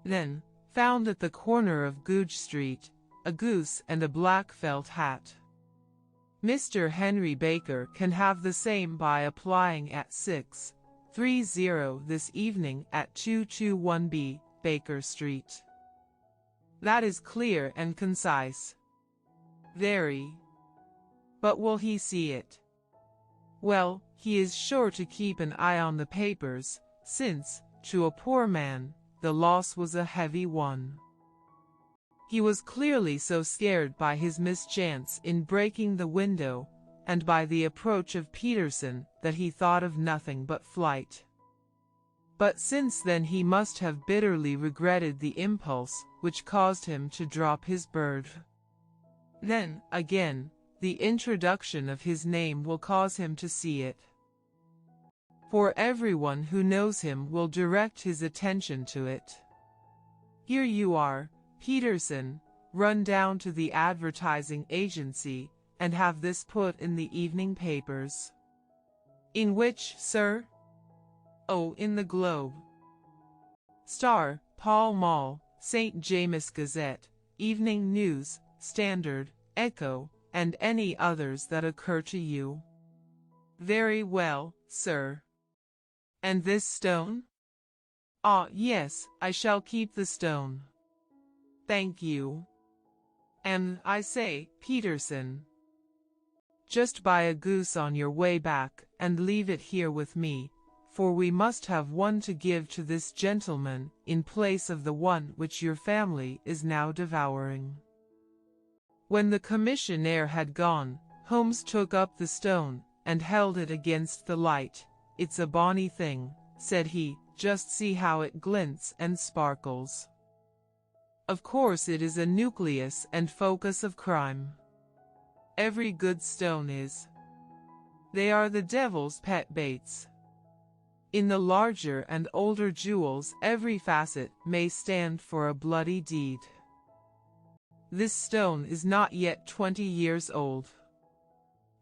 then, found at the corner of Goodge Street, a goose and a black felt hat. Mr. Henry Baker can have the same by applying at 6:30 this evening at 221B, Baker Street. That is clear and concise. Very. But will he see it? Well, he is sure to keep an eye on the papers, since, to a poor man, the loss was a heavy one. He was clearly so scared by his mischance in breaking the window, and by the approach of Peterson, that he thought of nothing but flight. But since then he must have bitterly regretted the impulse which caused him to drop his bird. Then, again, the introduction of his name will cause him to see it. For everyone who knows him will direct his attention to it. Here you are, Peterson, run down to the advertising agency, and have this put in the evening papers. In which, sir? Oh, in the Globe. Star, Pall Mall, St. James Gazette, Evening News, Standard, Echo, and any others that occur to you. Very well, sir. And this stone? Ah, yes, I shall keep the stone. Thank you. And, I say, Peterson, just buy a goose on your way back, and leave it here with me, for we must have one to give to this gentleman, in place of the one which your family is now devouring. When the commissionaire had gone, Holmes took up the stone, and held it against the light. It's a bonny thing, said he, just see how it glints and sparkles. Of course it is a nucleus and focus of crime. Every good stone is. They are the devil's pet baits. In the larger and older jewels every facet may stand for a bloody deed. This stone is not yet 20 years old.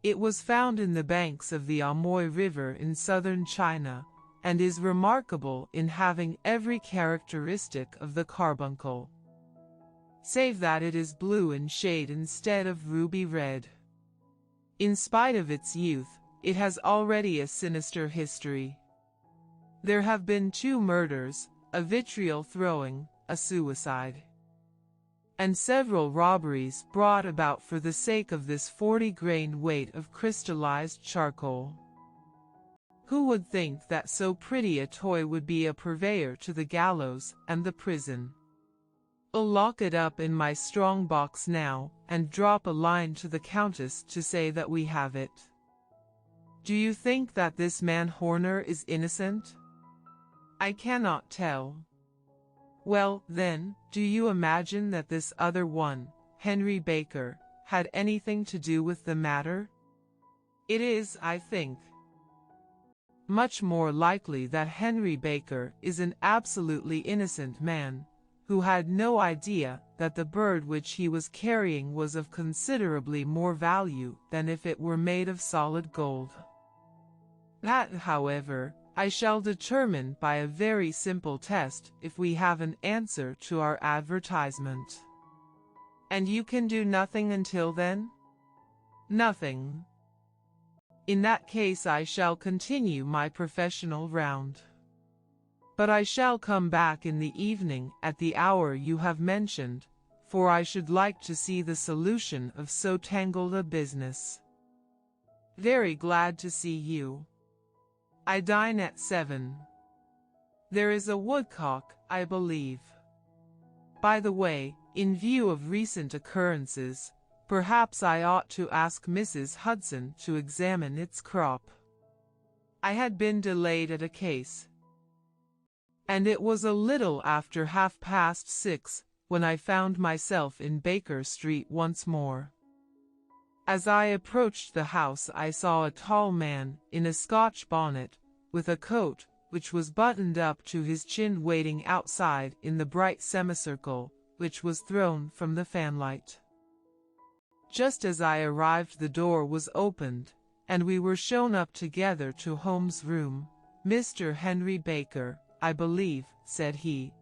It was found in the banks of the Amoy River in southern China, and is remarkable in having every characteristic of the carbuncle, save that it is blue in shade instead of ruby red. In spite of its youth, it has already a sinister history. There have been 2 murders, a vitriol throwing, a suicide, and several robberies brought about for the sake of this 40-grain weight of crystallized charcoal. Who would think that so pretty a toy would be a purveyor to the gallows and the prison? I'll lock it up in my strong box now, and drop a line to the Countess to say that we have it. Do you think that this man Horner is innocent? I cannot tell. Well, then, do you imagine that this other one, Henry Baker, had anything to do with the matter? It is, I think, much more likely that Henry Baker is an absolutely innocent man, who had no idea that the bird which he was carrying was of considerably more value than if it were made of solid gold. That, however, I shall determine by a very simple test if we have an answer to our advertisement. And you can do nothing until then? Nothing. In that case I shall continue my professional round. But I shall come back in the evening at the hour you have mentioned, for I should like to see the solution of so tangled a business. Very glad to see you. I dine at 7. There is a woodcock, I believe. By the way, in view of recent occurrences, perhaps I ought to ask Mrs. Hudson to examine its crop. I had been delayed at a case, and it was a little after 6:30 when I found myself in Baker Street once more. As I approached the house I saw a tall man in a Scotch bonnet, with a coat which was buttoned up to his chin waiting outside in the bright semicircle which was thrown from the fanlight. Just as I arrived the door was opened, and we were shown up together to Holmes' room. "Mr. Henry Baker, I believe," said he,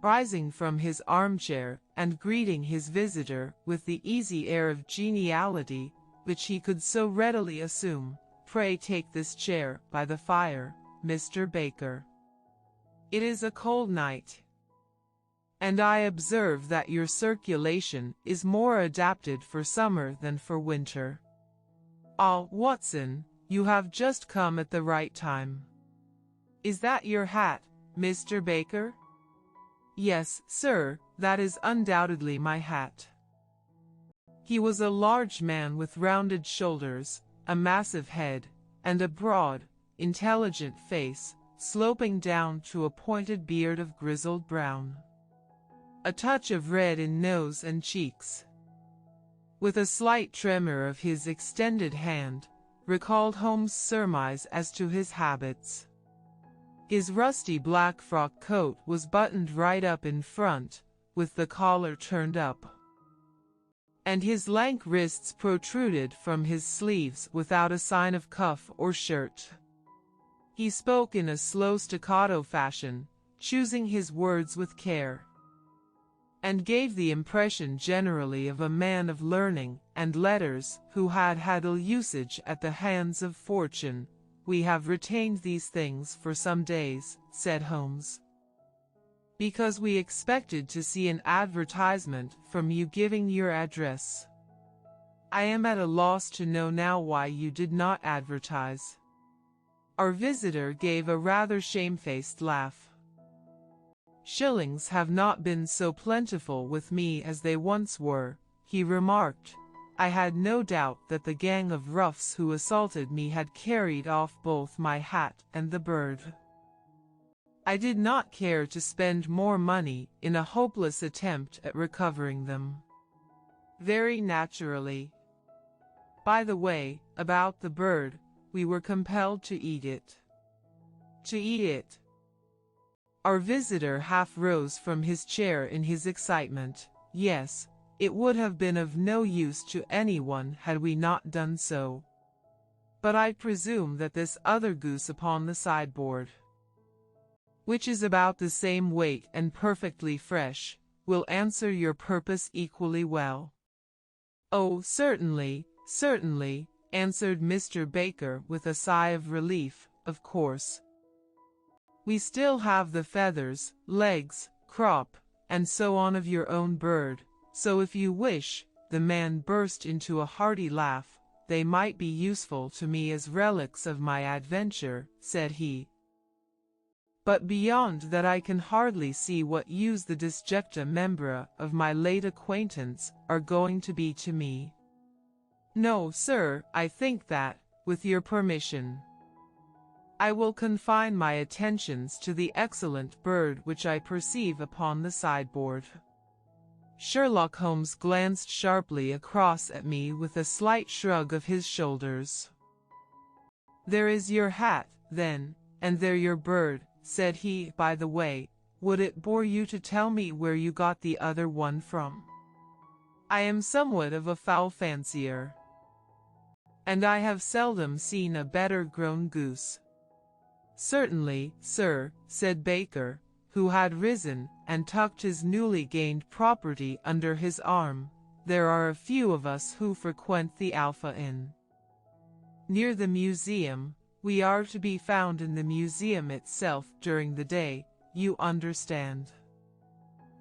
rising from his armchair and greeting his visitor with the easy air of geniality which he could so readily assume. "Pray take this chair by the fire, Mr. Baker. It is a cold night, and I observe that your circulation is more adapted for summer than for winter. Ah, Watson, you have just come at the right time. Is that your hat, Mr. Baker? Yes, sir, that is undoubtedly my hat. He was a large man with rounded shoulders, a massive head, and a broad, intelligent face, sloping down to a pointed beard of grizzled brown. A touch of red in nose and cheeks, with a slight tremor of his extended hand, recalled Holmes' surmise as to his habits. His rusty black frock coat was buttoned right up in front, with the collar turned up, and his lank wrists protruded from his sleeves without a sign of cuff or shirt. He spoke in a slow staccato fashion, choosing his words with care, and gave the impression generally of a man of learning and letters who had had ill usage at the hands of fortune. We have retained these things for some days, said Holmes, because we expected to see an advertisement from you giving your address. I am at a loss to know now why you did not advertise. Our visitor gave a rather shamefaced laugh. Shillings have not been so plentiful with me as they once were, he remarked. I had no doubt that the gang of roughs who assaulted me had carried off both my hat and the bird. I did not care to spend more money in a hopeless attempt at recovering them. Very naturally. By the way, about the bird, we were compelled to eat it. To eat it. Our visitor half rose from his chair in his excitement. Yes, it would have been of no use to anyone had we not done so. But I presume that this other goose upon the sideboard, which is about the same weight and perfectly fresh, will answer your purpose equally well. Oh, certainly, certainly, answered Mr. Baker with a sigh of relief. Of course. We still have the feathers, legs, crop, and so on of your own bird, so if you wish, the man burst into a hearty laugh, they might be useful to me as relics of my adventure, said he. But beyond that I can hardly see what use the disjecta membra of my late acquaintance are going to be to me. No, sir, I think that, with your permission, I will confine my attentions to the excellent bird which I perceive upon the sideboard. Sherlock Holmes glanced sharply across at me with a slight shrug of his shoulders. There is your hat, then, and there your bird, said he. By the way, would it bore you to tell me where you got the other one from? I am somewhat of a fowl fancier, and I have seldom seen a better grown goose. Certainly, sir, said Baker, who had risen and tucked his newly gained property under his arm. There are a few of us who frequent the Alpha Inn near the museum. We are to be found in the museum itself during the day, you understand.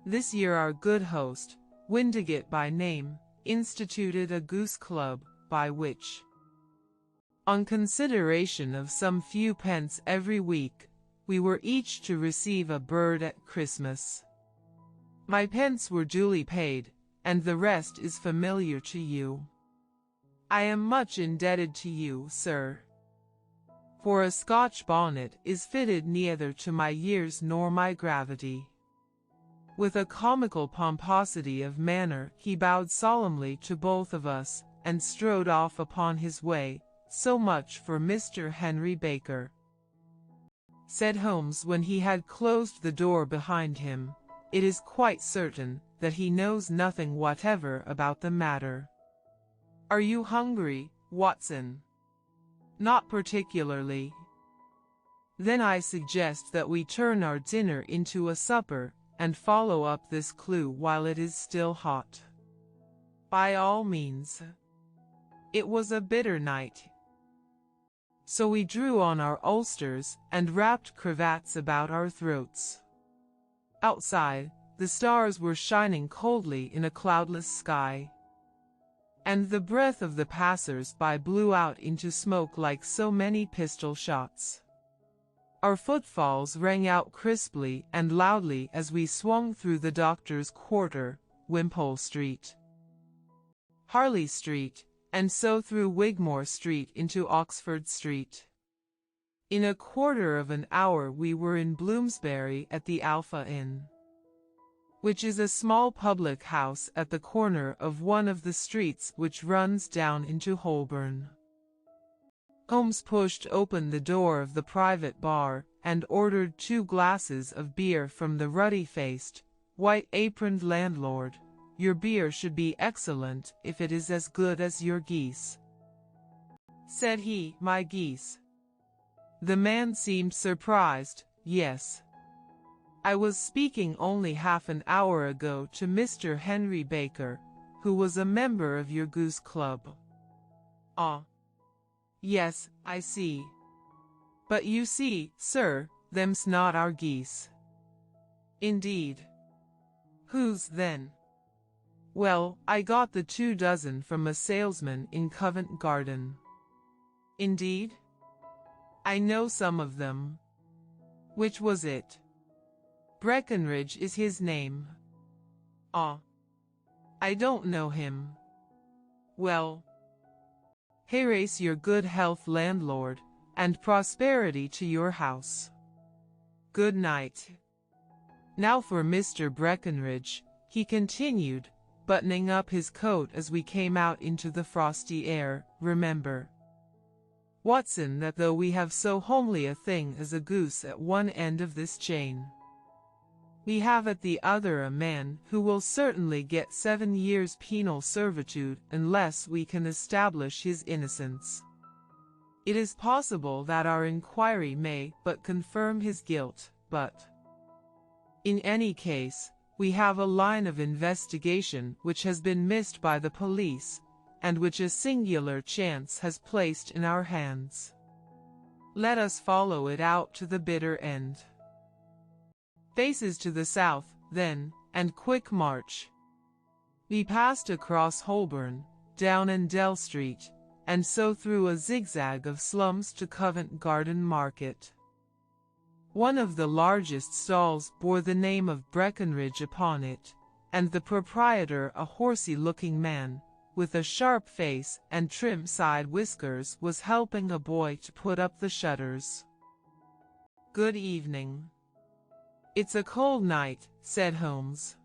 This year our good host, Windigate by name, instituted a goose club, by which, on consideration of some few pence every week, we were each to receive a bird at Christmas. My pence were duly paid, and the rest is familiar to you. I am much indebted to you, sir, for a Scotch bonnet is fitted neither to my years nor my gravity. With a comical pomposity of manner he bowed solemnly to both of us, and strode off upon his way. So much for Mr. Henry Baker, said Holmes when he had closed the door behind him. It is quite certain that he knows nothing whatever about the matter. Are you hungry, Watson? Not particularly. Then I suggest that we turn our dinner into a supper, and follow up this clue while it is still hot. By all means. It was a bitter night, so we drew on our ulsters and wrapped cravats about our throats. Outside, the stars were shining coldly in a cloudless sky. and the breath of the passers-by blew out into smoke like so many pistol shots. Our footfalls rang out crisply and loudly as we swung through the Doctor's Quarter, Wimpole Street, Harley Street, and so through Wigmore Street into Oxford Street. In a quarter of an hour we were in Bloomsbury at the Alpha Inn, which is a small public house at the corner of one of the streets which runs down into Holborn. Holmes pushed open the door of the private bar and ordered 2 glasses of beer from the ruddy-faced, white-aproned landlord. "Your beer should be excellent if it is as good as your geese," said he. "My geese?" The man seemed surprised. "Yes. I was speaking only half an hour ago to Mr. Henry Baker, who was a member of your goose club." "Ah. Yes, I see. But you see, sir, them's not our geese." "Indeed. Whose then?" "Well, I got the 2 dozen from a salesman in Covent Garden." "Indeed? I know some of them." "Which was it?" "Breckenridge is his name." "Ah. I don't know him." "Well, Herace your good health, landlord, and prosperity to your house. Good night. Now for Mr. Breckenridge," he continued, buttoning up his coat as we came out into the frosty air. "Remember, Watson, that though we have so homely a thing as a goose at one end of this chain, we have at the other a man who will certainly get 7 years penal servitude unless we can establish his innocence. It is possible that our inquiry may but confirm his guilt, but in any case, we have a line of investigation which has been missed by the police, and which a singular chance has placed in our hands. Let us follow it out to the bitter end. Faces to the south, then, and quick march." We passed across Holborn, down Endell Street, and so through a zigzag of slums to Covent Garden Market. One of the largest stalls bore the name of Breckenridge upon it, and the proprietor, a horsey-looking man, with a sharp face and trim side whiskers, was helping a boy to put up the shutters. "Good evening." "It's a cold night," said Holmes.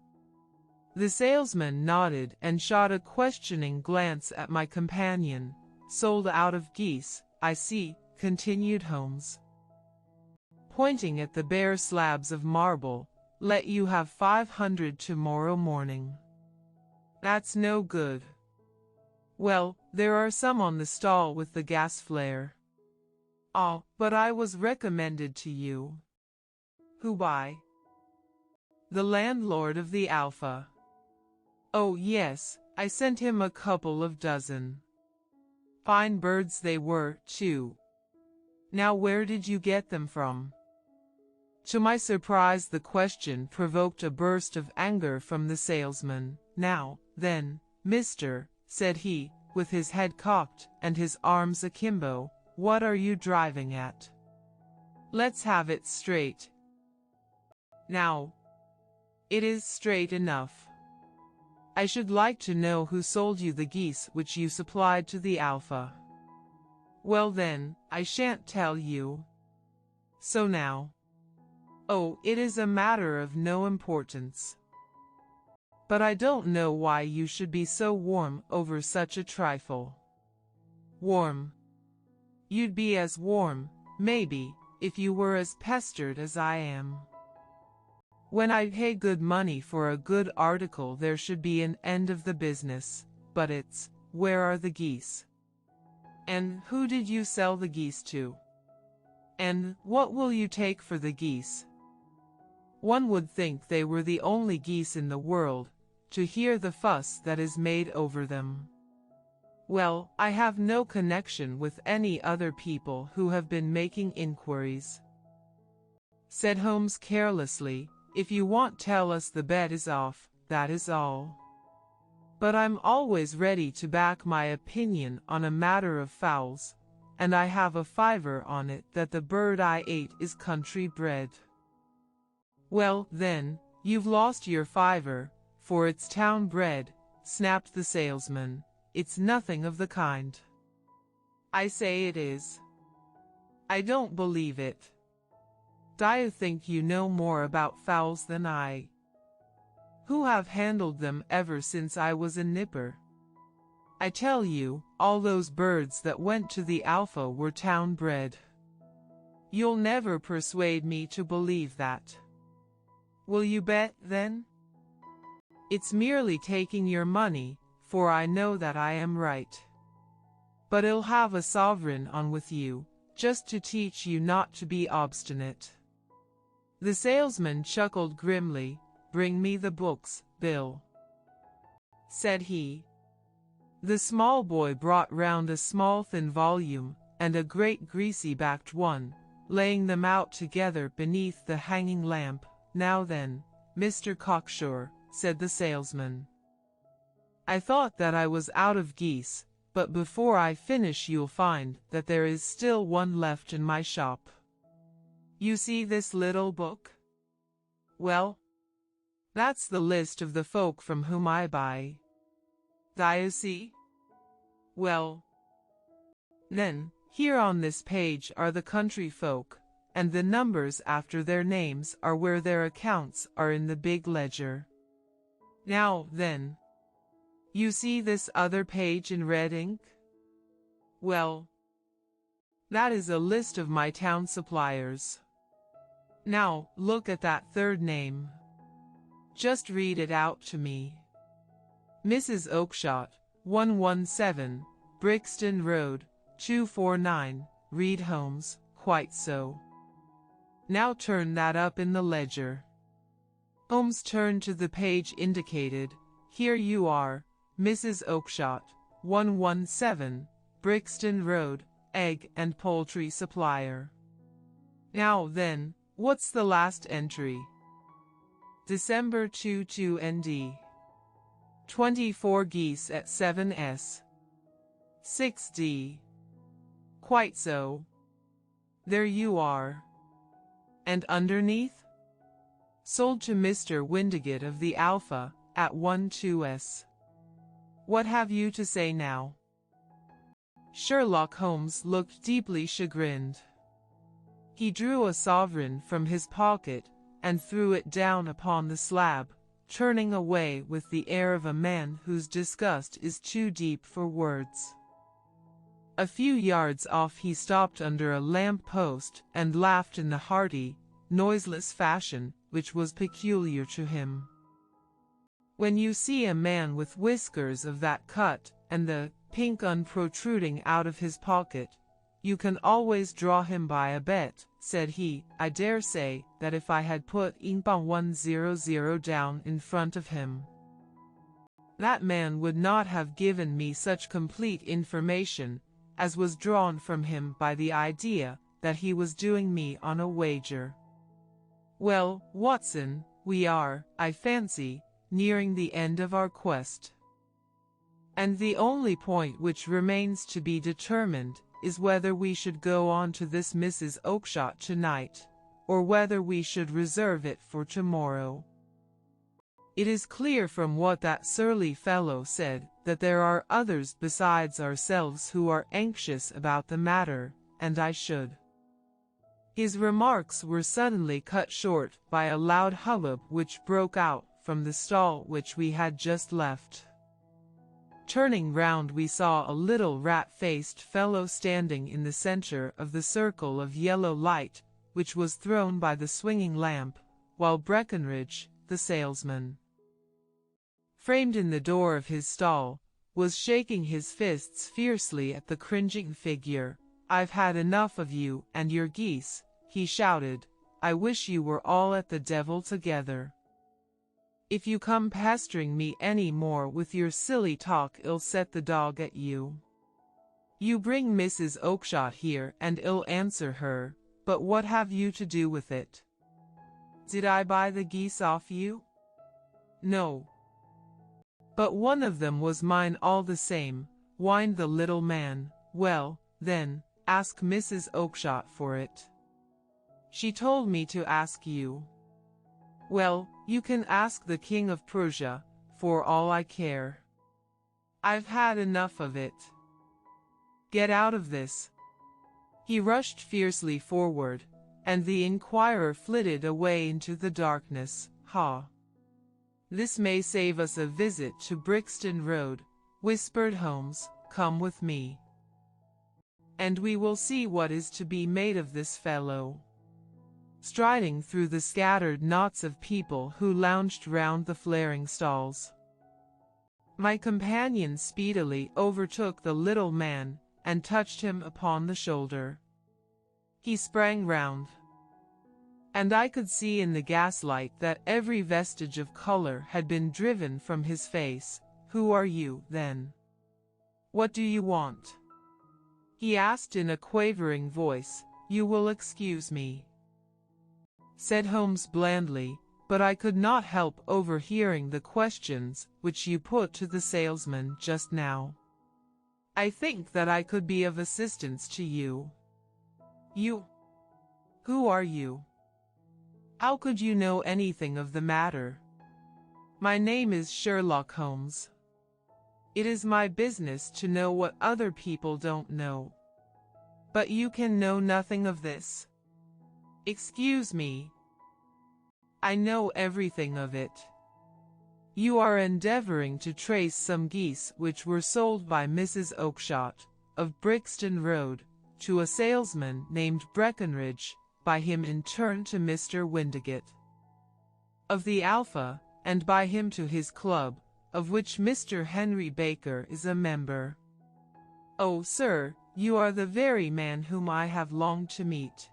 The salesman nodded and shot a questioning glance at my companion. "Sold out of geese, I see," continued Holmes, pointing at the bare slabs of marble. "Let you have 500 tomorrow morning." "That's no good." "Well, there are some on the stall with the gas flare." "Ah, but I was recommended to you." "Who by?" "The landlord of the Alpha." "Oh yes, I sent him a couple of dozen. Fine birds they were, too. Now where did you get them from?" To my surprise the question provoked a burst of anger from the salesman. "Now, then, mister," said he, with his head cocked and his arms akimbo, "what are you driving at? Let's have it straight." "Now, it is straight enough. I should like to know who sold you the geese which you supplied to the Alpha." "Well then, I shan't tell you." "So now." "Oh, it is a matter of no importance." "But I don't know why you should be so warm over such a trifle." "Warm? You'd be as warm, maybe, if you were as pestered as I am. When I pay good money for a good article there should be an end of the business, but it's, where are the geese? And who did you sell the geese to? And what will you take for the geese?" One would think they were the only geese in the world, to hear the fuss that is made over them. "Well, I have no connection with any other people who have been making inquiries," said Holmes carelessly. "If you want tell us the bet is off, that is all." But I'm always ready to back my opinion on a matter of fowls, and I have a fiver on it that the bird I ate is country bred. Well, then, you've lost your fiver, for it's town bred, snapped the salesman. It's nothing of the kind. I say it is. I don't believe it. I think you know more about fowls than I, who have handled them ever since I was a nipper. I tell you, all those birds that went to the Alpha were town bred. You'll never persuade me to believe that. Will you bet, then? It's merely taking your money, for I know that I am right. But I'll have a sovereign on with you, just to teach you not to be obstinate. The salesman chuckled grimly. Bring me the books, Bill, said he. The small boy brought round a small thin volume, and a great greasy-backed one, laying them out together beneath the hanging lamp. Now then, Mr. Cocksure, said the salesman. I thought that I was out of geese, but before I finish you'll find that there is still one left in my shop. You see this little book? Well, that's the list of the folk from whom I buy. You see? Well, then, here on this page are the country folk, and the numbers after their names are where their accounts are in the big ledger. Now, then, you see this other page in red ink? Well, that is a list of my town suppliers. Now, look at that third name. Just read it out to me. Mrs. Oakshott, 117, Brixton Road, 249, read Holmes. Quite so. Now turn that up in the ledger. Holmes turned to the page indicated. Here you are, Mrs. Oakshott, 117, Brixton Road, egg and poultry supplier. Now then, what's the last entry? December 22 ND. 24 geese at 7s. 6d. Quite so. There you are. And underneath? Sold to Mr. Windigate of the Alpha, at 12s. What have you to say now? Sherlock Holmes looked deeply chagrined. He drew a sovereign from his pocket, and threw it down upon the slab, turning away with the air of a man whose disgust is too deep for words. A few yards off he stopped under a lamp-post and laughed in the hearty, noiseless fashion which was peculiar to him. When you see a man with whiskers of that cut, and the pink un protruding out of his pocket, you can always draw him by a bet, said he. I dare say that if I had put Ingbang 100 down in front of him, that man would not have given me such complete information as was drawn from him by the idea that he was doing me on a wager. Well, Watson, we are, I fancy, nearing the end of our quest. And the only point which remains to be determined is whether we should go on to this Mrs. Oakshott tonight, or whether we should reserve it for tomorrow. It is clear from what that surly fellow said that there are others besides ourselves who are anxious about the matter, and I should. His remarks were suddenly cut short by a loud hubbub which broke out from the stall which we had just left. Turning round, we saw a little rat-faced fellow standing in the center of the circle of yellow light which was thrown by the swinging lamp, while Breckenridge, the salesman, framed in the door of his stall, was shaking his fists fiercely at the cringing figure. "I've had enough of you and your geese," he shouted. "I wish you were all at the devil together. If you come pestering me any more with your silly talk, I'll set the dog at you. You bring Mrs. Oakshott here and I'll answer her, but what have you to do with it? Did I buy the geese off you? No. But one of them was mine all the same, whined the little man. Well, then, ask Mrs. Oakshott for it. She told me to ask you. Well, you can ask the King of Prussia, for all I care. I've had enough of it. Get out of this. He rushed fiercely forward, and the inquirer flitted away into the darkness. Ha! This may save us a visit to Brixton Road, whispered Holmes. Come with me, and we will see what is to be made of this fellow. Striding through the scattered knots of people who lounged round the flaring stalls, my companion speedily overtook the little man and touched him upon the shoulder. He sprang round, and I could see in the gaslight that every vestige of color had been driven from his face. Who are you, then? What do you want? He asked in a quavering voice. You will excuse me, said Holmes blandly, but I could not help overhearing the questions which you put to the salesman just now. I think that I could be of assistance to you. You? Who are you? How could you know anything of the matter? My name is Sherlock Holmes. It is my business to know what other people don't know. But you can know nothing of this. Excuse me. I know everything of it. You are endeavoring to trace some geese which were sold by Mrs. Oakshott, of Brixton Road, to a salesman named Breckenridge, by him in turn to Mr. Windigate, of the Alpha, and by him to his club, of which Mr. Henry Baker is a member. Oh, sir, you are the very man whom I have longed to meet,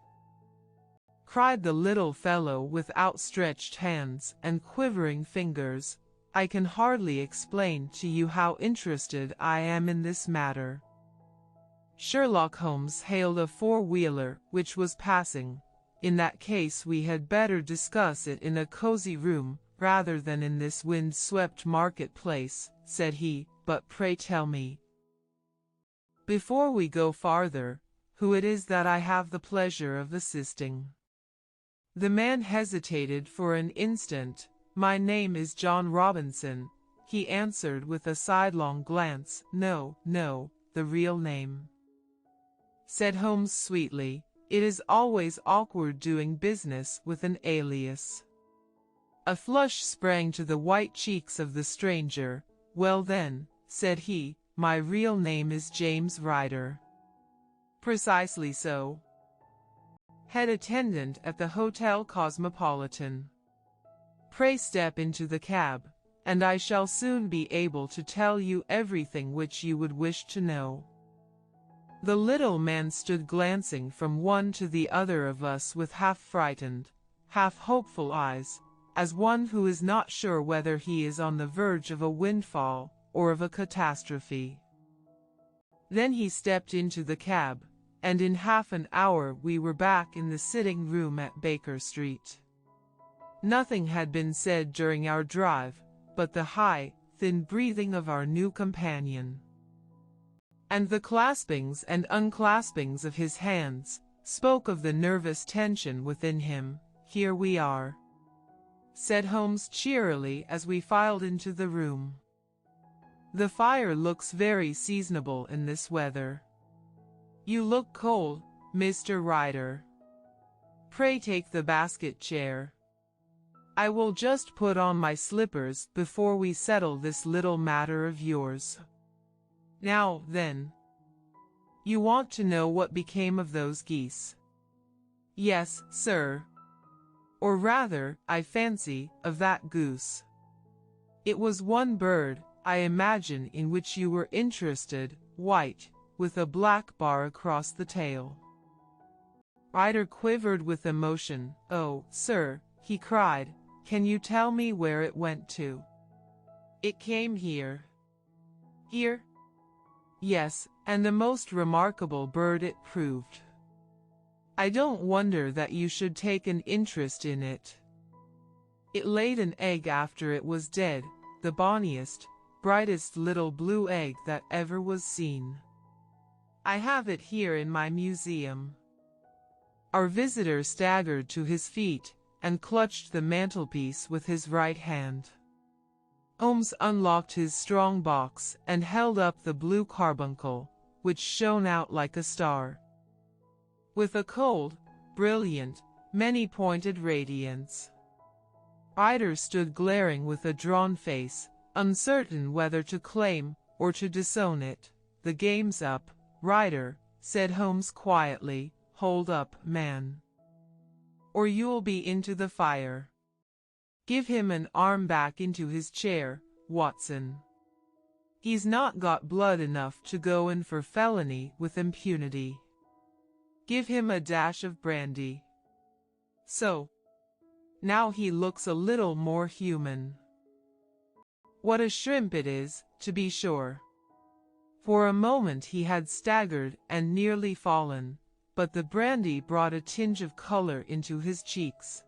cried the little fellow with outstretched hands and quivering fingers. I can hardly explain to you how interested I am in this matter. Sherlock Holmes hailed a four-wheeler which was passing. In that case we had better discuss it in a cozy room, rather than in this wind-swept market-place, said he. But pray tell me, before we go farther, who it is that I have the pleasure of assisting. The man hesitated for an instant. My name is John Robinson, he answered with a sidelong glance. No, the real name, said Holmes sweetly. It is always awkward doing business with an alias. A flush sprang to the white cheeks of the stranger. Well then, said he, my real name is James Ryder. Precisely so. Head attendant at the Hotel Cosmopolitan. Pray step into the cab, and I shall soon be able to tell you everything which you would wish to know. The little man stood glancing from one to the other of us with half-frightened, half-hopeful eyes, as one who is not sure whether he is on the verge of a windfall or of a catastrophe. Then he stepped into the cab, and in half an hour we were back in the sitting-room at Baker Street. Nothing had been said during our drive, but the high, thin breathing of our new companion, and the claspings and unclaspings of his hands, spoke of the nervous tension within him. Here we are, said Holmes cheerily as we filed into the room. The fire looks very seasonable in this weather. You look cold, Mr. Ryder. Pray take the basket chair. I will just put on my slippers before we settle this little matter of yours. Now, then, you want to know what became of those geese? Yes, sir. Or rather, I fancy, of that goose. It was one bird, I imagine, in which you were interested, white, with a black bar across the tail. Ryder quivered with emotion. Oh, sir, he cried, can you tell me where it went to? It came here. Here? Yes, and a most remarkable bird it proved. I don't wonder that you should take an interest in it. It laid an egg after it was dead, the bonniest, brightest little blue egg that ever was seen. I have it here in my museum." Our visitor staggered to his feet and clutched the mantelpiece with his right hand. Holmes unlocked his strong box and held up the blue carbuncle, which shone out like a star, with a cold, brilliant, many-pointed radiance. Ryder stood glaring with a drawn face, uncertain whether to claim or to disown it. "The game's up, Ryder," said Holmes quietly. "Hold up, man, or you'll be into the fire. Give him an arm back into his chair, Watson. He's not got blood enough to go in for felony with impunity. Give him a dash of brandy. So. Now he looks a little more human. What a shrimp it is, to be sure." For a moment he had staggered and nearly fallen, but the brandy brought a tinge of color into his cheeks,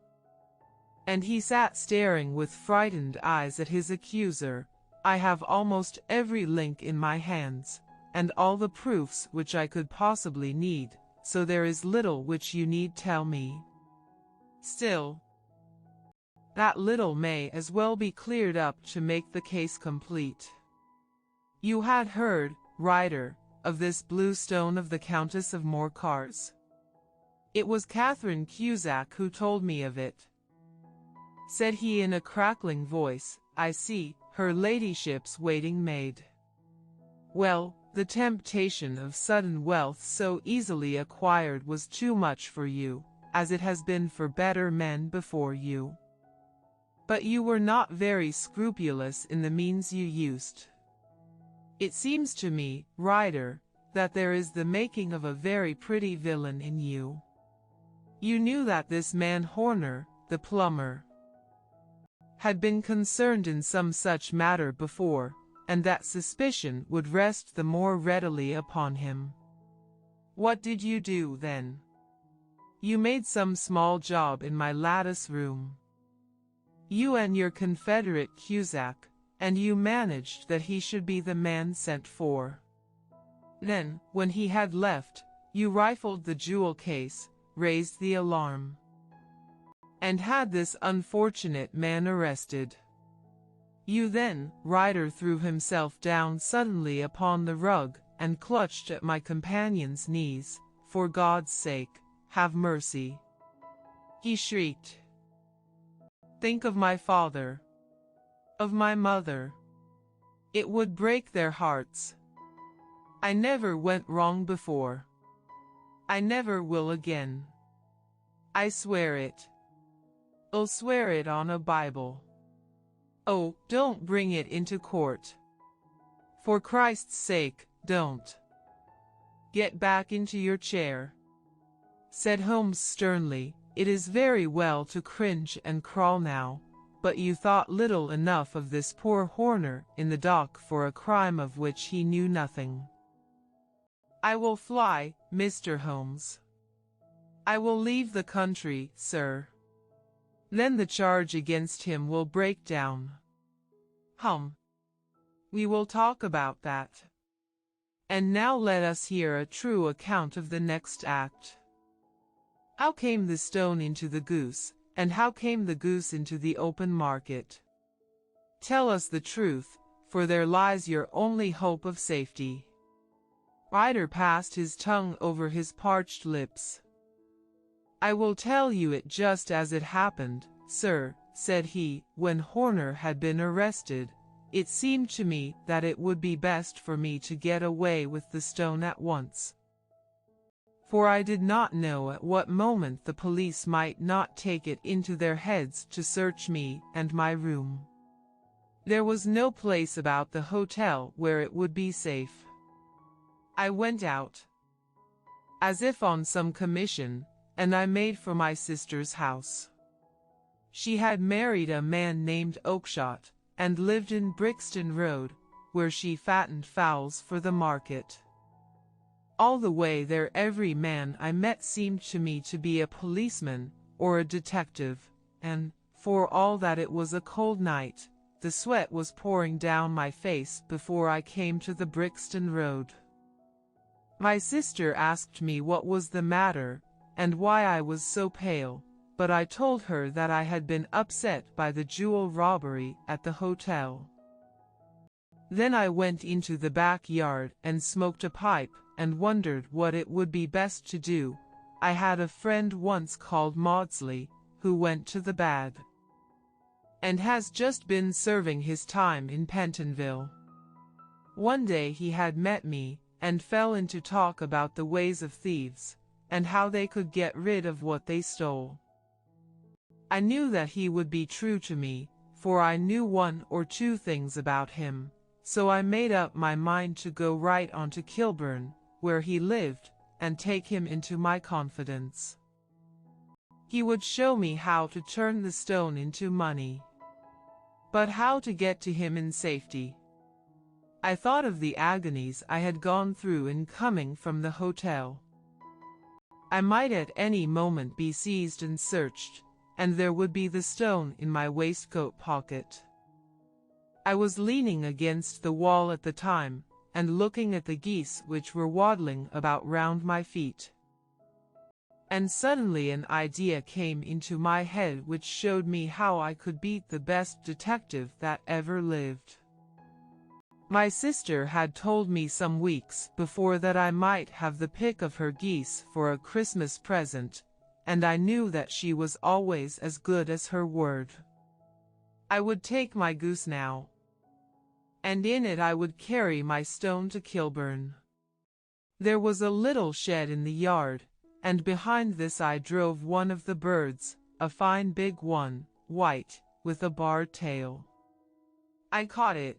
and he sat staring with frightened eyes at his accuser. "I have almost every link in my hands, and all the proofs which I could possibly need, so there is little which you need tell me. Still, that little may as well be cleared up to make the case complete. You had heard, Ryder, of this blue stone of the Countess of Morcar's. It was Catherine Cusack who told me of it," said he in a crackling voice. "I see, her ladyship's waiting maid. Well, the temptation of sudden wealth so easily acquired was too much for you, as it has been for better men before you. But you were not very scrupulous in the means you used. It seems to me, Ryder, that there is the making of a very pretty villain in you. You knew that this man Horner, the plumber, had been concerned in some such matter before, and that suspicion would rest the more readily upon him. What did you do, then? You made some small job in my lattice room. You and your confederate Cusack, and you managed that he should be the man sent for. Then, when he had left, you rifled the jewel case, raised the alarm, and had this unfortunate man arrested. You then," Ryder threw himself down suddenly upon the rug and clutched at my companion's knees. "For God's sake, have mercy," he shrieked. "Think of my father, of my mother. It would break their hearts. I never went wrong before. I never will again. I swear it. I'll swear it on a Bible. Oh, don't bring it into court. For Christ's sake, don't. Get back into your chair," said Holmes sternly. "It is very well to cringe and crawl now, but you thought little enough of this poor Horner in the dock for a crime of which he knew nothing. I will fly, Mr. Holmes. I will leave the country, sir. Then the charge against him will break down. We will talk about that. And now let us hear a true account of the next act. How came the stone into the goose, and how came the goose into the open market? Tell us the truth, for there lies your only hope of safety." Ryder passed his tongue over his parched lips. "I will tell you it just as it happened, sir," said he. "When Horner had been arrested, it seemed to me that it would be best for me to get away with the stone at once, for I did not know at what moment the police might not take it into their heads to search me and my room. There was no place about the hotel where it would be safe. I went out, as if on some commission, and I made for my sister's house. She had married a man named Oakshott, and lived in Brixton Road, where she fattened fowls for the market. All the way there every man I met seemed to me to be a policeman or a detective, and, for all that it was a cold night, the sweat was pouring down my face before I came to the Brixton Road. My sister asked me what was the matter, and why I was so pale, but I told her that I had been upset by the jewel robbery at the hotel. Then I went into the backyard and smoked a pipe and wondered what it would be best to do. I had a friend once called Maudsley, who went to the bad and has just been serving his time in Pentonville. One day he had met me, and fell into talk about the ways of thieves, and how they could get rid of what they stole. I knew that he would be true to me, for I knew one or two things about him, so I made up my mind to go right on to Kilburn, where he lived, and take him into my confidence. He would show me how to turn the stone into money. But how to get to him in safety? I thought of the agonies I had gone through in coming from the hotel. I might at any moment be seized and searched, and there would be the stone in my waistcoat pocket. I was leaning against the wall at the time, and looking at the geese which were waddling about round my feet. And suddenly an idea came into my head which showed me how I could beat the best detective that ever lived. My sister had told me some weeks before that I might have the pick of her geese for a Christmas present, and I knew that she was always as good as her word. I would take my goose now, and in it I would carry my stone to Kilburn. There was a little shed in the yard, and behind this I drove one of the birds, a fine big one, white, with a barred tail. I caught it,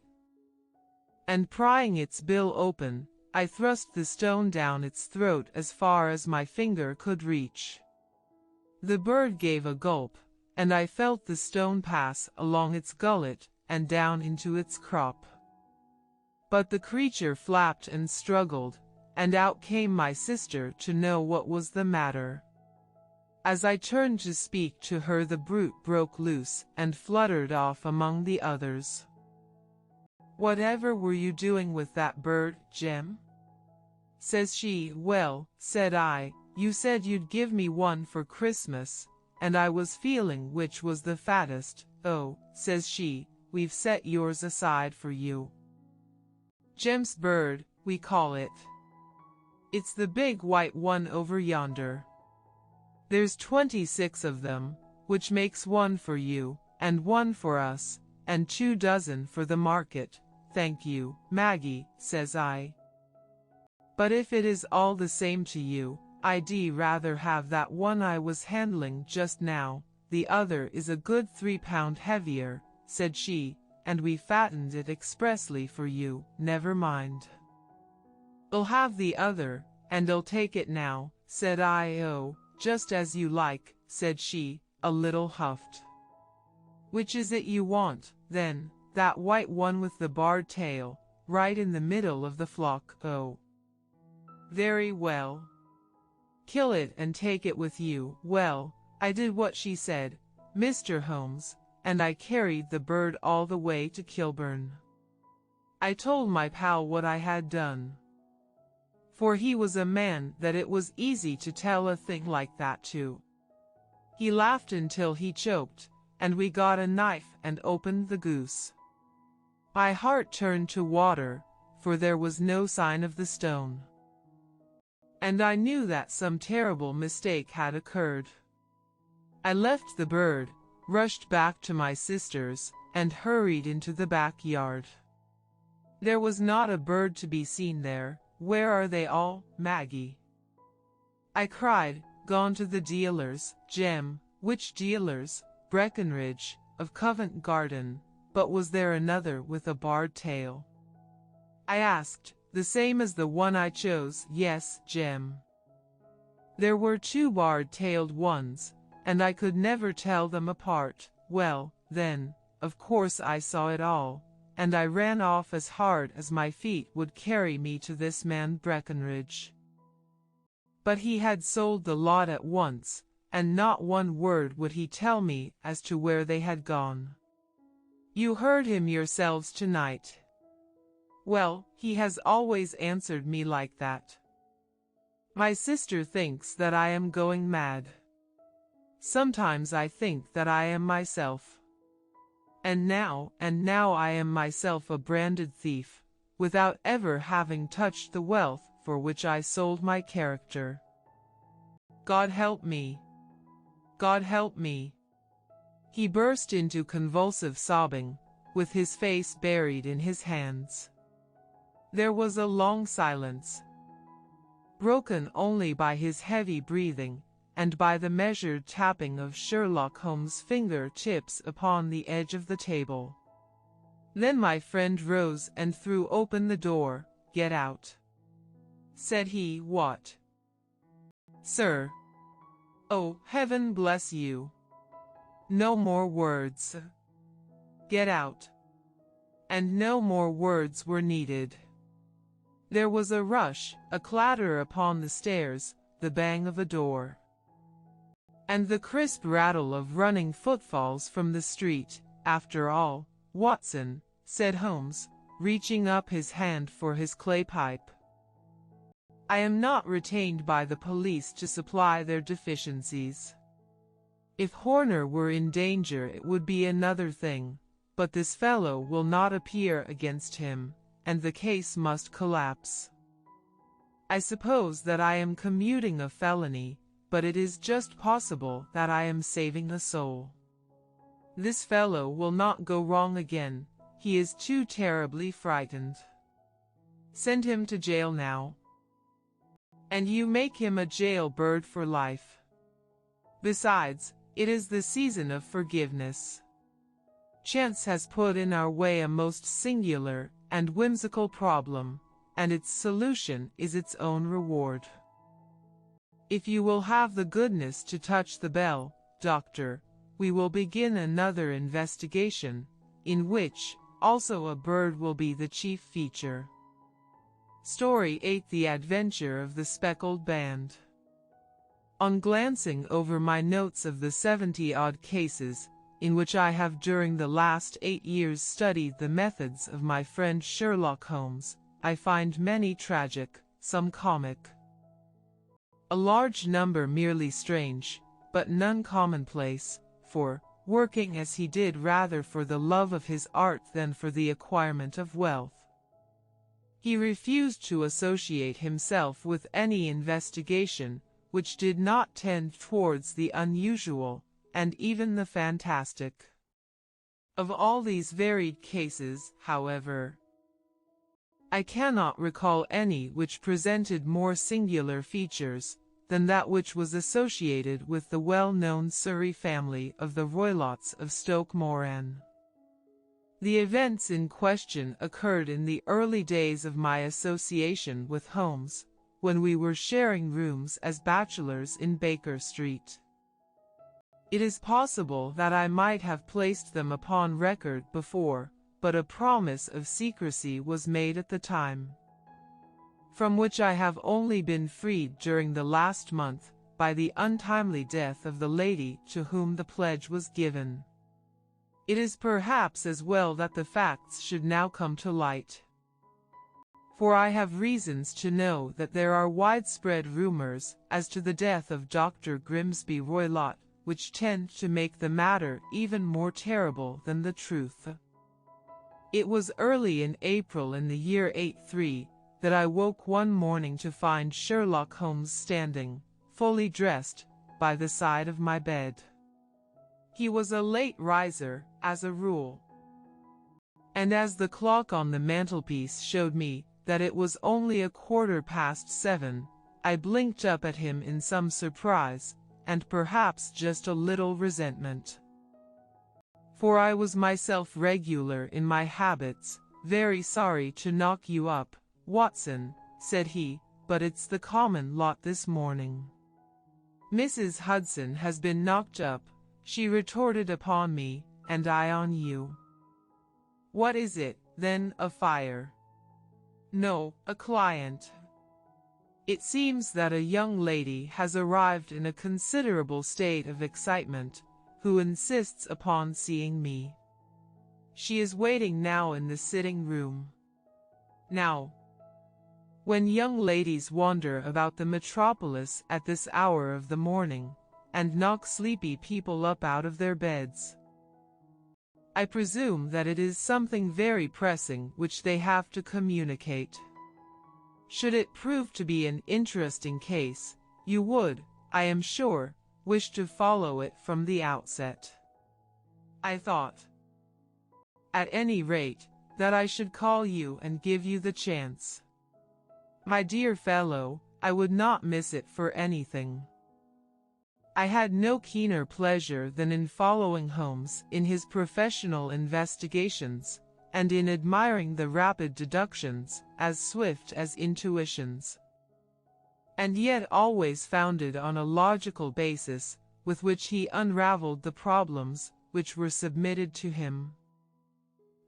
and prying its bill open, I thrust the stone down its throat as far as my finger could reach. The bird gave a gulp, and I felt the stone pass along its gullet and down into its crop. But the creature flapped and struggled, and out came my sister to know what was the matter. As I turned to speak to her, the brute broke loose and fluttered off among the others. "Whatever were you doing with that bird, Jem?" says she. "Well," said I, "you said you'd give me one for Christmas, and I was feeling which was the fattest." "Oh," says she, "we've set yours aside for you. Jem's bird, we call it. It's the big white one over yonder. There's 26 of them, which makes one for you, and one for us, and 2 dozen for the market." "Thank you, Maggie," says I. "But if it is all the same to you, I'd rather have that one I was handling just now. The other is a good 3 pound heavier," said she, "and we fattened it expressly for you." "Never mind. I'll have the other, and I'll take it now," said I. "Oh, just as you like," said she, a little huffed. "Which is it you want, then?" "That white one with the barred tail, right in the middle of the flock." "Oh, very well. Kill it and take it with you." Well, I did what she said, Mr. Holmes, and I carried the bird all the way to Kilburn. I told my pal what I had done, for he was a man that it was easy to tell a thing like that to. He laughed until he choked, and we got a knife and opened the goose. My heart turned to water, for there was no sign of the stone, and I knew that some terrible mistake had occurred. I left the bird, rushed back to my sister's, and hurried into the backyard. There was not a bird to be seen there. "Where are they all, Maggie?" I cried. "Gone to the dealers, Jem." "Which dealers?" "Breckenridge, of Covent Garden." "But was there another with a barred tail?" I asked. "The same as the one I chose." "Yes, Jem. There were 2 barred-tailed ones, and I could never tell them apart." "Well, then, of course I saw it all, and I ran off as hard as my feet would carry me to this man Breckenridge. But he had sold the lot at once, and not one word would he tell me as to where they had gone. You heard him yourselves tonight. Well, he has always answered me like that. My sister thinks that I am going mad. Sometimes I think that I am myself. And now I am myself a branded thief, without ever having touched the wealth for which I sold my character. God help me! God help me! He burst into convulsive sobbing, with his face buried in his hands. There was a long silence, broken only by his heavy breathing, and by the measured tapping of Sherlock Holmes' finger-tips upon the edge of the table. Then my friend rose and threw open the door. "Get out," said he. "What, sir? Oh, heaven bless you! No more words. Get out." And no more words were needed. There was a rush, a clatter upon the stairs, the bang of a door, and the crisp rattle of running footfalls from the street. "After all, Watson," said Holmes, reaching up his hand for his clay pipe, "I am not retained by the police to supply their deficiencies. If Horner were in danger it would be another thing, but this fellow will not appear against him, and the case must collapse. I suppose that I am commuting a felony, but it is just possible that I am saving a soul. This fellow will not go wrong again, he is too terribly frightened. Send him to jail now. And you make him a jailbird for life. Besides, it is the season of forgiveness. Chance has put in our way a most singular and whimsical problem, and its solution is its own reward. If you will have the goodness to touch the bell, Doctor, we will begin another investigation, in which also a bird will be the chief feature." Story 8: The Adventure of the Speckled Band. On glancing over my notes of the 70-odd cases, in which I have during the last 8 years studied the methods of my friend Sherlock Holmes, I find many tragic, some comic, a large number merely strange, but none commonplace, for, working as he did rather for the love of his art than for the acquirement of wealth, he refused to associate himself with any investigation which did not tend towards the unusual, and even the fantastic. Of all these varied cases, however, I cannot recall any which presented more singular features than that which was associated with the well-known Surrey family of the Roylotts of Stoke Moran. The events in question occurred in the early days of my association with Holmes, when we were sharing rooms as bachelors in Baker Street. It is possible that I might have placed them upon record before, but a promise of secrecy was made at the time, from which I have only been freed during the last month, by the untimely death of the lady to whom the pledge was given. It is perhaps as well that the facts should now come to light, for I have reasons to know that there are widespread rumors as to the death of Dr. Grimsby Roylott, which tend to make the matter even more terrible than the truth. It was early in April in the year 83 that I woke one morning to find Sherlock Holmes standing, fully dressed, by the side of my bed. He was a late riser, as a rule, and as the clock on the mantelpiece showed me that it was only 7:15, I blinked up at him in some surprise, and perhaps just a little resentment. For I was myself regular in my habits. "Very sorry to knock you up, Watson," said he, "but it's the common lot this morning. Mrs. Hudson has been knocked up," she retorted upon me, "and I on you." "What is it, then, a fire?" "No, a client. It seems that a young lady has arrived in a considerable state of excitement, who insists upon seeing me. She is waiting now in the sitting room. Now, when young ladies wander about the metropolis at this hour of the morning, and knock sleepy people up out of their beds, I presume that it is something very pressing which they have to communicate. Should it prove to be an interesting case, you would, I am sure, wish to follow it from the outset. I thought, at any rate, that I should call you and give you the chance. My dear fellow, I would not miss it for anything. I had no keener pleasure than in following Holmes in his professional investigations, and in admiring the rapid deductions, as swift as intuitions, and yet always founded on a logical basis, with which he unraveled the problems which were submitted to him.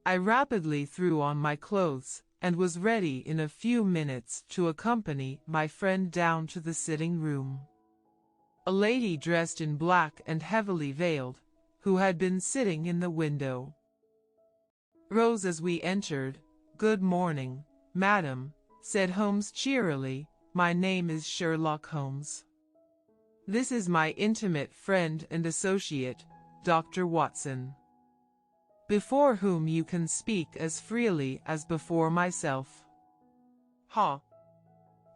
I rapidly threw on my clothes, and was ready in a few minutes to accompany my friend down to the sitting room. A lady dressed in black and heavily veiled, who had been sitting in the window, rose as we entered. "Good morning, madam," said Holmes cheerily. "My name is Sherlock Holmes. This is my intimate friend and associate, Dr. Watson, before whom you can speak as freely as before myself." "Ha!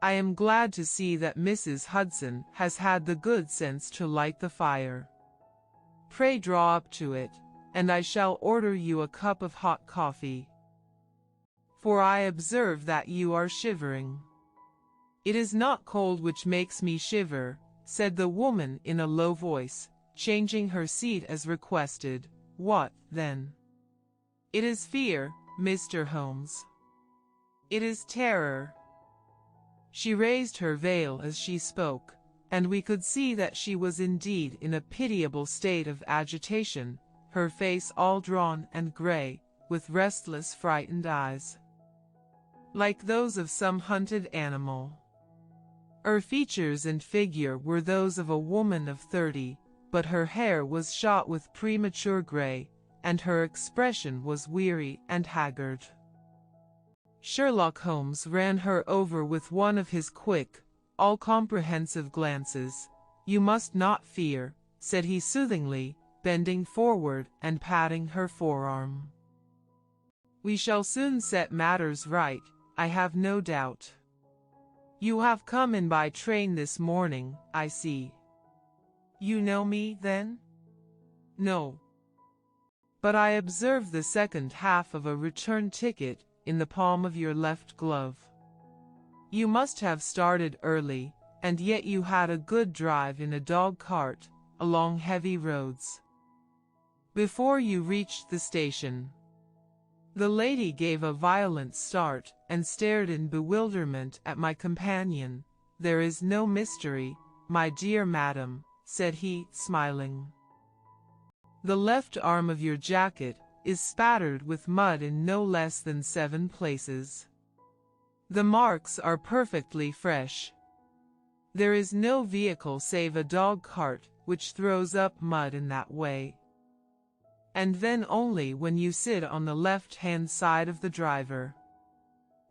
I am glad to see that Mrs. Hudson has had the good sense to light the fire. Pray draw up to it, and I shall order you a cup of hot coffee, for I observe that you are shivering." "It is not cold which makes me shiver," said the woman in a low voice, changing her seat as requested. "What, then?" "It is fear, Mr. Holmes. It is terror." She raised her veil as she spoke, and we could see that she was indeed in a pitiable state of agitation, her face all drawn and grey, with restless frightened eyes, like those of some hunted animal. Her features and figure were those of a woman of 30, but her hair was shot with premature grey, and her expression was weary and haggard. Sherlock Holmes ran her over with one of his quick, all-comprehensive glances. "You must not fear," said he soothingly, bending forward and patting her forearm. "We shall soon set matters right, I have no doubt. You have come in by train this morning, I see. You know me, then?" "No. But I observe the second half of a return ticket in the palm of your left glove. You must have started early, and yet you had a good drive in a dog cart, along heavy roads. Before you reached the station." The lady gave a violent start, and stared in bewilderment at my companion. "There is no mystery, my dear madam," said he, smiling. "The left arm of your jacket is spattered with mud in no less than 7 places. The marks are perfectly fresh. There is no vehicle save a dog cart which throws up mud in that way. And then only when you sit on the left-hand side of the driver.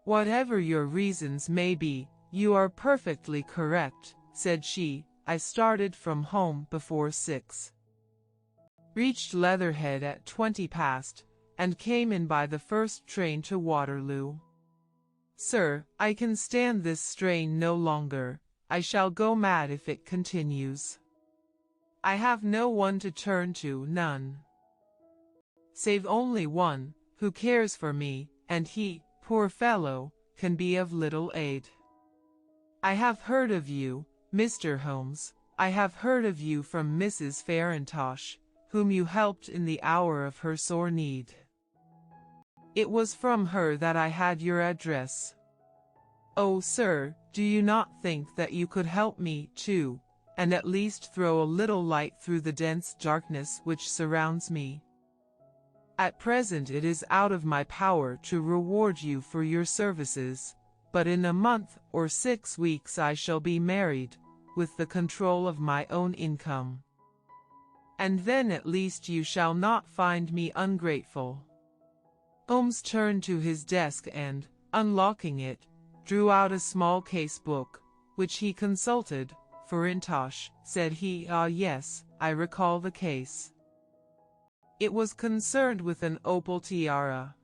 Whatever your reasons may be, you are perfectly correct," said she. "I started from home before 6. Reached Leatherhead at 20 past, and came in by the first train to Waterloo. Sir, I can stand this strain no longer. I shall go mad if it continues. I have no one to turn to, none. Save only one, who cares for me, and he, poor fellow, can be of little aid. I have heard of you, Mr. Holmes. I have heard of you from Mrs. Farintosh, whom you helped in the hour of her sore need. It was from her that I had your address. Oh, sir, do you not think that you could help me, too, and at least throw a little light through the dense darkness which surrounds me? At present it is out of my power to reward you for your services, but in a month or 6 weeks I shall be married, with the control of my own income. And then at least you shall not find me ungrateful. Holmes turned to his desk and, unlocking it, drew out a small case book, which he consulted. "Farintosh," said he. "Ah yes, I recall the case. It was concerned with an opal tiara.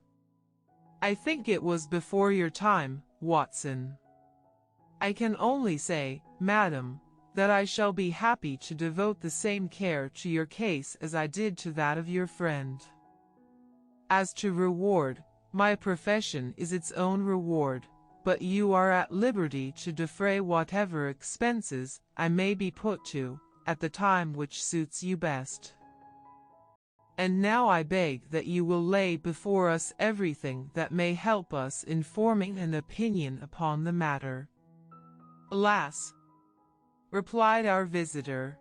I think it was before your time, Watson. I can only say, madam, that I shall be happy to devote the same care to your case as I did to that of your friend. As to reward, my profession is its own reward, but you are at liberty to defray whatever expenses I may be put to, at the time which suits you best. And now I beg that you will lay before us everything that may help us in forming an opinion upon the matter." "Alas," replied our visitor,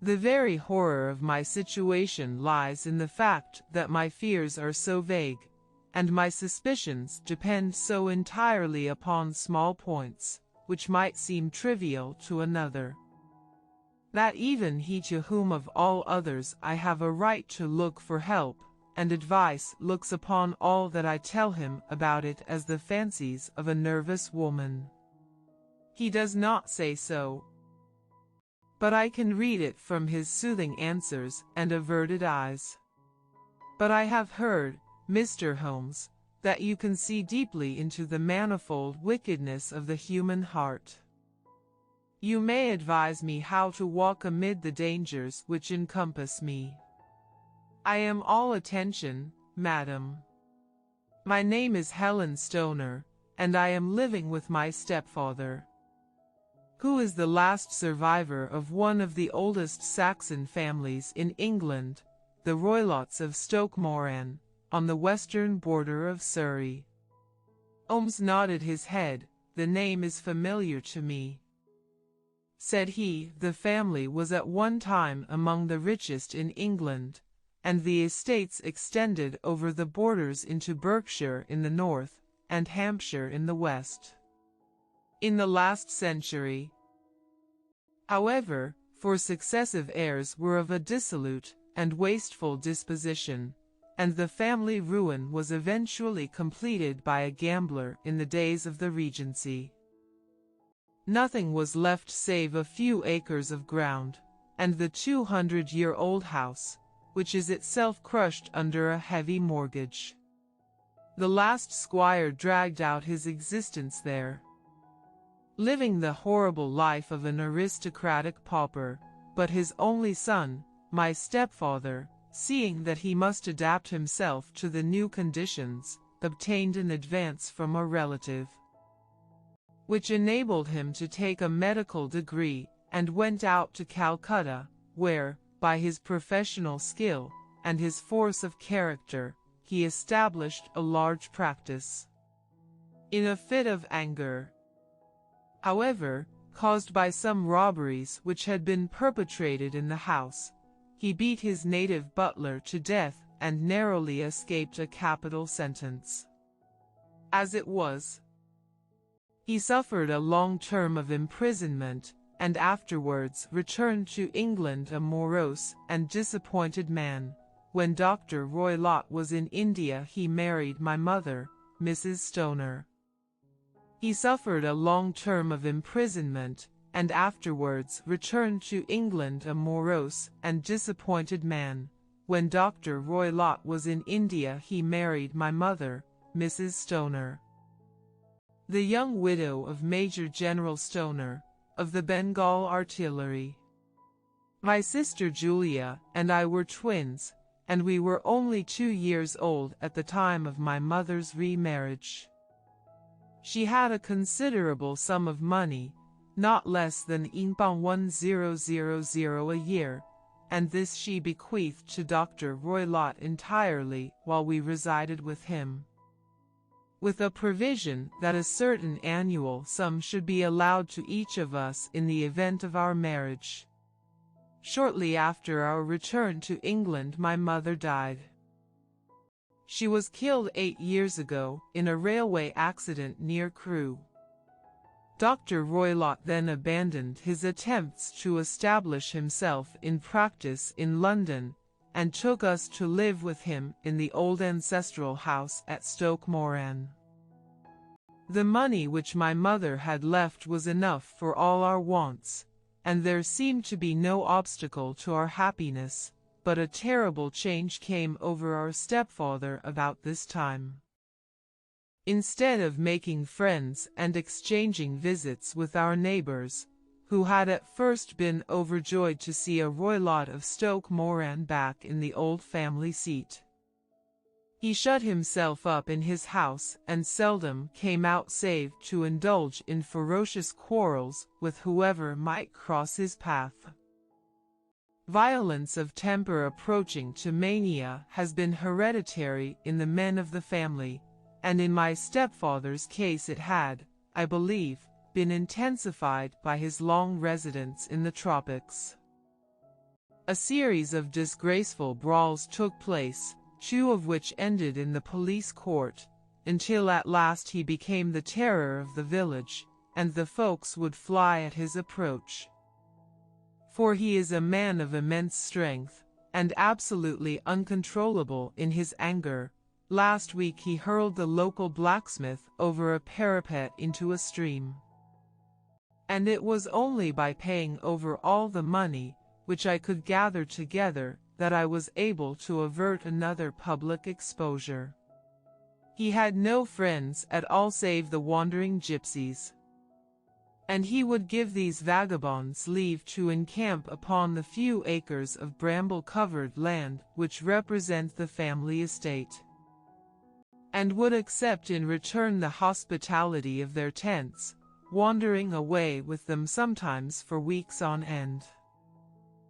"the very horror of my situation lies in the fact that my fears are so vague, and my suspicions depend so entirely upon small points, which might seem trivial to another, that even he to whom of all others I have a right to look for help and advice looks upon all that I tell him about it as the fancies of a nervous woman. He does not say so, but I can read it from his soothing answers and averted eyes. But I have heard, Mr. Holmes, that you can see deeply into the manifold wickedness of the human heart. You may advise me how to walk amid the dangers which encompass me. I am all attention, madam. My name is Helen Stoner, and I am living with my stepfather, who is the last survivor of one of the oldest Saxon families in England, the Roylotts of Stoke Moran, on the western border of Surrey." Holmes nodded his head. "The name is familiar to me," said he. "The family was at one time among the richest in England, and the estates extended over the borders into Berkshire in the north, and Hampshire in the west. In the last century, however, for successive heirs were of a dissolute and wasteful disposition, and the family ruin was eventually completed by a gambler in the days of the Regency. Nothing was left save a few acres of ground, and the 200-year-old house, which is itself crushed under a heavy mortgage. The last squire dragged out his existence there, living the horrible life of an aristocratic pauper, but his only son, my stepfather, seeing that he must adapt himself to the new conditions, obtained an advance from a relative, which enabled him to take a medical degree, and went out to Calcutta, where, by his professional skill and his force of character, he established a large practice. In a fit of anger, however, caused by some robberies which had been perpetrated in the house, he beat his native butler to death and narrowly escaped a capital sentence. As it was, he suffered a long term of imprisonment, and afterwards returned to England a morose and disappointed man. When Dr. Roylott was in India, he married my mother, Mrs. Stoner. He suffered a long term of imprisonment, and afterwards returned to England a morose and disappointed man. When Dr. Roylott was in India, he married my mother, Mrs. Stoner, the young widow of Major General Stoner, of the Bengal Artillery. My sister Julia and I were twins, and we were only 2 years old at the time of my mother's remarriage. She had a considerable sum of money, not less than £1000 a year, and this she bequeathed to Dr. Roylott entirely while we resided with him, with a provision that a certain annual sum should be allowed to each of us in the event of our marriage. Shortly after our return to England, my mother died. She was killed 8 years ago in a railway accident near Crewe. Dr. Roylott then abandoned his attempts to establish himself in practice in London, and took us to live with him in the old ancestral house at Stoke Moran. The money which my mother had left was enough for all our wants, and there seemed to be no obstacle to our happiness, but a terrible change came over our stepfather about this time. Instead of making friends and exchanging visits with our neighbours, who had at first been overjoyed to see a Roylott of Stoke Moran back in the old family seat, he shut himself up in his house and seldom came out save to indulge in ferocious quarrels with whoever might cross his path. Violence of temper approaching to mania has been hereditary in the men of the family, and in my stepfather's case it had, I believe, been intensified by his long residence in the tropics. A series of disgraceful brawls took place, 2 of which ended in the police court, until at last he became the terror of the village, and the folks would fly at his approach. For he is a man of immense strength, and absolutely uncontrollable in his anger. Last week he hurled the local blacksmith over a parapet into a stream. And it was only by paying over all the money which I could gather together that I was able to avert another public exposure. He had no friends at all save the wandering gypsies, and he would give these vagabonds leave to encamp upon the few acres of bramble-covered land which represent the family estate, and would accept in return the hospitality of their tents, wandering away with them sometimes for weeks on end.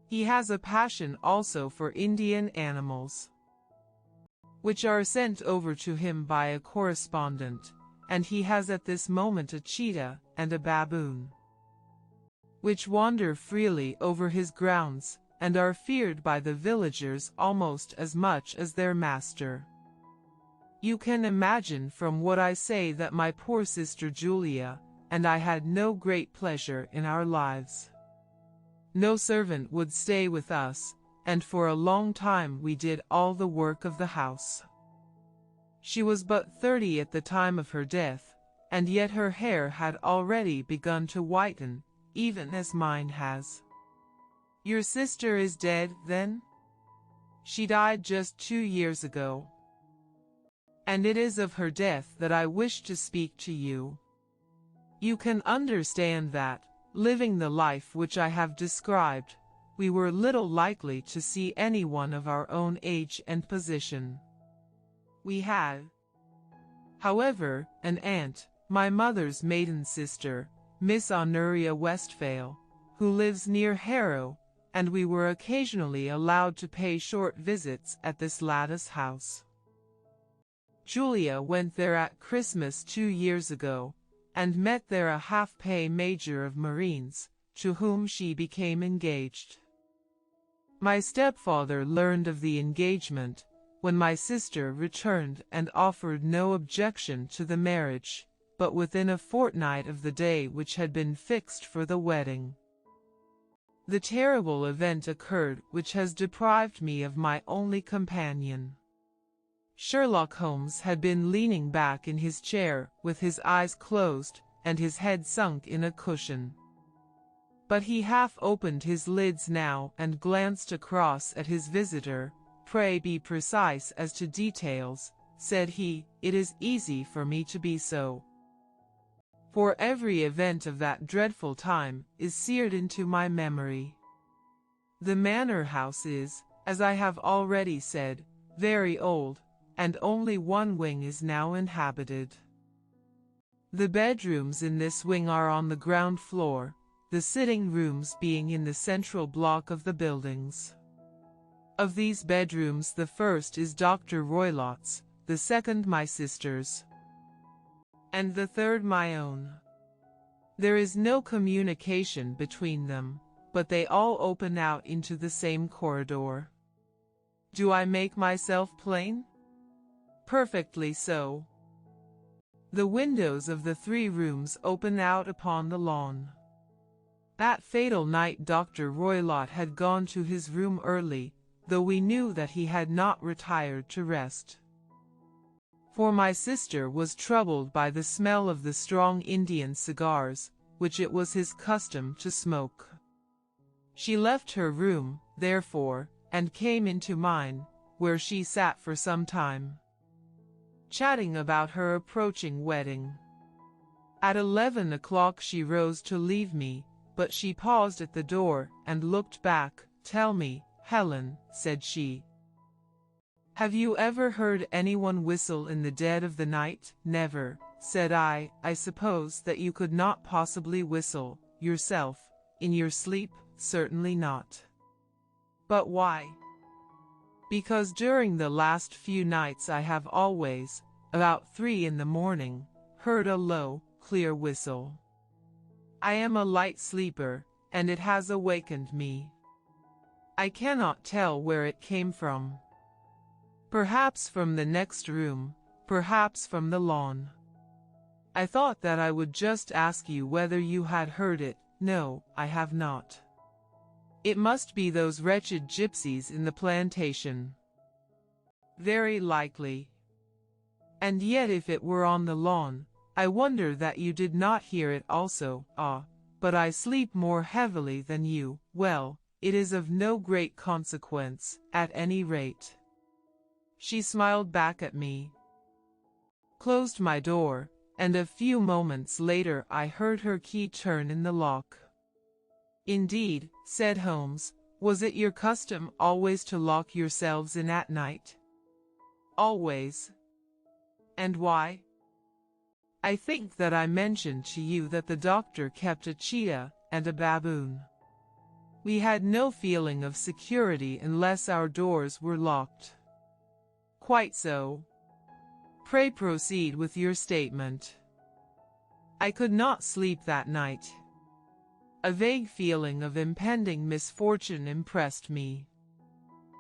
He has a passion also for Indian animals, which are sent over to him by a correspondent, and he has at this moment a cheetah and a baboon, which wander freely over his grounds, and are feared by the villagers almost as much as their master. You can imagine from what I say that my poor sister Julia and I had no great pleasure in our lives. No servant would stay with us, and for a long time we did all the work of the house. She was but 30 at the time of her death, and yet her hair had already begun to whiten, even as mine has. Your sister is dead, then? She died just 2 years ago. And it is of her death that I wish to speak to you. You can understand that, living the life which I have described, we were little likely to see anyone of our own age and position. We had, however, an aunt, my mother's maiden sister, Miss Honoria Westphale, who lives near Harrow, and we were occasionally allowed to pay short visits at this lattice house. Julia went there at Christmas 2 years ago, and met there a half-pay major of Marines, to whom she became engaged. My stepfather learned of the engagement when my sister returned and offered no objection to the marriage, but within a fortnight of the day which had been fixed for the wedding, the terrible event occurred which has deprived me of my only companion. Sherlock Holmes had been leaning back in his chair with his eyes closed and his head sunk in a cushion. But he half opened his lids now and glanced across at his visitor. "Pray be precise as to details," said he. "It is easy for me to be so, for every event of that dreadful time is seared into my memory. The manor house is, as I have already said, very old, and only one wing is now inhabited. The bedrooms in this wing are on the ground floor, the sitting rooms being in the central block of the buildings. Of these bedrooms the first is Dr. Roylott's, the second my sister's, and the third my own. There is no communication between them, but they all open out into the same corridor. Do I make myself plain? Perfectly so. The windows of the 3 rooms open out upon the lawn. That fatal night Dr. Roylott had gone to his room early, though we knew that he had not retired to rest. For my sister was troubled by the smell of the strong Indian cigars, which it was his custom to smoke. She left her room, therefore, and came into mine, where she sat for some time, chatting about her approaching wedding. At 11 o'clock she rose to leave me, but she paused at the door and looked back. "Tell me, Helen," said she, "have you ever heard anyone whistle in the dead of the night?" "Never," said I. "I suppose that you could not possibly whistle, yourself, in your sleep?" "Certainly not." "But why?" "Because during the last few nights I have always, about 3 in the morning, heard a low, clear whistle. I am a light sleeper, and it has awakened me. I cannot tell where it came from. Perhaps from the next room, perhaps from the lawn. I thought that I would just ask you whether you had heard it." "No, I have not." "It must be those wretched gypsies in the plantation." "Very likely. And yet if it were on the lawn, I wonder that you did not hear it also." "Ah, but I sleep more heavily than you." "Well, it is of no great consequence, at any rate." She smiled back at me, closed my door, and a few moments later I heard her key turn in the lock. "Indeed," said Holmes, "was it your custom always to lock yourselves in at night?" "Always." "And why?" "I think that I mentioned to you that the doctor kept a cheetah and a baboon. We had no feeling of security unless our doors were locked." "Quite so. Pray proceed with your statement." "I could not sleep that night. A vague feeling of impending misfortune impressed me.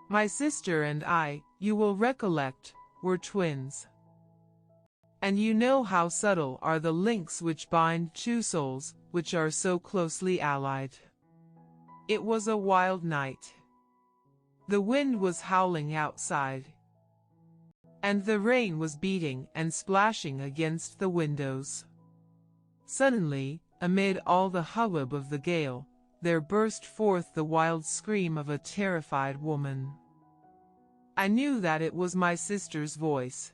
My sister and I, you will recollect, were twins. And you know how subtle are the links which bind two souls which are so closely allied. It was a wild night. The wind was howling outside, and the rain was beating and splashing against the windows. Suddenly, amid all the hubbub of the gale, there burst forth the wild scream of a terrified woman. I knew that it was my sister's voice.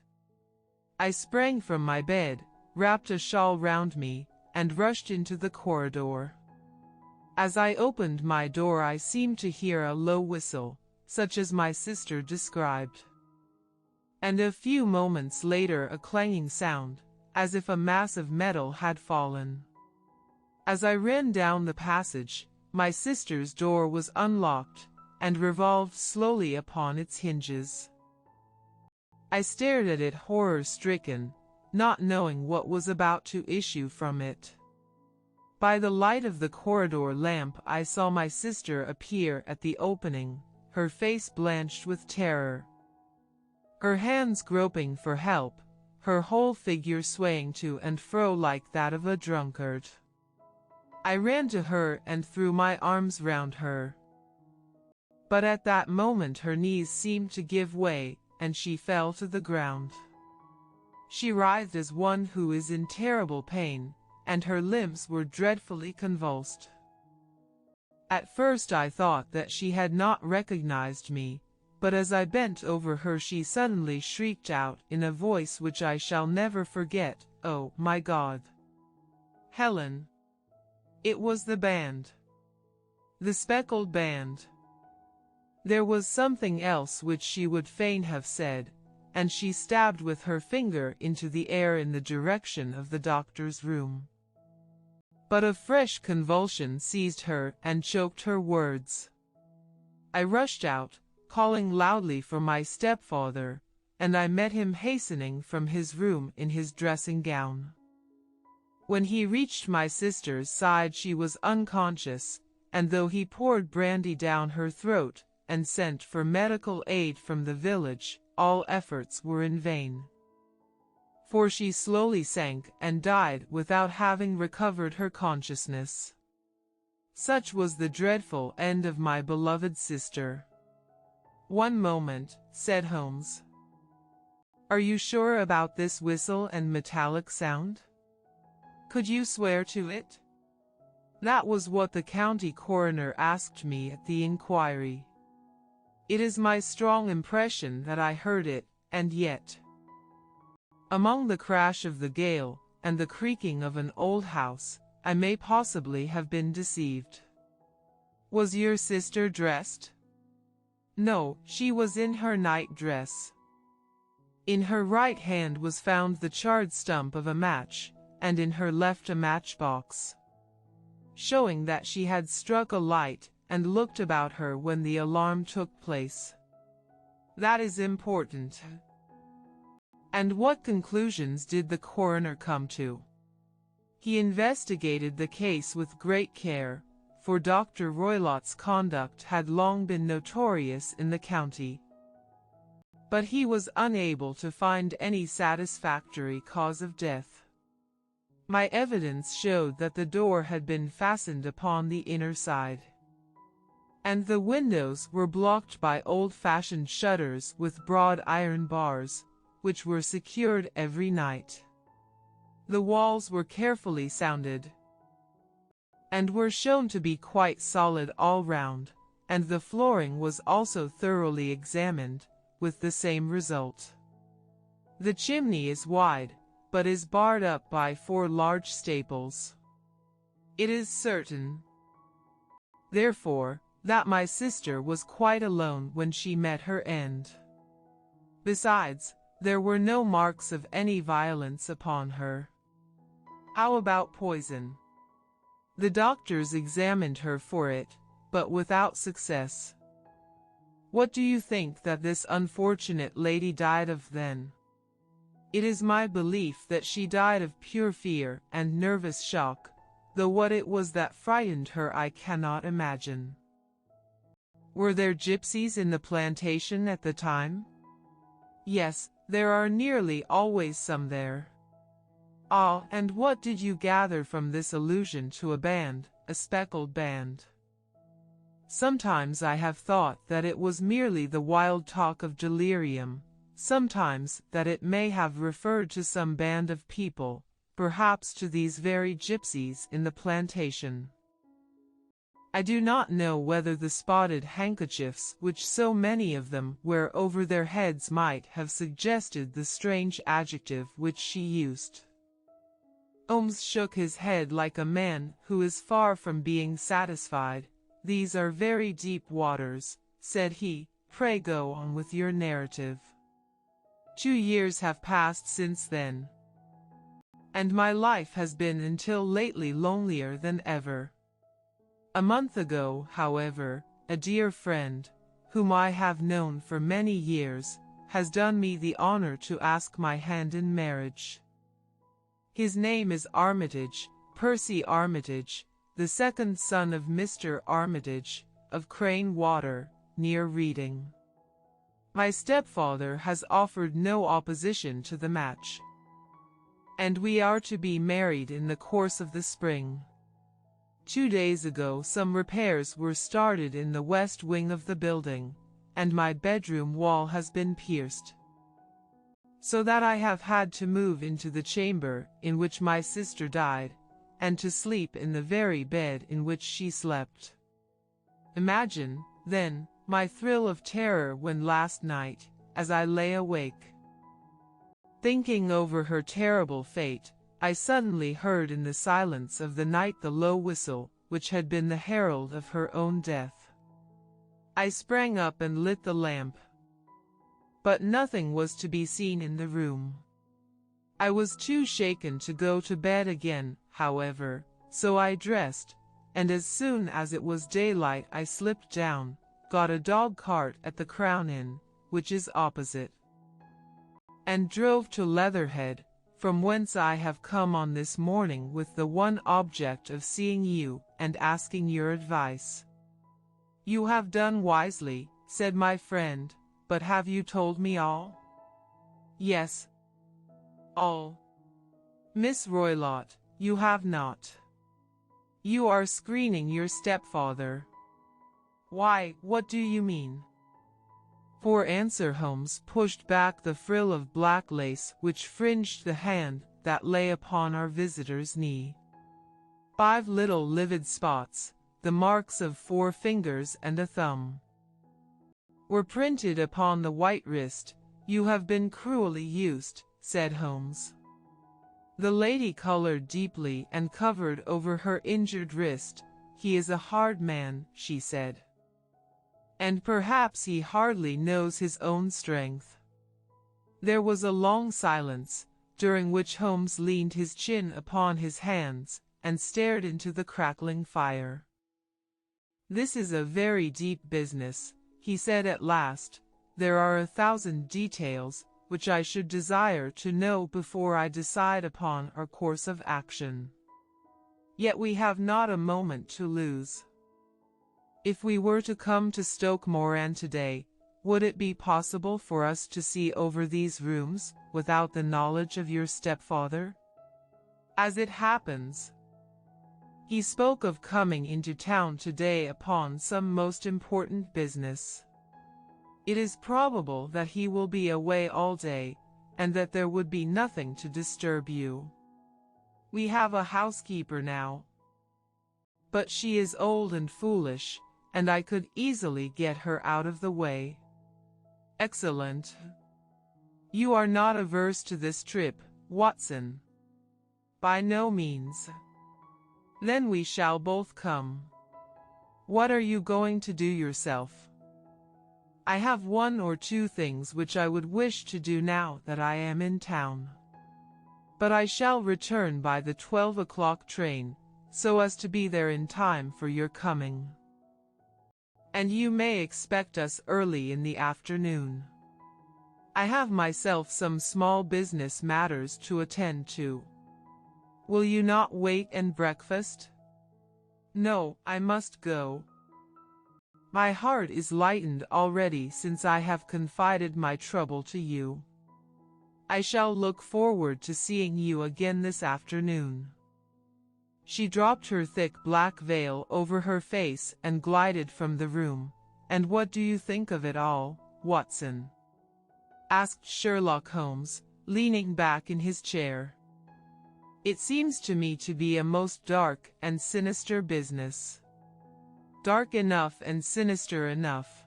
I sprang from my bed, wrapped a shawl round me, and rushed into the corridor. As I opened my door I seemed to hear a low whistle, such as my sister described. And a few moments later a clanging sound, as if a mass of metal had fallen. As I ran down the passage, my sister's door was unlocked, and revolved slowly upon its hinges. I stared at it horror-stricken, not knowing what was about to issue from it. By the light of the corridor lamp I saw my sister appear at the opening, her face blanched with terror, her hands groping for help, her whole figure swaying to and fro like that of a drunkard. I ran to her and threw my arms round her. But at that moment her knees seemed to give way, and she fell to the ground. She writhed as one who is in terrible pain, and her limbs were dreadfully convulsed. At first I thought that she had not recognized me, but as I bent over her she suddenly shrieked out in a voice which I shall never forget, "Oh, my God! Helen!" It was the band. The speckled band. There was something else which she would fain have said, and she stabbed with her finger into the air in the direction of the doctor's room. But a fresh convulsion seized her and choked her words. I rushed out, calling loudly for my stepfather, and I met him hastening from his room in his dressing gown. When he reached my sister's side she was unconscious, and though he poured brandy down her throat, and sent for medical aid from the village, all efforts were in vain. For she slowly sank and died without having recovered her consciousness. Such was the dreadful end of my beloved sister. "One moment," said Holmes. "Are you sure about this whistle and metallic sound? Could you swear to it?" "That was what the county coroner asked me at the inquiry. It is my strong impression that I heard it, and yet, among the crash of the gale and the creaking of an old house, I may possibly have been deceived." "Was your sister dressed?" "No, she was in her night dress. In her right hand was found the charred stump of a match, and in her left a matchbox, showing that she had struck a light and looked about her when the alarm took place." "That is important. And what conclusions did the coroner come to?" "He investigated the case with great care, for Dr. Roylott's conduct had long been notorious in the county. But he was unable to find any satisfactory cause of death. My evidence showed that the door had been fastened upon the inner side, and the windows were blocked by old-fashioned shutters with broad iron bars, which were secured every night. The walls were carefully sounded, and were shown to be quite solid all round, and the flooring was also thoroughly examined, with the same result. The chimney is wide, but is barred up by 4 large staples. It is certain, therefore, that my sister was quite alone when she met her end. Besides, there were no marks of any violence upon her." "How about poison?" "The doctors examined her for it, but without success." "What do you think that this unfortunate lady died of then?" "It is my belief that she died of pure fear and nervous shock, though what it was that frightened her I cannot imagine." "Were there gypsies in the plantation at the time?" "Yes, there are nearly always some there." "Ah, and what did you gather from this allusion to a band, a speckled band?" "Sometimes I have thought that it was merely the wild talk of delirium, sometimes that it may have referred to some band of people, perhaps to these very gypsies in the plantation. I do not know whether the spotted handkerchiefs which so many of them wear over their heads might have suggested the strange adjective which she used." Holmes shook his head like a man who is far from being satisfied. "These are very deep waters," said he. "Pray go on with your narrative." 2 years have passed since then, and my life has been until lately lonelier than ever. A month ago, however, a dear friend, whom I have known for many years, has done me the honor to ask my hand in marriage. His name is Armitage, Percy Armitage, the second son of Mr. Armitage, of Crane Water, near Reading. My stepfather has offered no opposition to the match, and we are to be married in the course of the spring. 2 days ago some repairs were started in the west wing of the building, and my bedroom wall has been pierced, so that I have had to move into the chamber in which my sister died, and to sleep in the very bed in which she slept. Imagine, then, my thrill of terror when last night, as I lay awake, thinking over her terrible fate, I suddenly heard in the silence of the night the low whistle, which had been the herald of her own death. I sprang up and lit the lamp, but nothing was to be seen in the room. I was too shaken to go to bed again, however, so I dressed, and as soon as it was daylight I slipped down, got a dog cart at the Crown Inn, which is opposite, and drove to Leatherhead, from whence I have come on this morning with the one object of seeing you and asking your advice." "You have done wisely," said my friend, "but have you told me all?" "Yes, all." "Miss Roylott, you have not. You are screening your stepfather." "Why, what do you mean?" For answer, Holmes pushed back the frill of black lace which fringed the hand that lay upon our visitor's knee. 5 little livid spots, the marks of 4 fingers and a thumb, were printed upon the white wrist. "You have been cruelly used," said Holmes. The lady colored deeply and covered over her injured wrist. "He is a hard man," she said. "And perhaps he hardly knows his own strength." There was a long silence, during which Holmes leaned his chin upon his hands and stared into the crackling fire. "This is a very deep business," he said at last. "There are 1,000 details which I should desire to know before I decide upon our course of action. Yet we have not a moment to lose. If we were to come to Stoke Moran today, would it be possible for us to see over these rooms without the knowledge of your stepfather? As it happens, he spoke of coming into town today upon some most important business. It is probable that he will be away all day, and that there would be nothing to disturb you. We have a housekeeper now, but she is old and foolish, and I could easily get her out of the way." "Excellent. You are not averse to this trip, Watson?" "By no means." "Then we shall both come. What are you going to do yourself?" "I have 1 or 2 things which I would wish to do now that I am in town. But I shall return by the 12 o'clock train, so as to be there in time for your coming. And you may expect us early in the afternoon. I have myself some small business matters to attend to. Will you not wait and breakfast?" "No, I must go. My heart is lightened already since I have confided my trouble to you. I shall look forward to seeing you again this afternoon." She dropped her thick black veil over her face and glided from the room. "And what do you think of it all, Watson?" asked Sherlock Holmes, leaning back in his chair. "It seems to me to be a most dark and sinister business." "Dark enough and sinister enough.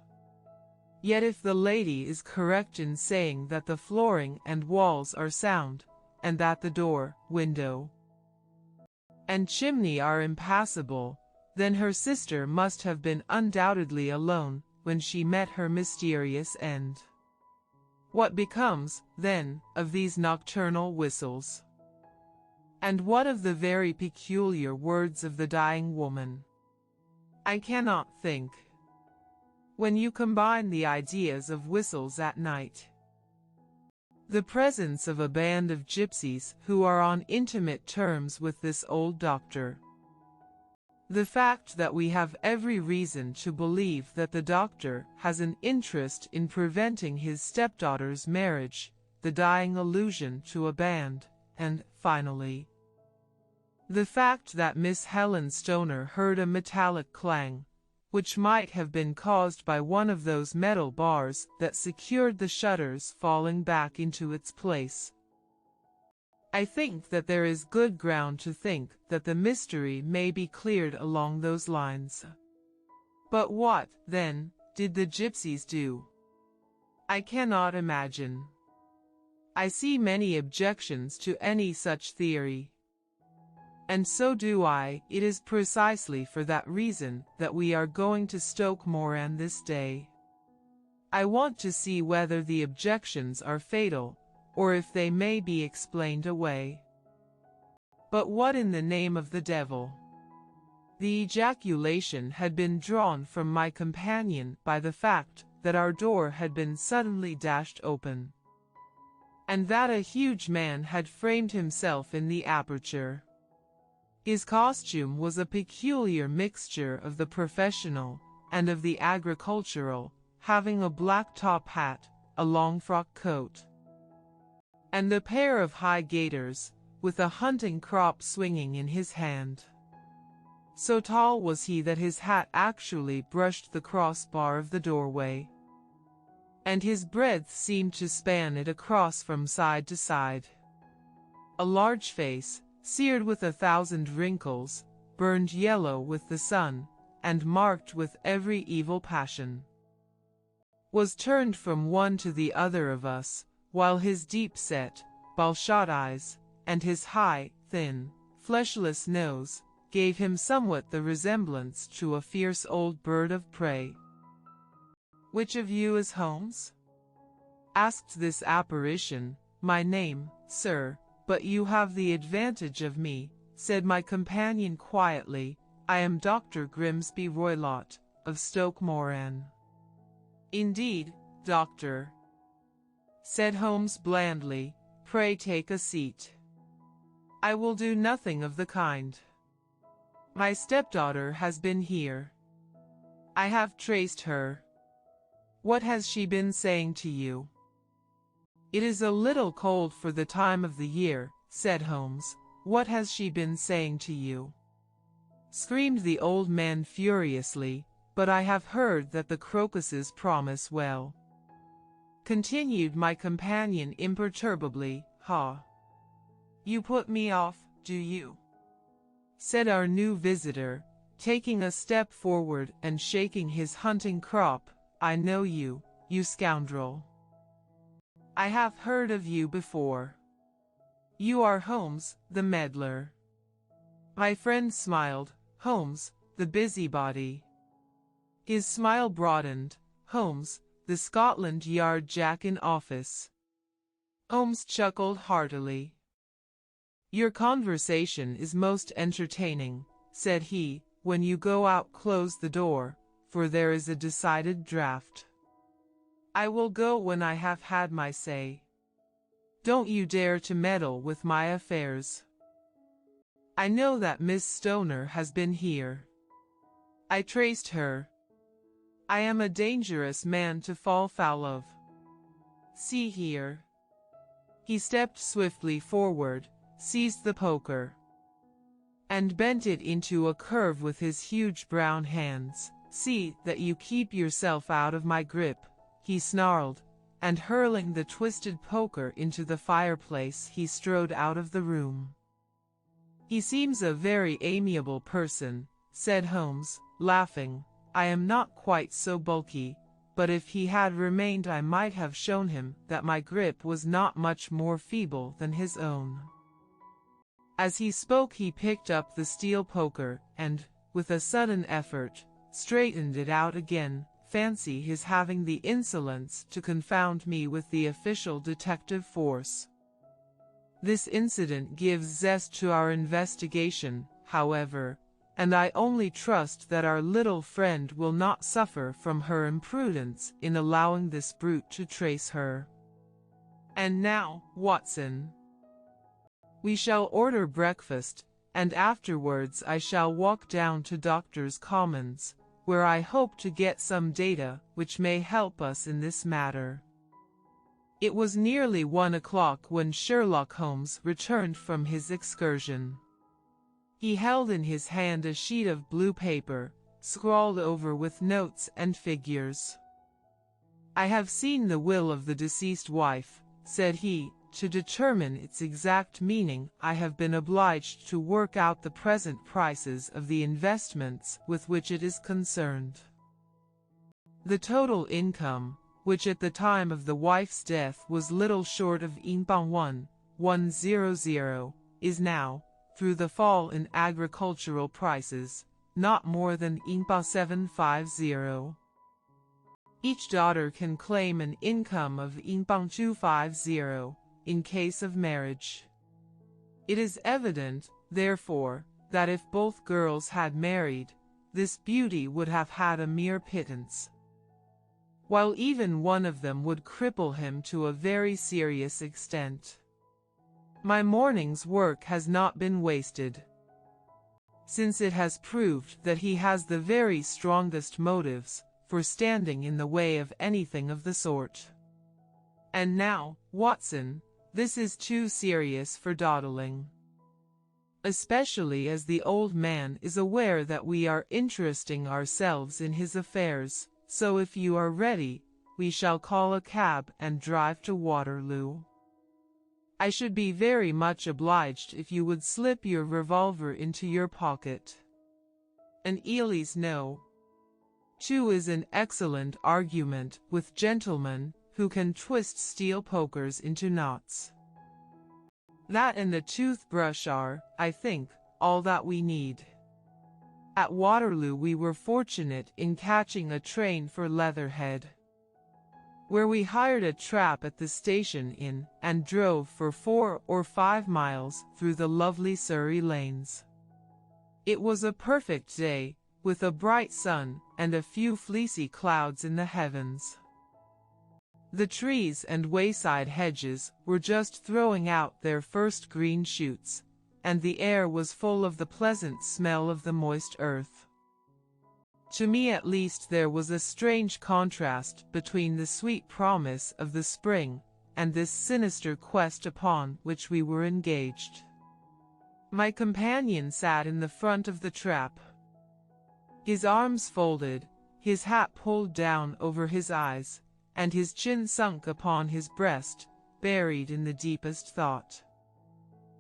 Yet if the lady is correct in saying that the flooring and walls are sound, and that the door, window, and chimney are impassable, then her sister must have been undoubtedly alone when she met her mysterious end. What becomes, then, of these nocturnal whistles? And what of the very peculiar words of the dying woman? I cannot think. When you combine the ideas of whistles at night, the presence of a band of gypsies who are on intimate terms with this old doctor, the fact that we have every reason to believe that the doctor has an interest in preventing his stepdaughter's marriage, the dying allusion to a band, and, finally, the fact that Miss Helen Stoner heard a metallic clang, which might have been caused by one of those metal bars that secured the shutters falling back into its place. I think that there is good ground to think that the mystery may be cleared along those lines. But what, then, did the gypsies do? I cannot imagine. I see many objections to any such theory. And so do I. It is precisely for that reason that we are going to Stoke Moran this day. I want to see whether the objections are fatal, or if they may be explained away. But what in the name of the devil? The ejaculation had been drawn from my companion by the fact that our door had been suddenly dashed open, and that a huge man had framed himself in the aperture. His costume was a peculiar mixture of the professional and of the agricultural, having a black top hat, a long frock coat, and a pair of high gaiters, with a hunting crop swinging in his hand. So tall was he that his hat actually brushed the crossbar of the doorway. and his breadth seemed to span it across from side to side. A large face, seared with 1,000 wrinkles, burned yellow with the sun, and marked with every evil passion, was turned from one to the other of us, while his deep-set, bloodshot eyes, and his high, thin, fleshless nose, gave him somewhat the resemblance to a fierce old bird of prey. "Which of you is Holmes?" asked this apparition. "My name, sir, but you have the advantage of me," said my companion quietly. "I am Dr. Grimsby Roylott, of Stoke Moran." "Indeed, doctor," said Holmes blandly. "Pray take a seat." "I will do nothing of the kind. My stepdaughter has been here. I have traced her." "What has she been saying to you?" "It is a little cold for the time of the year," said Holmes. "What has she been saying to you?" screamed the old man furiously. "But I have heard that the crocuses promise well," continued my companion imperturbably. "Ha! You put me off, do you?" said our new visitor, taking a step forward and shaking his hunting crop. "I know you, you scoundrel. I have heard of you before. You are Holmes, the meddler." My friend smiled. "Holmes, the busybody." His smile broadened. "Holmes, the Scotland Yard Jack in office." Holmes chuckled heartily. "Your conversation is most entertaining," said he. "When you go out, close the door, for there is a decided draught. I will go when I have had my say. Don't you dare to meddle with my affairs. I know that Miss Stoner has been here. I traced her. I am a dangerous man to fall foul of. See here." He stepped swiftly forward, seized the poker, and bent it into a curve with his huge brown hands. "See that you keep yourself out of my grip," he snarled, and hurling the twisted poker into the fireplace, he strode out of the room. "He seems a very amiable person," said Holmes, laughing. "I am not quite so bulky, but if he had remained I might have shown him that my grip was not much more feeble than his own." As he spoke he picked up the steel poker and, with a sudden effort, straightened it out again. "Fancy his having the insolence to confound me with the official detective force." This incident gives zest to our investigation, however, and I only trust that our little friend will not suffer from her imprudence in allowing this brute to trace her. "And now, Watson, we shall order breakfast, and afterwards I shall walk down to Doctors' Commons, where I hope to get some data which may help us in this matter." It was nearly 1 o'clock when Sherlock Holmes returned from his excursion. He held in his hand a sheet of blue paper, scrawled over with notes and figures. "I have seen the will of the deceased wife," said he. "To determine its exact meaning, I have been obliged to work out the present prices of the investments with which it is concerned. The total income, which at the time of the wife's death was little short of £1,100, is now, through the fall in agricultural prices, not more than £750. Each daughter can claim an income of £250. In case of marriage. It is evident, therefore, that if both girls had married, this beauty would have had a mere pittance, while even one of them would cripple him to a very serious extent. My morning's work has not been wasted, since it has proved that he has the very strongest motives for standing in the way of anything of the sort. And now, Watson, this is too serious for dawdling, especially as the old man is aware that we are interesting ourselves in his affairs, so if you are ready, we shall call a cab and drive to Waterloo. I should be very much obliged if you would slip your revolver into your pocket. An Ely's no. 2 is an excellent argument with gentlemen who can twist steel pokers into knots. That and the toothbrush are, I think, all that we need. At Waterloo we were fortunate in catching a train for Leatherhead, where we hired a trap at the station inn and drove for 4 or 5 miles through the lovely Surrey lanes. It was a perfect day, with a bright sun and a few fleecy clouds in the heavens. The trees and wayside hedges were just throwing out their first green shoots, and the air was full of the pleasant smell of the moist earth. To me at least there was a strange contrast between the sweet promise of the spring and this sinister quest upon which we were engaged. My companion sat in the front of the trap, his arms folded, his hat pulled down over his eyes, and his chin sunk upon his breast, buried in the deepest thought.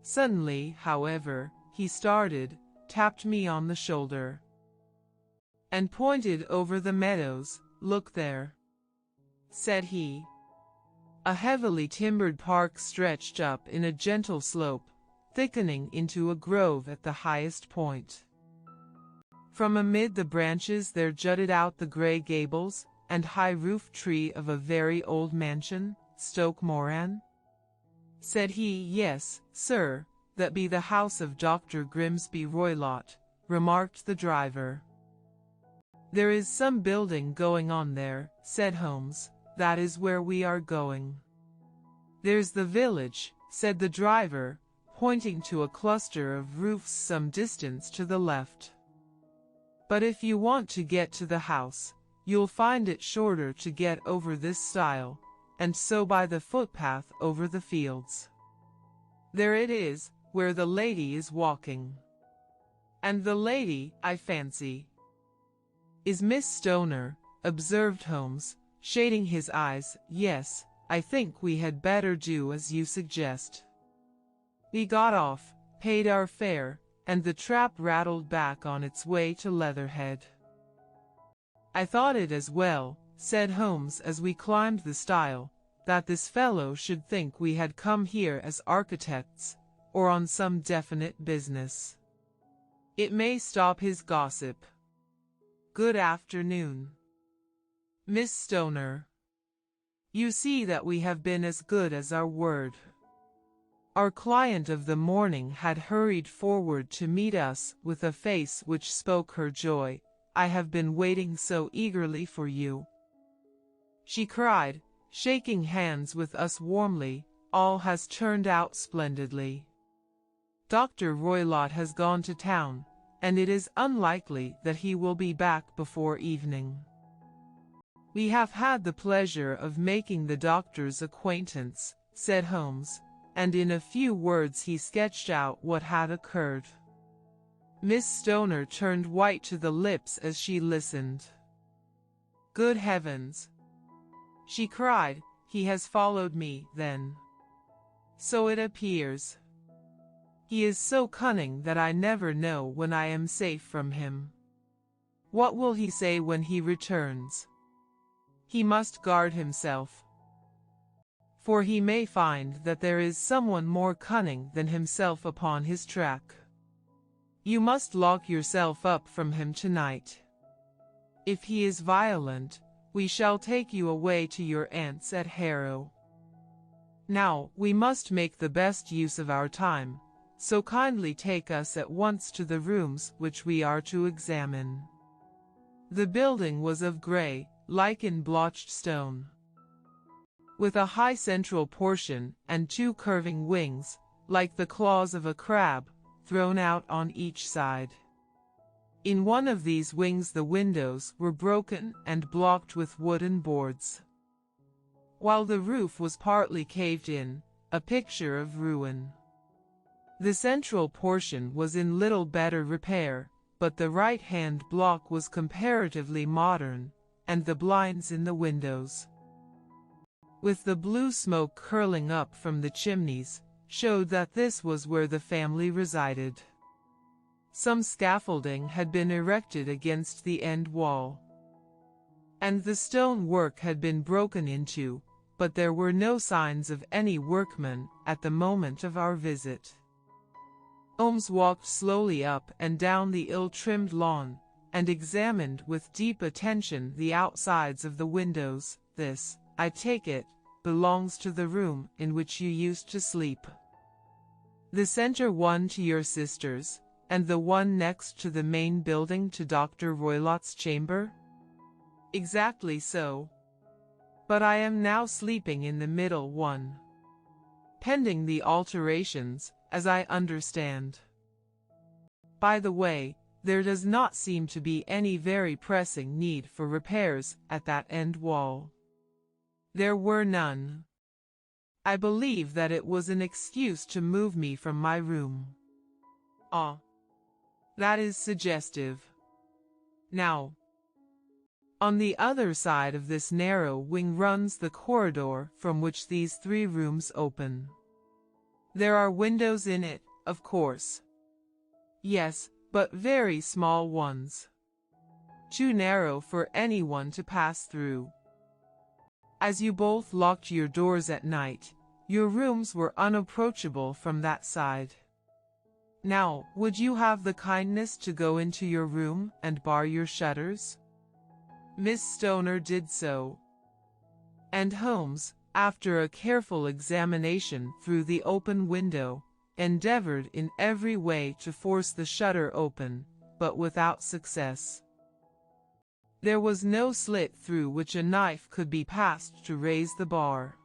Suddenly, however, he started, tapped me on the shoulder, and pointed over the meadows. "Look there," said he. A heavily timbered park stretched up in a gentle slope, thickening into a grove at the highest point. From amid the branches there jutted out the grey gables and high roof tree of a very old mansion. "Stoke Moran?" said he. "Yes, sir, that be the house of Dr. Grimsby Roylott," remarked the driver. "There is some building going on there," said Holmes. "That is where we are going." "There's the village," said the driver, pointing to a cluster of roofs some distance to the left. "But if you want to get to the house, you'll find it shorter to get over this stile, and so by the footpath over the fields. There it is, where the lady is walking. And the lady, I fancy, is Miss Stoner," observed Holmes, shading his eyes. "Yes, I think we had better do as you suggest." We got off, paid our fare, and the trap rattled back on its way to Leatherhead. "I thought it as well," said Holmes as we climbed the stile, "that this fellow should think we had come here as architects, or on some definite business. It may stop his gossip. Good afternoon, Miss Stoner. You see that we have been as good as our word." Our client of the morning had hurried forward to meet us with a face which spoke her joy. "I have been waiting so eagerly for you," she cried, shaking hands with us warmly. "All has turned out splendidly. Dr. Roylott has gone to town, and it is unlikely that he will be back before evening. We have had the pleasure of making the doctor's acquaintance," said Holmes, and in a few words he sketched out what had occurred. Miss Stoner turned white to the lips as she listened. "Good heavens!" she cried. "He has followed me, then? So it appears. He is so cunning that I never know when I am safe from him. What will he say when he returns? He must guard himself, for he may find that there is someone more cunning than himself upon his track. You must lock yourself up from him tonight. If he is violent, we shall take you away to your aunt's at Harrow. Now, we must make the best use of our time, so kindly take us at once to the rooms which we are to examine." The building was of grey, lichen-blotched stone, with a high central portion and 2 curving wings, like the claws of a crab, thrown out on each side. In one of these wings the windows were broken and blocked with wooden boards, while the roof was partly caved in, a picture of ruin. The central portion was in little better repair, but the right-hand block was comparatively modern, and the blinds in the windows with the blue smoke curling up from the chimneys, showed that this was where the family resided. Some scaffolding had been erected against the end wall, and the stone work had been broken into, but there were no signs of any workmen at the moment of our visit. Holmes walked slowly up and down the ill-trimmed lawn, and examined with deep attention the outsides of the windows. This, I take it, belongs to the room in which you used to sleep. The center one to your sister's, and the one next to the main building to Dr. Roylott's chamber? Exactly so. But I am now sleeping in the middle one, pending the alterations, as I understand. By the way, there does not seem to be any very pressing need for repairs at that end wall. There were none. I believe that it was an excuse to move me from my room. Ah, that is suggestive. Now, on the other side of this narrow wing runs the corridor from which these 3 rooms open. There are windows in it, of course. Yes, but very small ones. Too narrow for anyone to pass through. As you both locked your doors at night, your rooms were unapproachable from that side. Now, would you have the kindness to go into your room and bar your shutters? Miss Stoner did so, and Holmes, after a careful examination through the open window, endeavored in every way to force the shutter open, but without success. There was no slit through which a knife could be passed to raise the bar.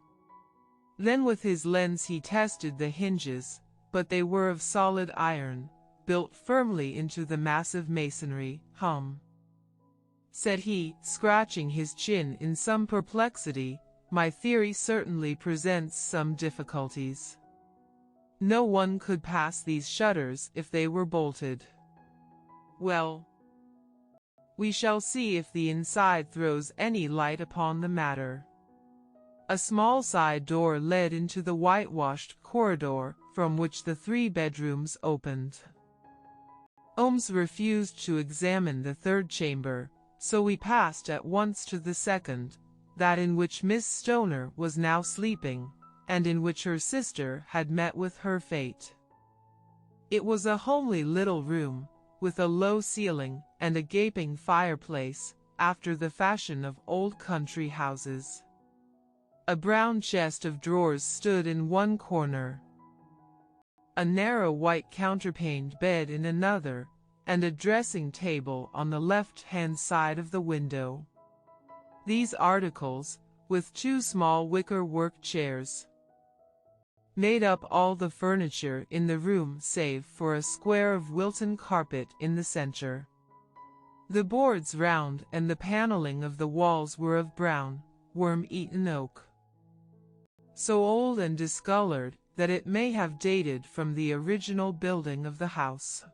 Then with his lens he tested the hinges, but they were of solid iron, built firmly into the massive masonry. Said he, scratching his chin in some perplexity, my theory certainly presents some difficulties. No one could pass these shutters if they were bolted. Well, we shall see if the inside throws any light upon the matter. A small side door led into the whitewashed corridor from which the 3 bedrooms opened. Holmes refused to examine the 3rd chamber, so we passed at once to the 2nd, that in which Miss Stoner was now sleeping, and in which her sister had met with her fate. It was a homely little room, with a low ceiling and a gaping fireplace, after the fashion of old country houses. A brown chest of drawers stood in one corner, a narrow white counterpaned bed in another, and a dressing table on the left-hand side of the window. These articles, with 2 small wicker-work chairs, made up all the furniture in the room save for a square of Wilton carpet in the center. The boards round and the paneling of the walls were of brown, worm-eaten oak, so old and discolored that it may have dated from the original building of the house.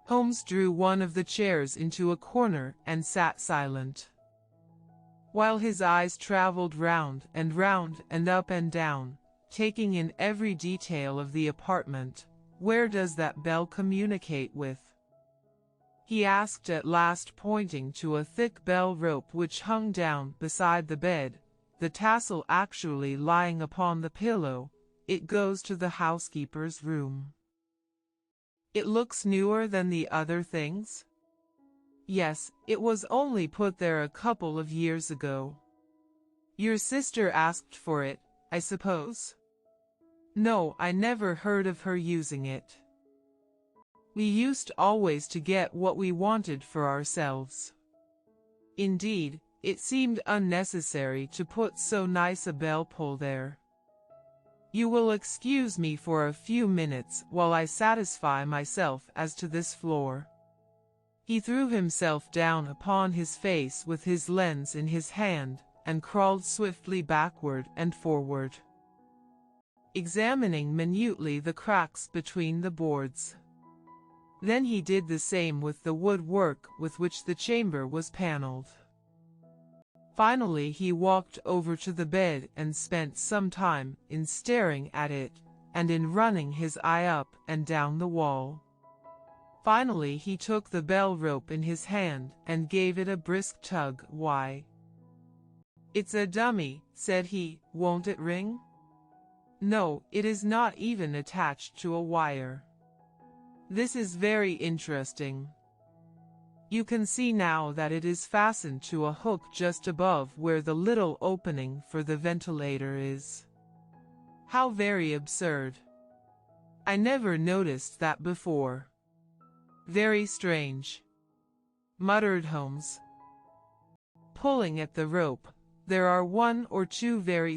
Holmes drew one of the chairs into a corner and sat silent, while his eyes traveled round and up and down, taking in every detail of the apartment. Where does that bell communicate with? He asked at last, pointing to a thick bell rope which hung down beside the bed, the tassel actually lying upon the pillow. It goes to the housekeeper's room. It looks newer than the other things? Yes, it was only put there a couple of years ago. Your sister asked for it, I suppose? No, I never heard of her using it. We used always to get what we wanted for ourselves. Indeed, it seemed unnecessary to put so nice a bell pull there. You will excuse me for a few minutes while I satisfy myself as to this floor. He threw himself down upon his face with his lens in his hand, and crawled swiftly backward and forward, examining minutely the cracks between the boards. Then he did the same with the woodwork with which the chamber was paneled. Finally he walked over to the bed and spent some time in staring at it, and in running his eye up and down the wall. Finally he took the bell rope in his hand and gave it a brisk tug. "Why? It's a dummy," said he. "Won't it ring?" "No, it is not even attached to a wire. This is very interesting. You can see now that it is fastened to a hook just above where the little opening for the ventilator is. How very absurd. I never noticed that before. Very strange," muttered Holmes. Pulling at the rope, there are one or two very